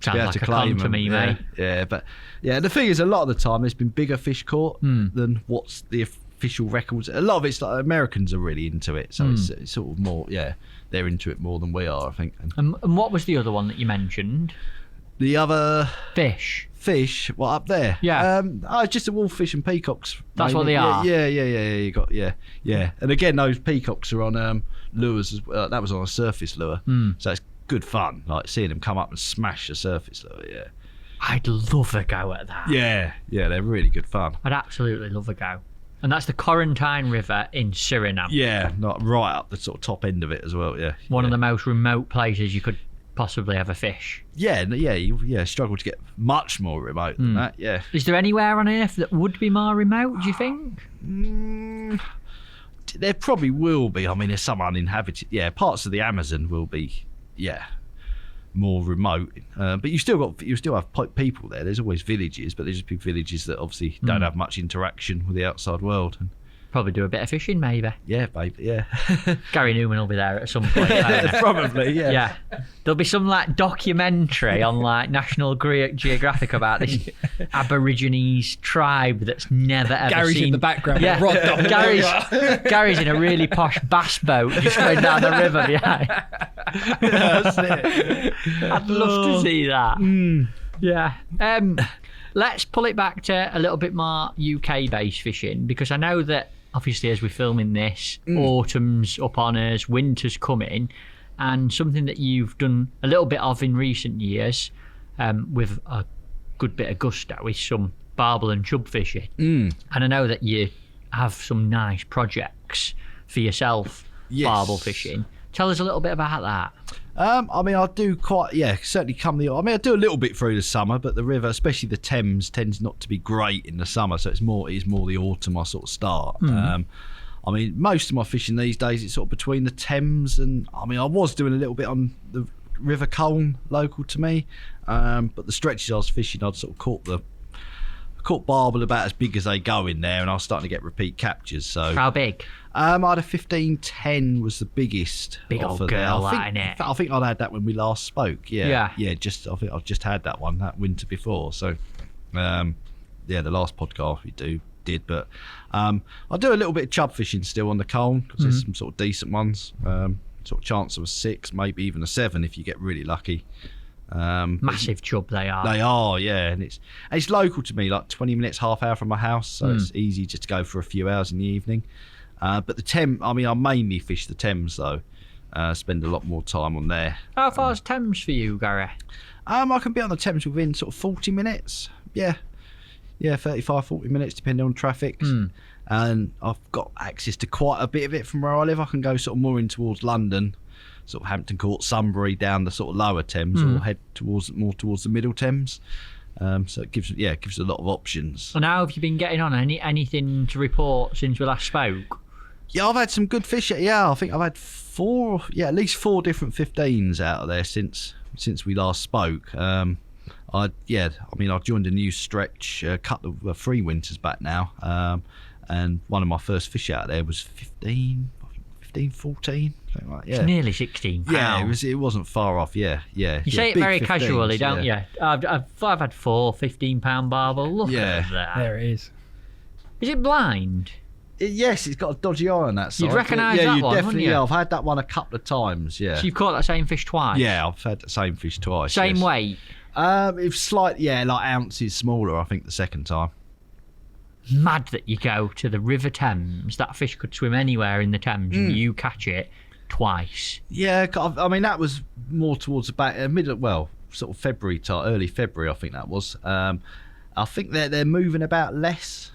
Sounds like a con to me, mate. Yeah, but the thing is, a lot of the time there's been bigger fish caught than what's the official records. A lot of it's like Americans are really into it, so it's sort of more, they're into it more than we are, I think. And what was the other one that you mentioned? The other Fish. Up there? Yeah. Just the wolffish and peacocks. That's what they are. Yeah. You got And again, those peacocks are on lures. That was on a surface lure, so it's good fun. Like seeing them come up and smash a surface lure. Yeah. I'd love a go at that. Yeah, they're really good fun. I'd absolutely love a go. And that's the Quarantine River in Surinam. Yeah, not right up the sort of top end of it as well. Yeah. One of the most remote places you could possibly have a fish. You struggle to get much more remote than that. Yeah. Is there anywhere on Earth that would be more remote, do you think? There probably will be. I mean, there's some uninhabited. Yeah, parts of the Amazon will be. Yeah. More remote, but you still have people there. There's always villages, but there's just big villages that obviously don't have much interaction with the outside world. And probably do a bit of fishing, maybe. Yeah, baby. Yeah. Gary Newman will be there at some point. Probably. Yeah. Yeah. There'll be some like documentary on like National Geographic about this Aborigines tribe that's never ever Gary's seen. in the background. Yeah. Gary's in a really posh bass boat just going down the river behind. That's it. I'd love to see that. Yeah. Let's pull it back to a little bit more UK-based fishing, because I know that obviously as we're filming this, autumn's up on us, winter's coming, and something that you've done a little bit of in recent years with a good bit of gusto is some barbel and chub fishing. And I know that you have some nice projects for yourself, barbel fishing. Tell us a little bit about that. I mean, I do certainly I do a little bit through the summer, but the river, especially the Thames, tends not to be great in the summer, so it's more the autumn I sort of start. I mean, most of my fishing these days, it's sort of between the Thames and, I mean, I was doing a little bit on the River Colne, local to me, but the stretches I was fishing, I'd sort of caught barbel about as big as they go in there, and I was starting to get repeat captures. So how big? I had a 1510 was the biggest. Big old girl, ain't it? I think I'd had that when we last spoke. Yeah. I think I've just had that one that winter before. So, the last podcast we did, but I do a little bit of chub fishing still on the Colne, because there's some sort of decent ones. Sort of chance of a 6, maybe even a 7 if you get really lucky. Massive chub they are. They are, yeah, and it's local to me, like 20 minutes, half hour from my house, so it's easy just to go for a few hours in the evening. But the Thames, I mean, I mainly fish the Thames though. Spend a lot more time on there. How far is Thames for you, Gary? I can be on the Thames within sort of 40 minutes. Yeah, 35, 40 minutes depending on traffic. And I've got access to quite a bit of it from where I live. I can go sort of more in towards London, sort of Hampton Court, Sunbury, down the sort of lower Thames, or head towards the middle Thames. So it gives a lot of options. And how have you been getting on? Anything to report since we last spoke? Yeah, I've had some good fish. Yeah, I think I've had at least 4 different 15s out of there since we last spoke. I joined a new stretch a couple of 3 winters back now, and one of my first fish out there was 15, 14. Like, It's nearly 16 pounds. Yeah, it wasn't far off. Yeah. You say it very 15s, casually, don't you? I've had 4 15-pound barbel. Look at that. There it is. Is it blind? Yes, it's got a dodgy eye on that side. You'd recognise that one, definitely, wouldn't you? Yeah, I've had that one a couple of times, yeah. So you've caught that same fish twice? Yeah, I've had the same fish twice. Same weight? It was slightly, like ounces smaller, I think, the second time. Mad that you go to the River Thames. That fish could swim anywhere in the Thames and you catch it twice. Yeah, I mean, that was more towards the back, sort of February time, early February, I think that was. I think they're moving about less.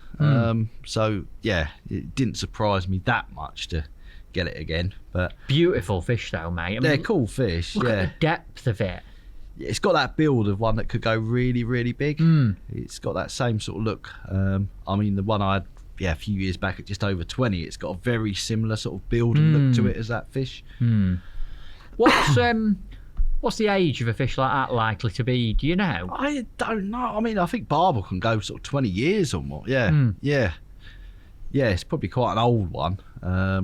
So yeah, it didn't surprise me that much to get it again. But beautiful fish though, mate. They're cool fish. Look at the depth of it. Yeah, it's got that build of one that could go really, really big. It's got that same sort of look. I mean, the one I had a few years back at just over 20, it's got a very similar sort of build and look to it as that fish. What's the age of a fish like that likely to be? Do you know? I don't know. I mean, I think barbel can go sort of 20 years or more. Yeah. It's probably quite an old one.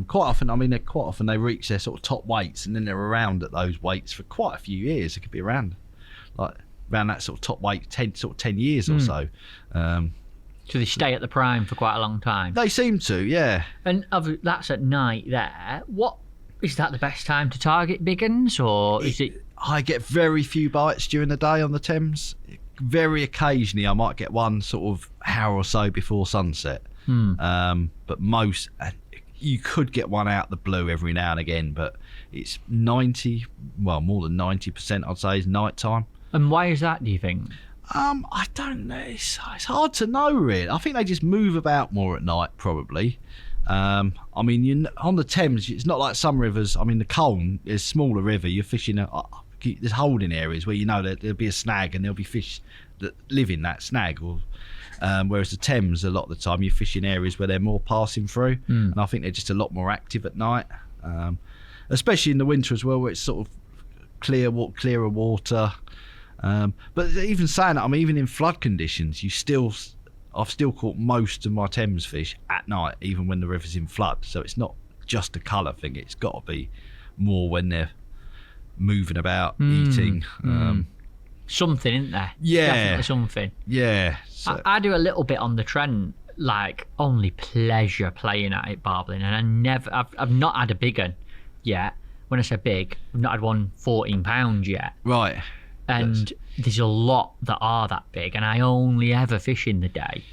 Quite often they reach their sort of top weights, and then they're around at those weights for quite a few years. It could be around that sort of top weight 10 years or so. So they stay at the prime for quite a long time. They seem to, yeah. And that's at night there. What is that the best time to target big uns, or is it? I get very few bites during the day on the Thames. Very occasionally, I might get one sort of hour or so before sunset. But most, you could get one out the blue every now and again, but it's more than 90%, I'd say, is night time. And why is that, do you think? I don't know. It's hard to know, really. I think they just move about more at night, probably. I mean, on the Thames, it's not like some rivers. I mean, the Colne is a smaller river. You're fishing there's holding areas where you know that there'll be a snag and there'll be fish that live in that snag. Whereas the Thames, a lot of the time, you're fishing areas where they're more passing through, and I think they're just a lot more active at night, especially in the winter as well, where it's sort of clearer water. But even saying that, I mean, even in flood conditions, I've still caught most of my Thames fish at night, even when the river's in flood. So it's not just a colour thing; it's got to be more when they're moving about, eating. Something, isn't there? Yeah, definitely something. Yeah, so. I do a little bit on the Trent, like only pleasure playing at it, barbling, and I've not had a big one yet. When I say big, I've not had one 14 pounds yet. Right. And there's a lot that are that big, and I only ever fish in the day.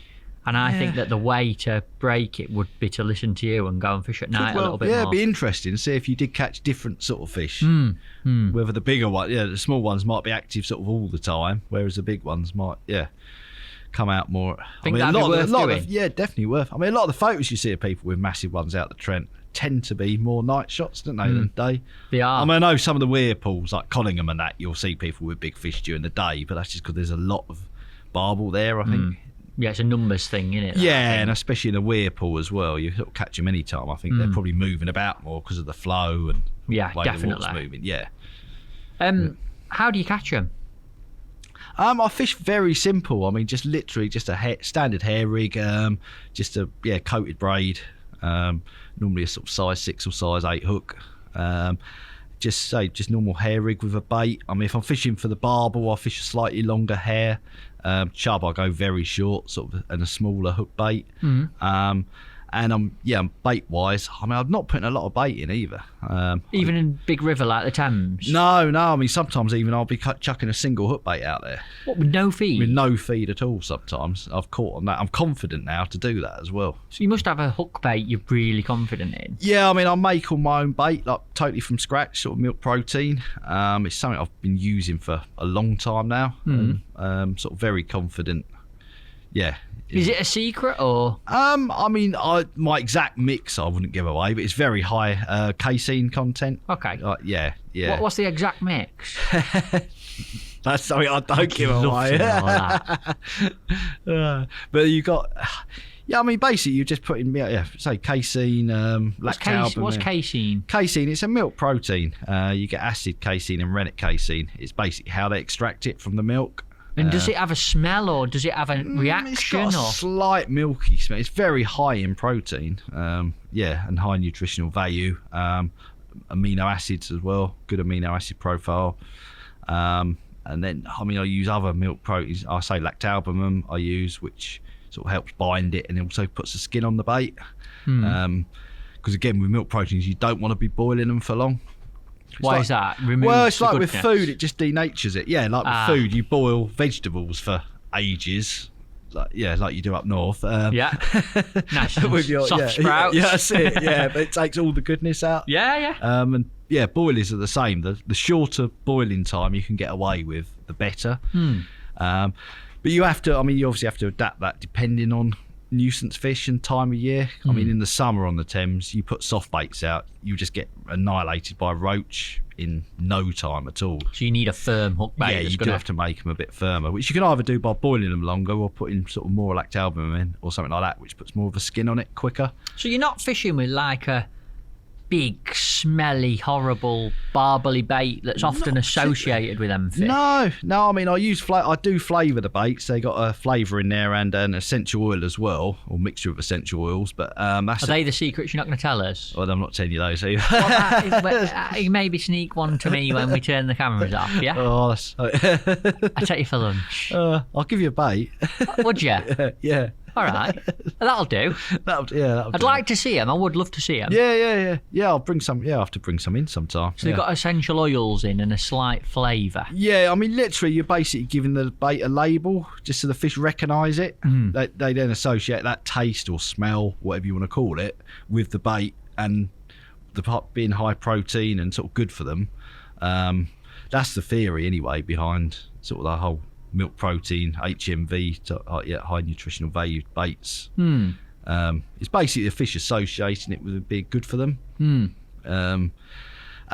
And I think that the way to break it would be to listen to you and go and fish at night a little bit more. Yeah, it'd be interesting to see if you did catch different sort of fish. Whether the bigger one, the small ones might be active sort of all the time, whereas the big ones might, come out more. That'd be worth doing. Definitely worth. I mean, a lot of the photos you see of people with massive ones out the Trent tend to be more night shots, don't they, than day? They are. I mean, I know some of the weir pools, like Collingham and that, you'll see people with big fish during the day, but that's just because there's a lot of barbel there, I think. Yeah, it's a numbers thing, isn't it? Yeah, and especially in the weir pool as well. You sort of catch them any time. I think they're probably moving about more because of the flow and the way the water's moving. Yeah. How do you catch them? I fish very simple. I mean, just literally just a standard hair rig, just a coated braid, normally a sort of size 6 or size 8 hook. Just normal hair rig with a bait. I mean, if I'm fishing for the barbel, I fish a slightly longer hair. Chub, I go very short, sort of, and a smaller hook bait. And I'm bait wise, I mean, I'm not putting a lot of bait in either. Even in big river like the Thames? No. I mean, sometimes even I'll be chucking a single hook bait out there. What, with no feed? With no feed at all. Sometimes I've caught on that. I'm confident now to do that as well. So you must have a hook bait you're really confident in. Yeah, I mean, I make all my own bait, like totally from scratch, sort of milk protein. It's something I've been using for a long time now. Sort of very confident. Yeah. Is it a secret or? I mean, my exact mix I wouldn't give away, but it's very high casein content. Okay. Yeah. What's the exact mix? That's something I don't give away. But you got, I mean, basically you just put in, say casein, lactalbumin. What's casein? Casein, it's a milk protein. You get acid casein and rennet casein. It's basically how they extract it from the milk. And does it have a smell or does it have a reaction? It's got a slight milky smell. It's very high in protein, and high nutritional value. Amino acids as well, good amino acid profile. And then, I mean, I use other milk proteins. I say lactalbumin I use, which sort of helps bind it and also puts the skin on the bait. Because again, with milk proteins, you don't want to be boiling them for long. Why is that? It's like with food, it just denatures it. Yeah, like with food, you boil vegetables for ages. Like you do up north. Nice with your soft sprouts. Yeah, that's it. Yeah, but it takes all the goodness out. Yeah. And boilies are the same. The shorter boiling time you can get away with, the better. But you have to. I mean, you obviously have to adapt that depending on nuisance fish and time of year. I mean, in the summer on the Thames, you put soft baits out, you just get annihilated by roach in no time at all. So you need a firm hook bait. Yeah, you do have to make them a bit firmer, which you can either do by boiling them longer or putting sort of more lactalbumin in or something like that, which puts more of a skin on it quicker. So you're not fishing with like a big, smelly, horrible, barbely bait that's often associated with them fish? No. I mean, I do flavour the baits. They got a flavour in there and an essential oil as well, or mixture of essential oils. But are they the secrets you're not going to tell us? Well, I'm not telling you those. You maybe sneak one to me when we turn the cameras off. Yeah. Oh, I take you for lunch. I'll give you a bait. Would you? Yeah. All right. That'll do. That'll I'd do. like to see them. I would love to see them. Yeah. I'll bring some. Yeah, I have to bring some in sometime. So they've got essential oils in and a slight flavour. Yeah, I mean, literally, you're basically giving the bait a label just so the fish recognise it. They then associate that taste or smell, whatever you want to call it, with the bait and the part being high protein and sort of good for them. That's the theory, anyway, behind sort of the whole milk protein, HMV, high nutritional value baits. It's basically the fish associating it with being good for them. And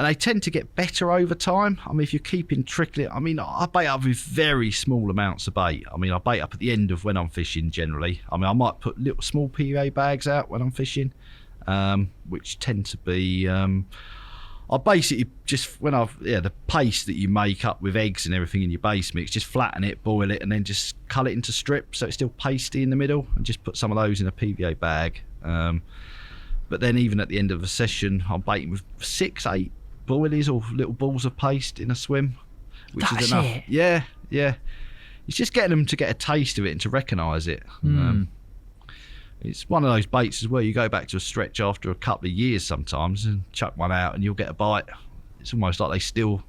they tend to get better over time. I mean, if you're keeping trickling, I mean, I bait up with very small amounts of bait. I mean, I bait up at the end of when I'm fishing generally. I mean, I might put little small PVA bags out when I'm fishing, which tend to be... I basically just, the paste that you make up with eggs and everything in your base mix, just flatten it, boil it, and then just cut it into strips so it's still pasty in the middle, and just put some of those in a PVA bag. But then even at the end of a session, I'm baiting with 6-8 boilies or little balls of paste in a swim, which is enough. It. Yeah. It's just getting them to get a taste of it and to recognise it. It's one of those baits as well. You go back to a stretch after a couple of years sometimes and chuck one out and you'll get a bite. It's almost like they still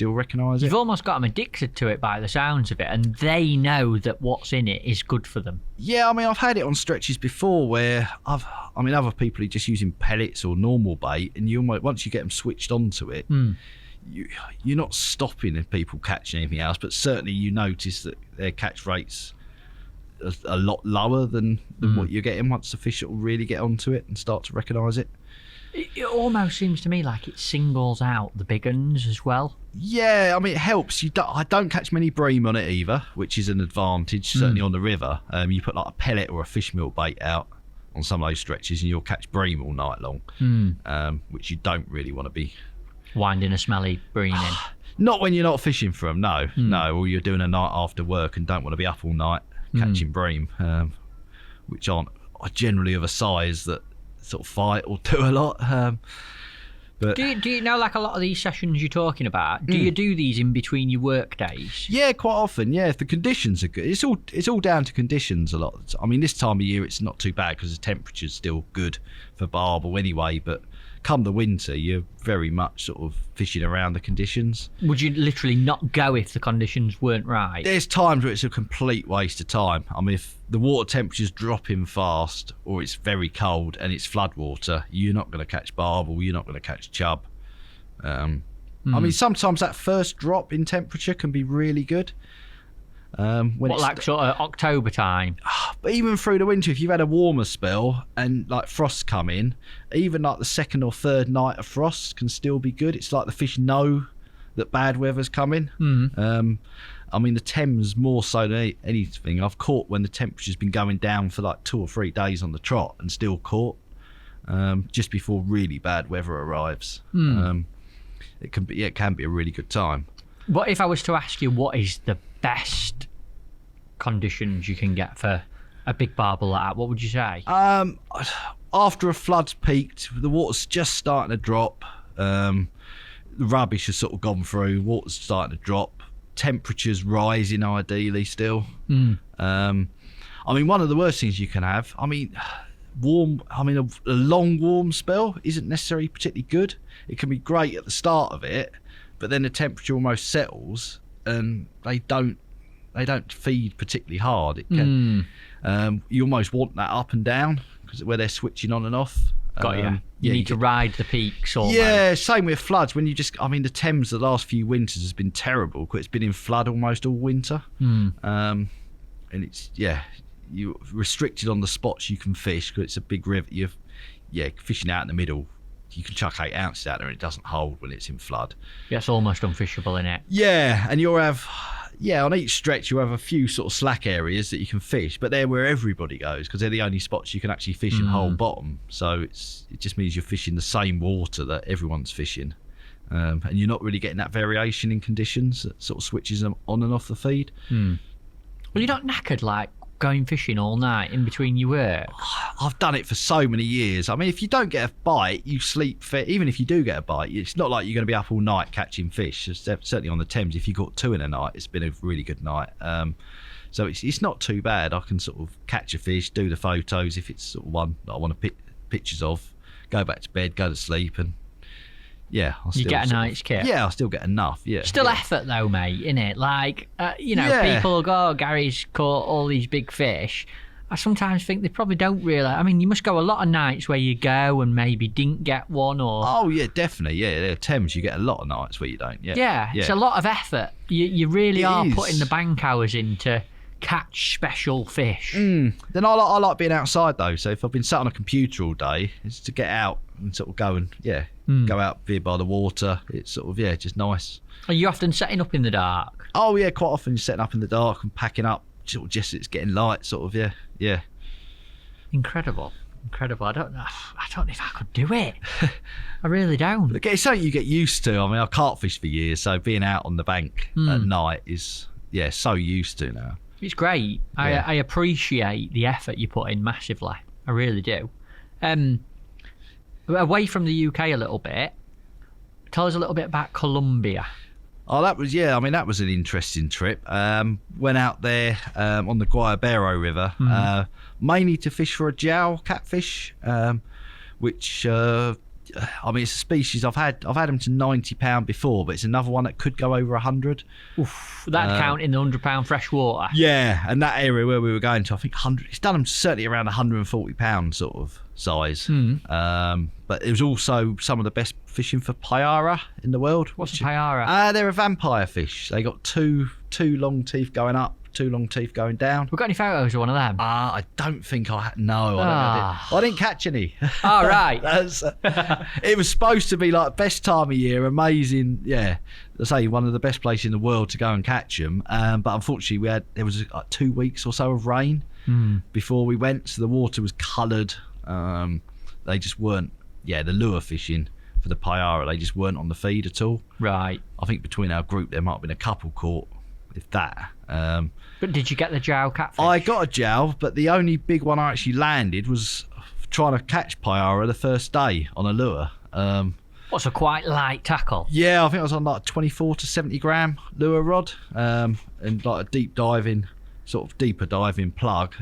recognise it. You've almost got them addicted to it by the sounds of it, and they know that what's in it is good for them. Yeah, I mean, I've had it on stretches before where other people are just using pellets or normal bait, and you almost, once you get them switched onto it, you're not stopping if people catch anything else, but certainly you notice that their catch rates a lot lower than what you're getting once the fish will really get onto it and start to recognise it. It almost seems to me like it singles out the big uns as well. Yeah, I mean, it helps. I don't catch many bream on it either, which is an advantage, certainly on the river. You put like a pellet or a fish meal bait out on some of those stretches and you'll catch bream all night long, which you don't really want to be... Winding a smelly bream in. Not when you're not fishing for them, no, or you're doing a night after work and don't want to be up all night catching bream, which are generally of a size that sort of fight or do a lot. But do you know, like a lot of these sessions you're talking about, do you do these in between your work days? Yeah, quite often. Yeah, if the conditions are good, it's all down to conditions a lot. I mean, this time of year it's not too bad because the temperature's still good for barbel anyway. But come the winter, you're very much sort of fishing around the conditions. Would you literally not go if the conditions weren't right? There's times where it's a complete waste of time. I mean, if the water temperature's dropping fast or it's very cold and it's floodwater, you're not going to catch barbel, you're not going to catch chub. I mean, sometimes that first drop in temperature can be really good. Like sort of October time? But even through the winter, if you've had a warmer spell and like frosts come in, even like the second or third night of frost can still be good. It's like the fish know that bad weather's coming. I mean, the Thames more so than anything, I've caught when the temperature's been going down for like 2 or 3 days on the trot and still caught just before really bad weather arrives. It can be a really good time. What if I was to ask you what is the best conditions you can get for a big barbel like that, what would you say? After a flood's peaked, the water's just starting to drop, the rubbish has sort of gone through, water's starting to drop, temperatures rising ideally still. I mean, one of the worst things you can have, a long warm spell isn't necessarily particularly good. It can be great at the start of it, but then the temperature almost settles and they don't feed particularly hard. It can, you almost want that up and down because where they're switching on and off. Got you. You need to ride the peaks. Almost. Yeah, same with floods. When you the Thames the last few winters has been terrible because it's been in flood almost all winter. And it's you're restricted on the spots you can fish because it's a big river. You're fishing out in the middle. You can chuck 8 ounces out there and it doesn't hold when it's in flood. Yeah, it's almost unfishable, isn't it? Yeah, and you'll have, on each stretch you'll have a few sort of slack areas that you can fish, but they're where everybody goes because they're the only spots you can actually fish and hold bottom. So it just means you're fishing the same water that everyone's fishing. And you're not really getting that variation in conditions that sort of switches them on and off the feed. Well, you're not knackered like going fishing all night in between your work? I've done it for so many years. I mean, if you don't get a bite, you sleep fit. Even if you do get a bite, it's not like you're going to be up all night catching fish. Certainly on the Thames, if you caught 2 in a night, it's been a really good night. So it's not too bad. I can sort of catch a fish, do the photos if it's sort of one that I want to pictures of, go back to bed, go to sleep, and yeah, You get a night's kit. Yeah, I still get enough. Yeah, Still yeah. effort though, mate, innit? Like, Yeah. people will go, oh, Gary's caught all these big fish. I sometimes think they probably don't realise. I mean, you must go a lot of nights where you go and maybe didn't get one or... Oh yeah, definitely. Yeah, Thames, you get a lot of nights where you don't. Yeah, Yeah, it's a lot of effort. You really It are is. putting the bank hours in to catch special fish. Then I like being outside though. So if I've been sat on a computer all day, it's to get out and sort of go and go out here by the water. It's sort of just nice. Are you often setting up in the dark? Oh yeah, quite often setting up in the dark and packing up. Sort of just it's getting light. Sort of yeah. Incredible. I don't know if I could do it. I really don't. Look, it's something you get used to. I mean, I carp fish for years, so being out on the bank at night is so used to now. It's great. Yeah. I appreciate the effort you put in massively. I really do. Away from the UK a little bit, tell us a little bit about Colombia. Oh, that was an interesting trip. Went out there on the Guayabero River, mainly to fish for a jowl catfish, which it's a species I've had them to £90 before, but it's another one that could go over 100. Oof, that count in the £100 freshwater. Yeah, and that area where we were going to, I think 100. It's done them certainly around £140 sort of size. But it was also some of the best fishing for Piranha in the world. What's a Piranha? They're a vampire fish. They got two long teeth going up, two long teeth going down. We've got any photos of one of them? I don't think I had. No, I didn't catch any. Oh, right. It was supposed to be like best time of year, amazing. Yeah, I say one of the best places in the world to go and catch them. But unfortunately, there was like 2 weeks or so of rain before we went, so the water was coloured. They just weren't. Yeah, the lure fishing for the Piranha, they just weren't on the feed at all. Right. I think between our group there might have been a couple caught, if that. But did you get the jowl catfish? I got a jowl, but the only big one I actually landed was trying to catch Piranha the first day on a lure. What's a quite light tackle? Yeah, I think I was on like 24 to 70 gram lure rod, and like a deeper diving plug.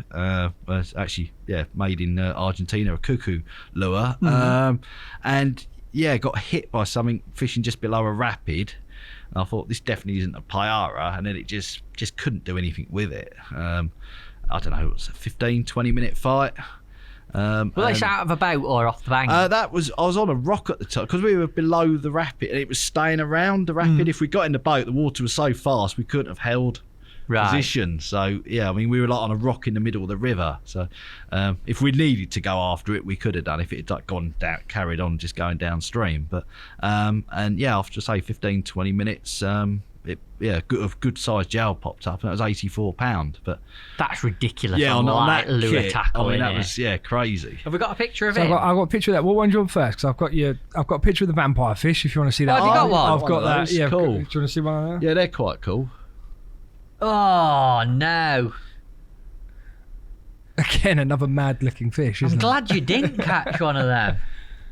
Was actually made in Argentina, a cuckoo lure, and got hit by something fishing just below a rapid. And I thought this definitely isn't a Piranha, and then it just couldn't do anything with it. I don't know, it was a 15-20 minute fight. Were they out of a boat or off the bank? I was on a rock at the top because we were below the rapid and it was staying around the rapid. If we got in the boat, the water was so fast we couldn't have held position. So we were like on a rock in the middle of the river. So if we needed to go after it, we could have done if it had like gone down, carried on just going downstream. But after say 15-20 minutes, a good sized jowl popped up and it was £84. But that's ridiculous. Yeah, on that lure kit, tackle. that was crazy. Have we got a picture of So it? I've got a picture of that. What one do you want first? Because I've got a picture of the vampire fish. If you want to see that, have you got one? I've got that. Those. Yeah, Cool. Do you want to see one of that? Yeah, they're quite cool. Oh no! Again, another mad-looking fish. I'm Isn't it? glad you didn't catch one of them.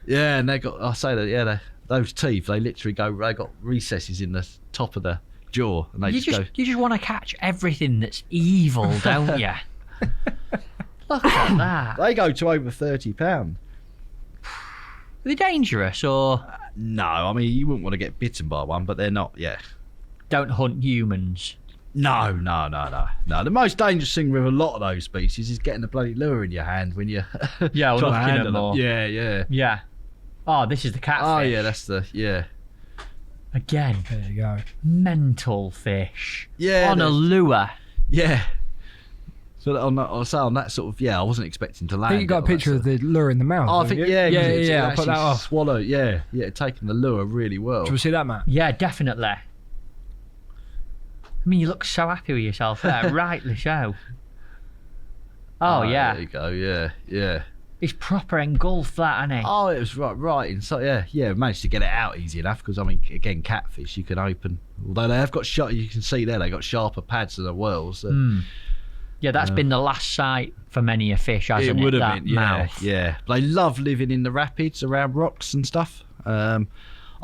Yeah, and they got. I say that. Yeah, those teeth. They literally go. They got recesses in the top of the jaw, and they You go. just want to catch everything that's evil, don't you? Look at that. They go to over £30. Are they dangerous or No, I mean you wouldn't want to get bitten by one, but they're not. Yeah. don't hunt humans? No. The most dangerous thing with a lot of those species is getting the bloody lure in your hand when you Yeah, or trying to knocking handle them or- Yeah. Yeah. Oh, this is the catfish. Oh yeah, that's the Again, There you go. mental fish. Yeah, On a there's- lure. yeah. So on that sort of I wasn't expecting to land. I think you got a it on that picture of sort the lure in the mouth. Oh, I haven't think you? yeah. yeah. I'll put actually that off. Swallow. Yeah, taking the lure really well. Do you want to see that, Matt? Yeah, definitely. I mean, you look so happy with yourself there. Rightly so. Oh, yeah. There you go. Yeah. It's proper engulfed, that, isn't it? Oh, it was right inside. Yeah. Managed to get it out easy enough because I mean, again, catfish you can open. Although they have got sharp, you can see there they got sharper pads than the whales. So. Yeah, that's been the last sight for many a fish, hasn't it? It would have that been, mouth. yeah. They love living in the rapids around rocks and stuff. I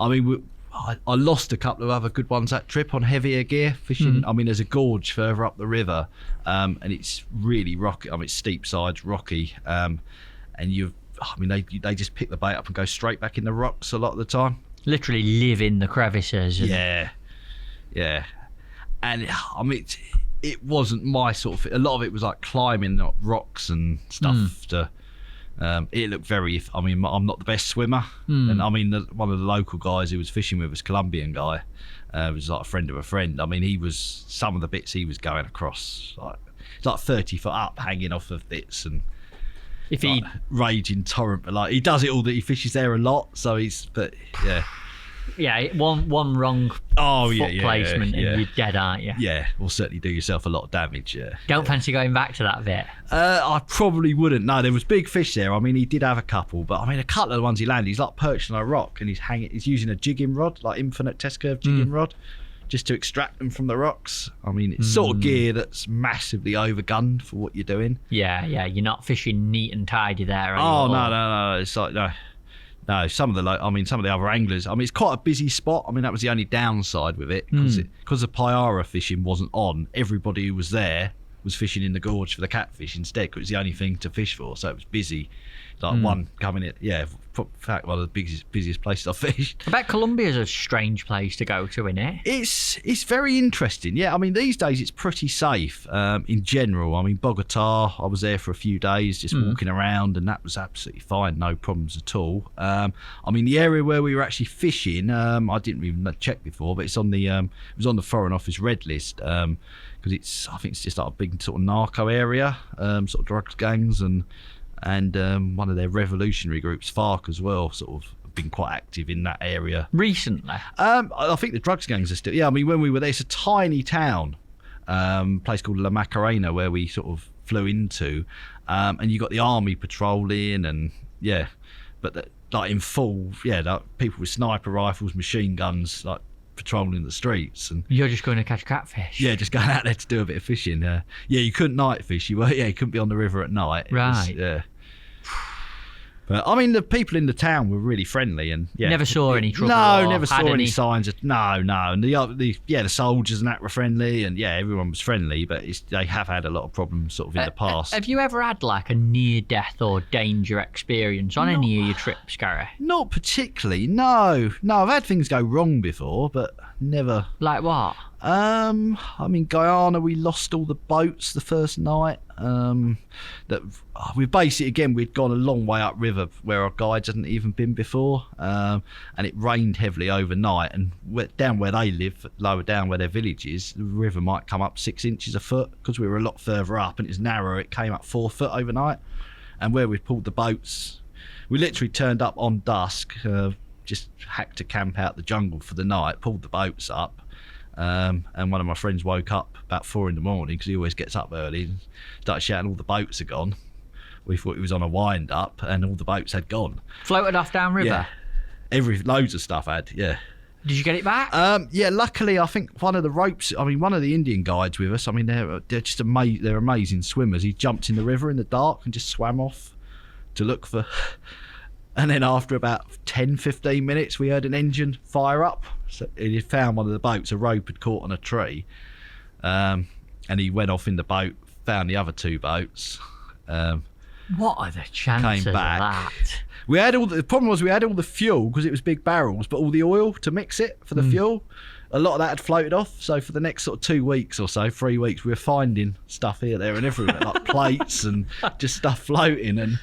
mean, I lost a couple of other good ones that trip on heavier gear fishing. I mean, there's a gorge further up the river, and it's really rocky. I mean, it's steep sides, rocky, and they just pick the bait up and go straight back in the rocks a lot of the time. Literally live in the crevices. Yeah. And I mean, it wasn't my sort of. A lot of it was like climbing up rocks and stuff. It looked very. I mean, I'm not the best swimmer, and I mean, one of the local guys who was fishing with us, Colombian guy, was like a friend of a friend. I mean, some of the bits he was going across, it's like 30 foot up, hanging off of bits, and If he raging torrent, but like he does it all. That he fishes there a lot, so one wrong foot placement and you're dead, aren't you? Yeah, will certainly do yourself a lot of damage. Yeah. Don't fancy going back to that bit? I probably wouldn't. No, there was big fish there. I mean, he did have a couple, but I mean, a couple of the ones he landed, he's like perched on a rock and he's using a jigging rod, like infinite test curve jigging rod, just to extract them from the rocks. I mean, it's sort of gear that's massively overgunned for what you're doing. Yeah, you're not fishing neat and tidy there. Oh no, it's like no. Some of the other anglers. I mean, it's quite a busy spot. I mean, that was the only downside with it because the Piranha fishing wasn't on. Everybody who was there was fishing in the gorge for the catfish instead, because it was the only thing to fish for. So it was busy. Like one coming in, in fact, one of the busiest places I've fished. I bet Colombia's a strange place to go to, isn't it? It's very interesting. Yeah, I mean, these days it's pretty safe in general. I mean, Bogota, I was there for a few days just walking around, and that was absolutely fine, no problems at all. I mean, the area where we were actually fishing, I didn't even check before, but it's on the it was on the Foreign Office red list because I think it's just like a big sort of narco area, sort of drugs gangs and one of their revolutionary groups, FARC, as well, sort of been quite active in that area recently. I think the drugs gangs are still. Yeah, I mean, when we were there, it's a tiny town, place called La Macarena, where we sort of flew into, and you got the army patrolling, and but like in full, like people with sniper rifles, machine guns, like patrolling the streets. And you're just going to catch catfish? Yeah, just going out there to do a bit of fishing. You couldn't night fish. You couldn't be on the river at night. Right. But I mean, the people in the town were really friendly, and never saw any trouble. No, never saw any signs of no. And the soldiers and that were friendly, and everyone was friendly. But they have had a lot of problems sort of in the past. Have you ever had like a near-death or danger experience on any of your trips, Gary? Not particularly. No. I've had things go wrong before, but never. Like what? I mean, Guyana, we lost all the boats the first night. We'd gone a long way upriver where our guides hadn't even been before, and it rained heavily overnight. And down where they live, lower down where their village is, the river might come up 6 inches a foot because we were a lot further up and it's narrow. It came up 4 foot overnight, and where we pulled the boats, we literally turned up on dusk, just hacked a camp out the jungle for the night, pulled the boats up. And one of my friends woke up about 4 a.m. because he always gets up early and started shouting all the boats are gone. We thought he was on a wind up and all the boats had gone. Floated off downriver? Yeah. Loads of stuff had, yeah. Did you get it back? Luckily I think one of the Indian guides with us, I mean, they're just they're amazing swimmers. He jumped in the river in the dark and just swam off to look for... And then after about 10-15 minutes, we heard an engine fire up. So he found one of the boats, a rope had caught on a tree. And he went off in the boat, found the other 2 boats. What are the chances came back. of that? The problem was we had all the fuel because it was big barrels, but all the oil to mix it for the fuel, a lot of that had floated off. So for the next sort of 2 weeks or so, 3 weeks, we were finding stuff here, there and everywhere, like plates and just stuff floating, and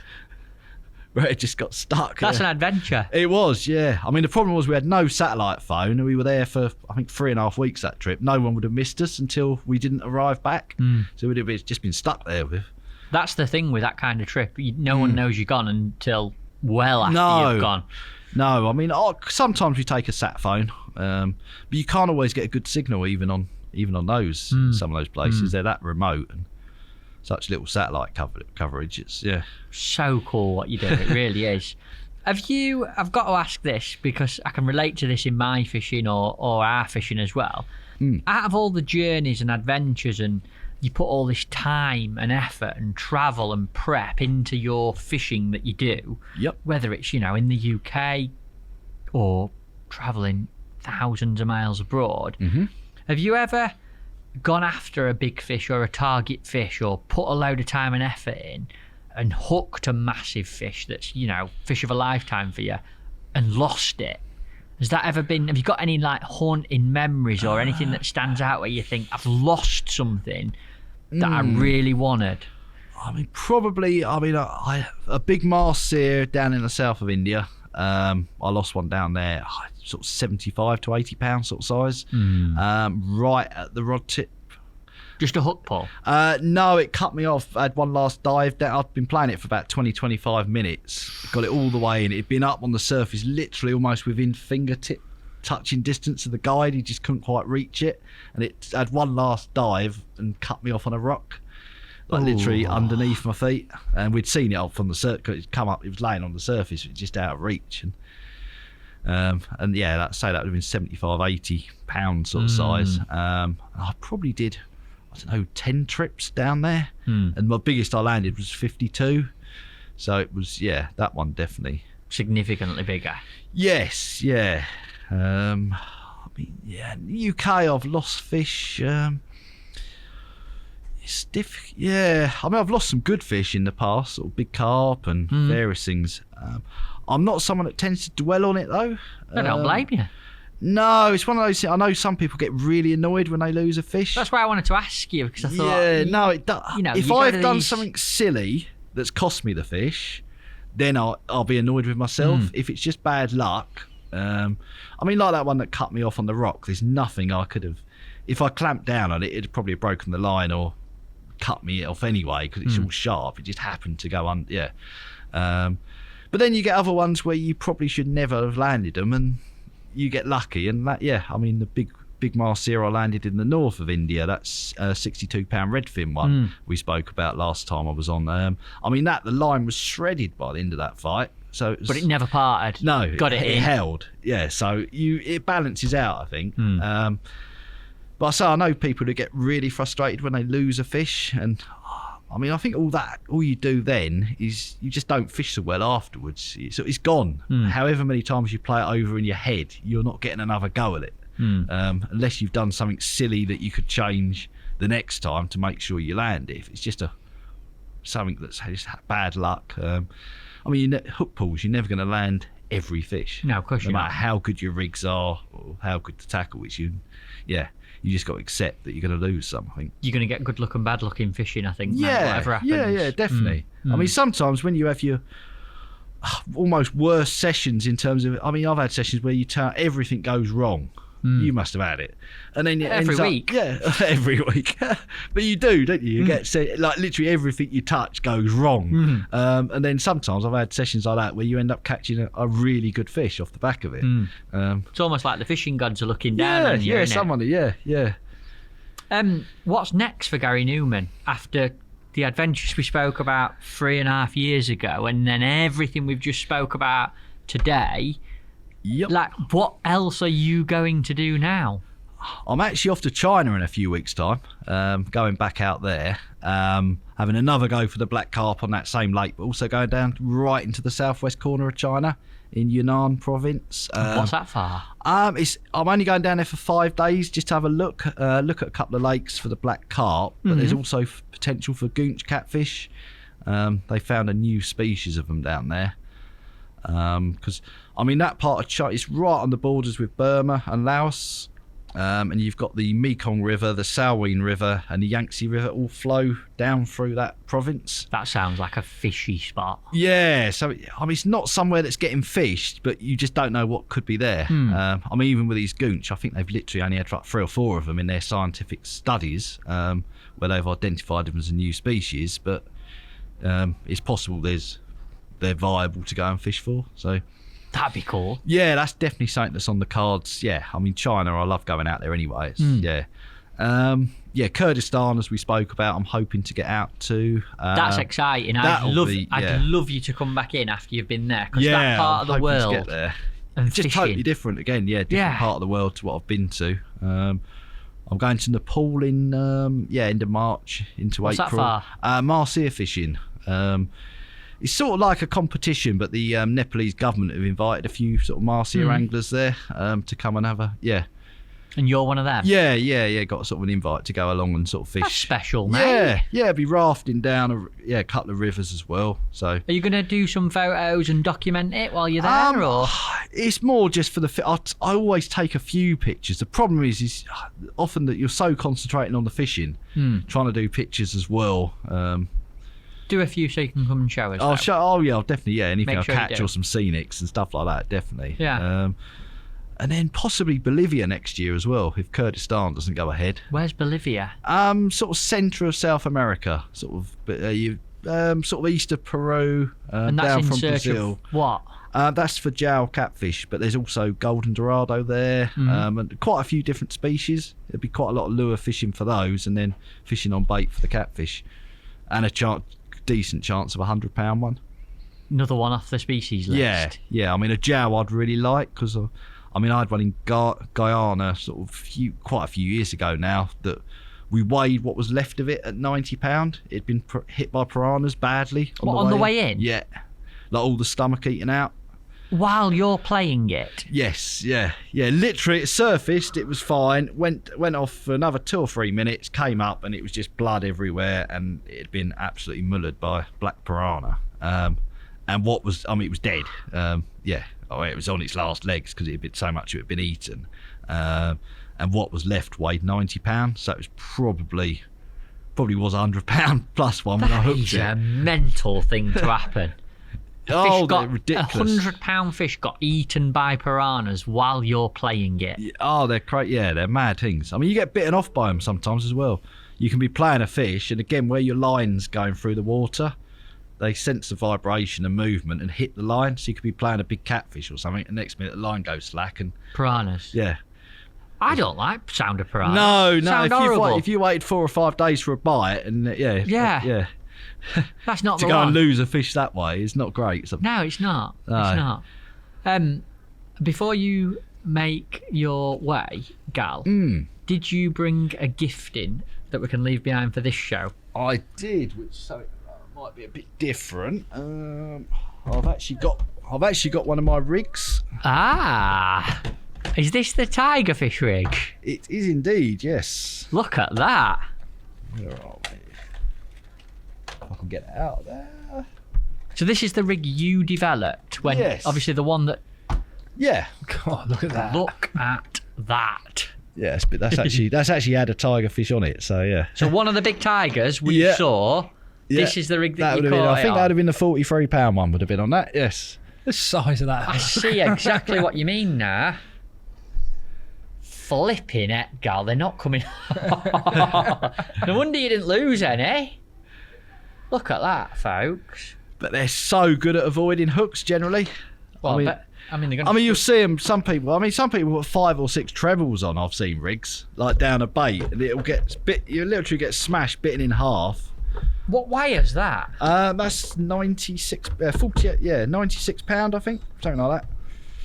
where it just got stuck. That's an adventure. It was, yeah. I mean, the problem was we had no satellite phone, and we were there for, I think, 3.5 weeks that trip. No one would have missed us until we didn't arrive back. So we'd have just been stuck there with. That's the thing with that kind of trip. No one knows you're gone until well after you've gone. No, I mean, sometimes we take a sat phone, but you can't always get a good signal even on those some of those places. They're that remote and such little satellite coverage. It's so cool what you do. It really is. I've got to ask this because I can relate to this in my fishing or our fishing as well. Out of all the journeys and adventures, and you put all this time and effort and travel and prep into your fishing that you do, yep. Whether it's in the UK or travelling thousands of miles abroad. Mm-hmm. Have you ever gone after a big fish or a target fish, or put a load of time and effort in and hooked a massive fish that's, you know, fish of a lifetime for you, and lost it? Has that ever been, have you got any like haunting memories or anything that stands out where you think, I've lost something that I really wanted? I mean, probably, I a big marseer down in the south of India. I lost one down there, sort of 75 to 80 pound sort of size, right at the rod tip. Just a hook pull? No, it cut me off. I had one last dive down. I'd been playing it for about 20-25 minutes. Got it all the way in. It'd been up on the surface, literally almost within fingertip touching distance of the guide. He just couldn't quite reach it, and it had one last dive and cut me off on a rock, like literally underneath my feet. And we'd seen it off on the surface. It'd come up. It was laying on the surface, just out of reach. And yeah, that would have been 75, 80 pound sort of size. I probably did, I don't know, 10 trips down there, and my biggest I landed was 52. So it was, yeah, that one definitely Significantly bigger. Yes, yeah. I mean, yeah, in the UK I've lost fish. It's difficult. Yeah, I mean, I've lost some good fish in the past, sort of big carp and various things. I'm not someone that tends to dwell on it though. I don't blame you. No, it's one of those things. I know some people get really annoyed when they lose a fish. That's why I wanted to ask you, because I thought, yeah, no, it does. You know, if you I've go to done these- something silly that's cost me the fish, then I'll be annoyed with myself. If it's just bad luck, I mean, like that one that cut me off on the rock. There's nothing I could have. If I clamped down on it, it'd probably have broken the line or cut me off anyway, because it's all sharp. It just happened to go on. Yeah. But then you get other ones where you probably should never have landed them, and you get lucky. And that, yeah, I mean, the big marseer I landed in the north of India, that's a 62-pound redfin one we spoke about last time I was on. I mean, the line was shredded by the end of that fight. So But it never parted. No, Got it in. held. Yeah, so it balances out, I think. But I say, I know people who get really frustrated when they lose a fish, and I mean, I think all you do then is you just don't fish so well afterwards. So it's gone. However many times you play it over in your head, you're not getting another go at it, unless you've done something silly that you could change the next time to make sure you land it. If it's just something that's just bad luck. I mean, hook pulls, you're never going to land every fish. No, of course you're no not. matter how good your rigs are or how good the tackle is, you just got to accept that you're going to lose something. You're going to get good luck and bad luck in fishing, I think. Yeah, whatever happens. yeah, definitely. I mean, sometimes when you have your almost worst sessions in terms of, I mean, I've had sessions where everything goes wrong. You must have had it, and then it Every ends week. Yeah, every week. But you do, don't you? You get like literally everything you touch goes wrong, and then sometimes I've had sessions like that where you end up catching a really good fish off the back of it. It's almost like the fishing gods are looking down on you. Yeah, innit? someone, yeah. What's next for Gary Newman after the adventures we spoke about 3.5 years ago, and then everything we've just spoke about today? Yep. Like, what else are you going to do now? I'm actually off to China in a few weeks' time, going back out there, having another go for the black carp on that same lake, but also going down right into the southwest corner of China in Yunnan province. What's that for? I'm only going down there for 5 days just to have a look at a couple of lakes for the black carp, but there's also potential for goonch catfish. They found a new species of them down there. Because I mean, that part of China is right on the borders with Burma and Laos, and you've got the Mekong River, the Salween River and the Yangtze River all flow down through that province. That sounds like a fishy spot. Yeah, so I mean, it's not somewhere that's getting fished, but you just don't know what could be there. I mean, even with these goonch, I think they've literally only had like 3 or 4 of them in their scientific studies, where they've identified them as a new species, but it's possible they're viable to go and fish for. So That'd be cool. yeah, that's definitely something that's on the cards. Yeah, I mean, China, I love going out there anyway. Yeah, Kurdistan, as we spoke about, I'm hoping to get out to. That's exciting. I'd love you to come back in after you've been there, because that part of the I'm hoping to world get there. and It's just fishing. totally different again. Yeah, different part of the world to what I've been to. I'm going to Nepal in end of March into What's that April. for? Marseer fishing. it's sort of like a competition, but the Nepalese government have invited a few sort of Marcia anglers there to come and have a And you're one of them? Yeah. Got sort of an invite to go along and sort of fish. That's special, mate. Yeah. Be rafting down a couple of rivers as well. So, are you going to do some photos and document it while you're there, or? It's more just for the. I always take a few pictures. The problem is often that you're so concentrating on the fishing, trying to do pictures as well. Do a few so you can come and show us. I'll definitely. Anything I'll Make sure you catch do. or some scenics and stuff like that. Definitely. Yeah. And then possibly Bolivia next year as well, if Kurdistan doesn't go ahead. Where's Bolivia? Sort of centre of South America, sort of east of Peru, And that's down in from search Brazil. of what? That's for jowl catfish, but there's also golden dorado there, and quite a few different species. There'd be quite a lot of lure fishing for those, and then fishing on bait for the catfish, and a decent chance of £100 one. Another one off the species list. Yeah. I mean, a jowl I'd really like because I had one in Guyana quite a few years ago now that we weighed what was left of it at £90. It'd been hit by piranhas badly. On the way in? Yeah, like all the stomach eaten out. While you're playing it? Yes, yeah. Literally, it surfaced. It was fine. Went off for another 2 or 3 minutes. Came up and it was just blood everywhere, and it had been absolutely mullered by black piranha. And what was? It was dead. It was on its last legs because it had been so much of it had been eaten. And what was left weighed £90. So it was probably was £100 plus one when I hooked That is it. a mental thing to happen. They're ridiculous. £100 fish got eaten by piranhas while you're playing it. They're crazy. Yeah, they're mad things. I mean, you get bitten off by them sometimes as well. You can be playing a fish, and again, where your line's going through the water, they sense the vibration and movement and hit the line. So you could be playing a big catfish or something, and next minute the line goes slack. And Piranhas. yeah. I don't like the sound of piranhas. No. Sound horrible. If you waited 4 or 5 days for a bite, and Yeah. That's not to the go one. and lose a fish that way is not great. No, it's not. No. It's not. Before you make your way, Gal, did you bring a gift in that we can leave behind for this show? I did, which might be a bit different. I've actually got one of my rigs. Ah, is this the tigerfish rig? It is indeed, yes. Look at that. Where are we? If I can get it out of there. So this is the rig you developed when, Yes. obviously the one that. Yeah. God, look at that. Look at that. Yes, but that's actually had a tigerfish on it, so yeah. So one of the big tigers we Yeah. saw. Yeah. This is the rig that would you have been, caught I think it that on. would have been the £43 one would have been on that, yes. The size of that. I see exactly what you mean now. Flipping it, Gal, they're not coming. No wonder you didn't lose any. Look at that, folks. But they're so good at avoiding hooks generally. Well, I mean, they're going to. you'll see them. Some people put 5 or 6 trebles on. I've seen rigs like down a bait, and it'll get you literally get smashed, bitten in half. What wire's that? That's 96, 48, yeah, £96, I think, something like that.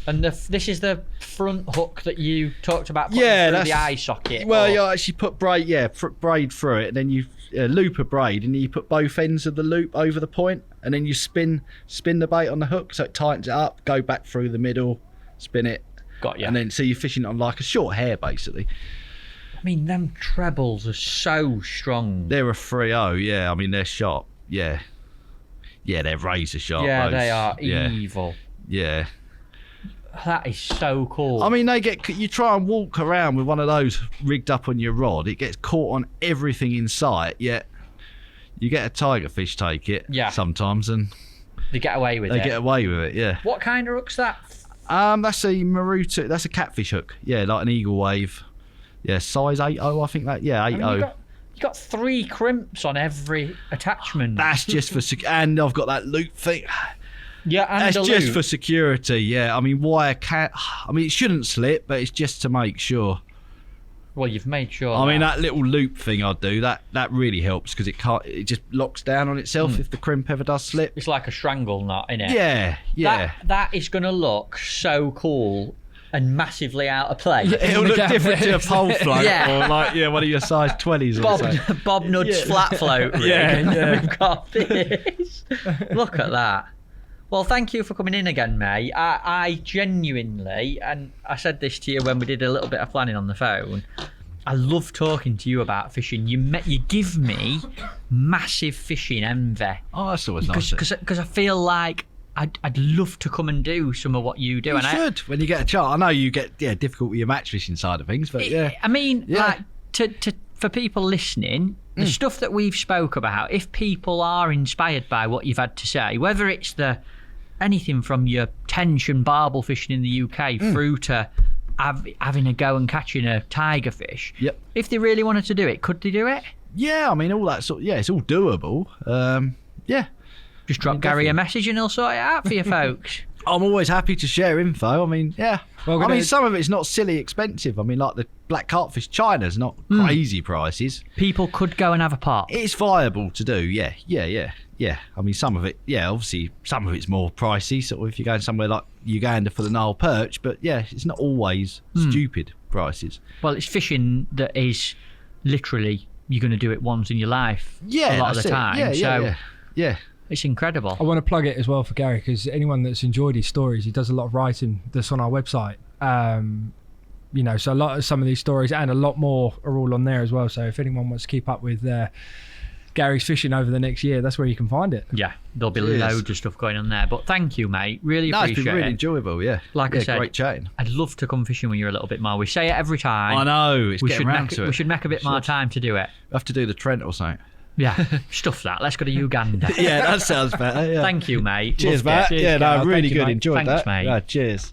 And this is the front hook that you talked about putting Yeah, through that's the eye socket. Well, or- you actually put braid through it, and then you loop a braid, and you put both ends of the loop over the point, and then you spin the bait on the hook, so it tightens it up. Go back through the middle, spin it, Got you. and then so you're fishing on like a short hair, basically. I mean, them trebles are so strong. They're a 3.0, yeah. I mean, they're sharp, yeah. Yeah, they're razor sharp. Yeah, those. they are Yeah, evil. yeah. That is so cool. I mean, you try and walk around with one of those rigged up on your rod, it gets caught on everything in sight, yet you get a tigerfish take it sometimes, and they get away with they it. get away with it, yeah. What kind of hook's that? That's a Maruta, that's a catfish hook, yeah, like an eagle wave. Yeah, size 8.0, I think that, yeah, 8.0. I mean, you got 3 crimps on every attachment. That's just for, and I've got that loop thing. Yeah, and That's a just loop. for security, yeah. I mean, it shouldn't slip, but it's just to make sure. Well, you've made sure. I mean, that little loop thing I do, that really helps because it just locks down on itself if the crimp ever does slip. It's like a strangle knot, innit? Yeah. That is going to look so cool and massively out of place. It'll look different to a pole float Yeah. or like one of your size 20s or something. Bob Nudge flat float rig. Yeah, yeah. We've got this. Look at that. Well, thank you for coming in again, mate. I genuinely, and I said this to you when we did a little bit of planning on the phone, I love talking to you about fishing. You give me massive fishing envy. Oh, that's always nice. Because I feel like I'd love to come and do some of what you do. You and should when you get a chance. I know you get difficult with your match fishing side of things, but yeah. I mean, like for people listening, the stuff that we've spoke about, if people are inspired by what you've had to say, whether it's anything from your Tench and barbel fishing in the UK through to having a go and catching a tigerfish. Yep. If they really wanted to do it, could they do it? Yeah, I mean, all that sort. Yeah, it's all doable. Yeah. Just drop Gary a message and he'll sort it out for you folks. I'm always happy to share info. I mean, yeah. Well, I mean, some of it's not silly expensive. I mean, like the black carpfish China's not crazy prices. People could go and have a pot. It's viable to do. Yeah. I mean, some of it, obviously, some of it's more pricey. Sort of if you're going somewhere like Uganda for the Nile perch, but yeah, it's not always stupid prices. Well, it's fishing that is literally you're going to do it once in your life. Yeah, a lot of the time. Yeah. It's incredible. I want to plug it as well for Gary, because anyone that's enjoyed his stories, he does a lot of writing that's on our website. So some of these stories and a lot more are all on there as well. So if anyone wants to keep up with Gary's fishing over the next year, that's where you can find it. Yeah, there'll be loads of stuff going on there. But thank you, mate. Really appreciate it. It's been really enjoyable, yeah. Like I said, great chatting. I'd love to come fishing when you're a little bit more. We say it every time. I know, it's getting around to it. We should make a bit more time to do it. We have to do the Trent or something. Yeah, stuff that. Let's go to Uganda. Yeah, that sounds better. Yeah. Thank you, mate. Cheers, Loved Matt. it. Yeah, no, Thank really you, good. mate. Enjoyed Thanks, that. mate. Yeah, cheers.